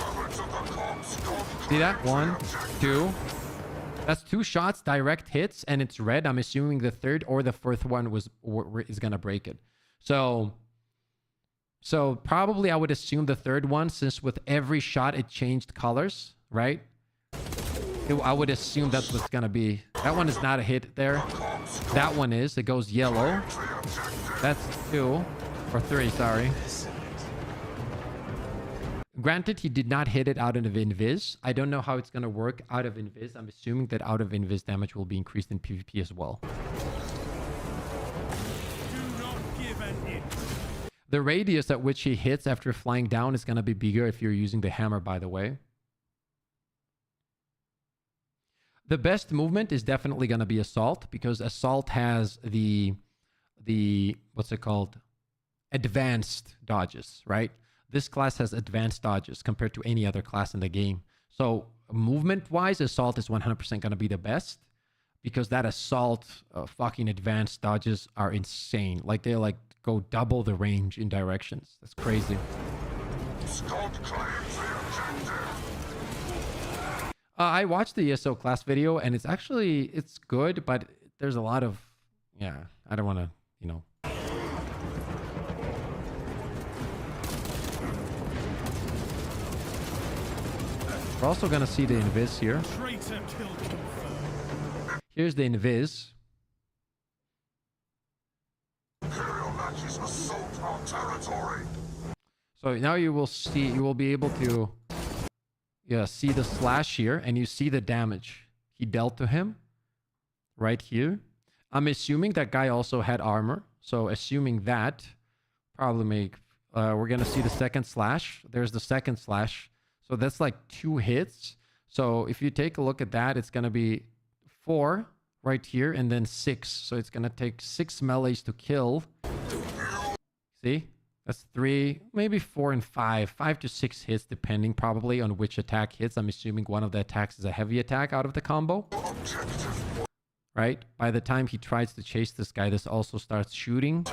See that? 1, 2. That's 2 shots, direct hits, and it's red. I'm assuming the third or the fourth one is gonna break it. So probably I would assume the third one, since with every shot it changed colors, right? I would assume that's what's gonna be. That one is not a hit there. That one is. It goes yellow. That's 2 or 3. Sorry. Granted, he did not hit it out of Invis. I don't know how it's going to work out of Invis. I'm assuming that out of Invis damage will be increased in PvP as well. The radius at which he hits after flying down is going to be bigger if you're using the hammer, by the way. The best movement is definitely going to be Assault, because Assault has the what's it called? Advanced dodges, right? This class has advanced dodges compared to any other class in the game. So movement-wise, Assault is 100% going to be the best, because that Assault fucking advanced dodges are insane. Like they like go double the range in directions. That's crazy. I watched the ESO class video, and it's good, but there's a lot of, yeah, I don't want to, you know. We're also going to see the Invis here. Here's the Invis. So now you will be able to see the slash here, and you see the damage he dealt to him right here. I'm assuming that guy also had armor. So assuming that, probably we're going to see the second slash. There's the second slash. So that's like 2 hits. So if you take a look at that, it's going to be 4 right here and then 6. So it's going to take 6 melees to kill. See? That's 3, maybe 4 and 5. 5 to 6 hits depending probably on which attack hits. I'm assuming one of the attacks is a heavy attack out of the combo. Right? By the time he tries to chase this guy, this also starts shooting.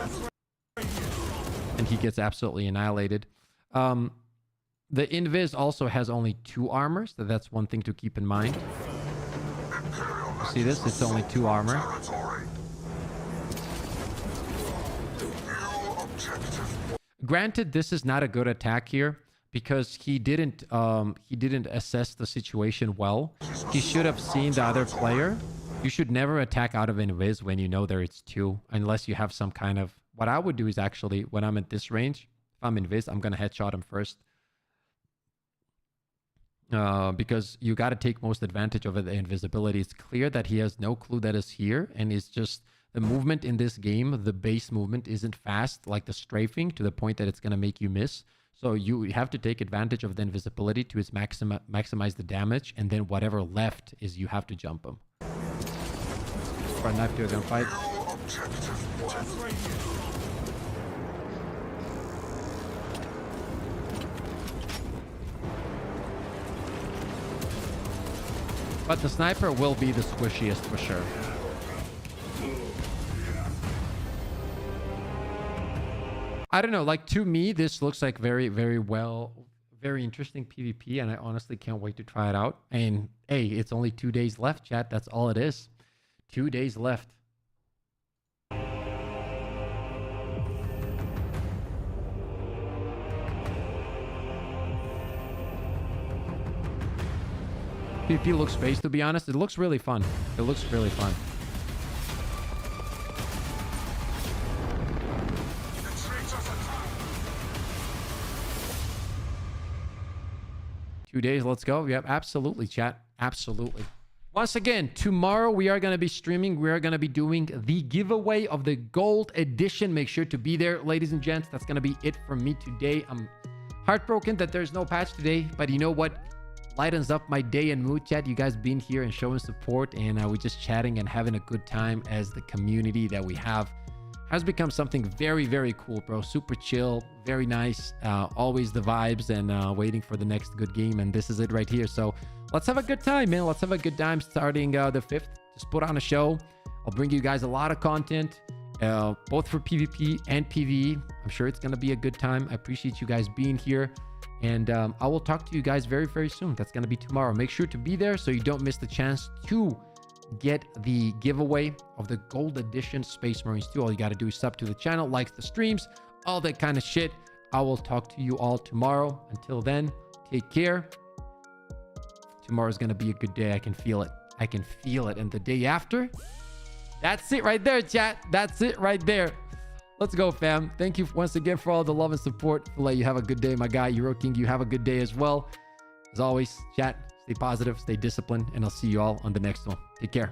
And he gets absolutely annihilated. The Invis also has only 2 armors, so that's one thing to keep in mind. See this? It's only 2 armor. Granted, this is not a good attack here because he didn't assess the situation well. He should have seen the other player. You should never attack out of Invis when you know there it's 2, unless you have some kind of... What I would do is actually, when I'm at this range, if I'm Invis, I'm going to headshot him first. Because you got to take most advantage of the invisibility. It's clear that he has no clue that is here, and it's just the movement in this game, the base movement isn't fast like the strafing to the point that it's going to make you miss. So you have to take advantage of the invisibility to its maximize the damage, and then whatever left is you have to jump him. For a knife to a gunfight. But the sniper will be the squishiest for sure. I don't know, like to me, this looks like very interesting PvP, and I honestly can't wait to try it out. And hey, it's only 2 days left, chat. That's all it is. 2 days left. PvP looks space, to be honest. It looks really fun. It looks really fun. 2 days. Let's go. Yep, absolutely, chat. Absolutely. Once again, tomorrow we are going to be streaming. We are going to be doing the giveaway of the gold edition. Make sure to be there, ladies and gents. That's going to be it from me today. I'm heartbroken that there's no patch today, but you know what lightens up my day and mood, chat? You guys being here and showing support, and we're just chatting and having a good time as the community that we have has become something very, very cool, bro. Super chill, very nice. Always the vibes, and waiting for the next good game, and this is it right here. So let's have a good time, man. Let's have a good time starting the 5th. Just put on a show. I'll bring you guys a lot of content, both for PvP and PvE. I'm sure it's going to be a good time. I appreciate you guys being here, and I will talk to you guys very, very soon. That's going to be tomorrow. Make sure to be there so you don't miss the chance to get the giveaway of the gold edition Space Marines 2. All you got to do is sub to the channel, like the streams, all that kind of shit. I will talk to you all tomorrow. Until then, take care. Tomorrow's going to be a good day. I can feel it. I can feel it. And the day after, that's it right there, chat. That's it right there. Let's go, fam. Thank you once again for all the love and support. I'll let you have a good day, my guy. Euro King, you have a good day as well. As always, chat, stay positive, stay disciplined, and I'll see you all on the next one. Take care.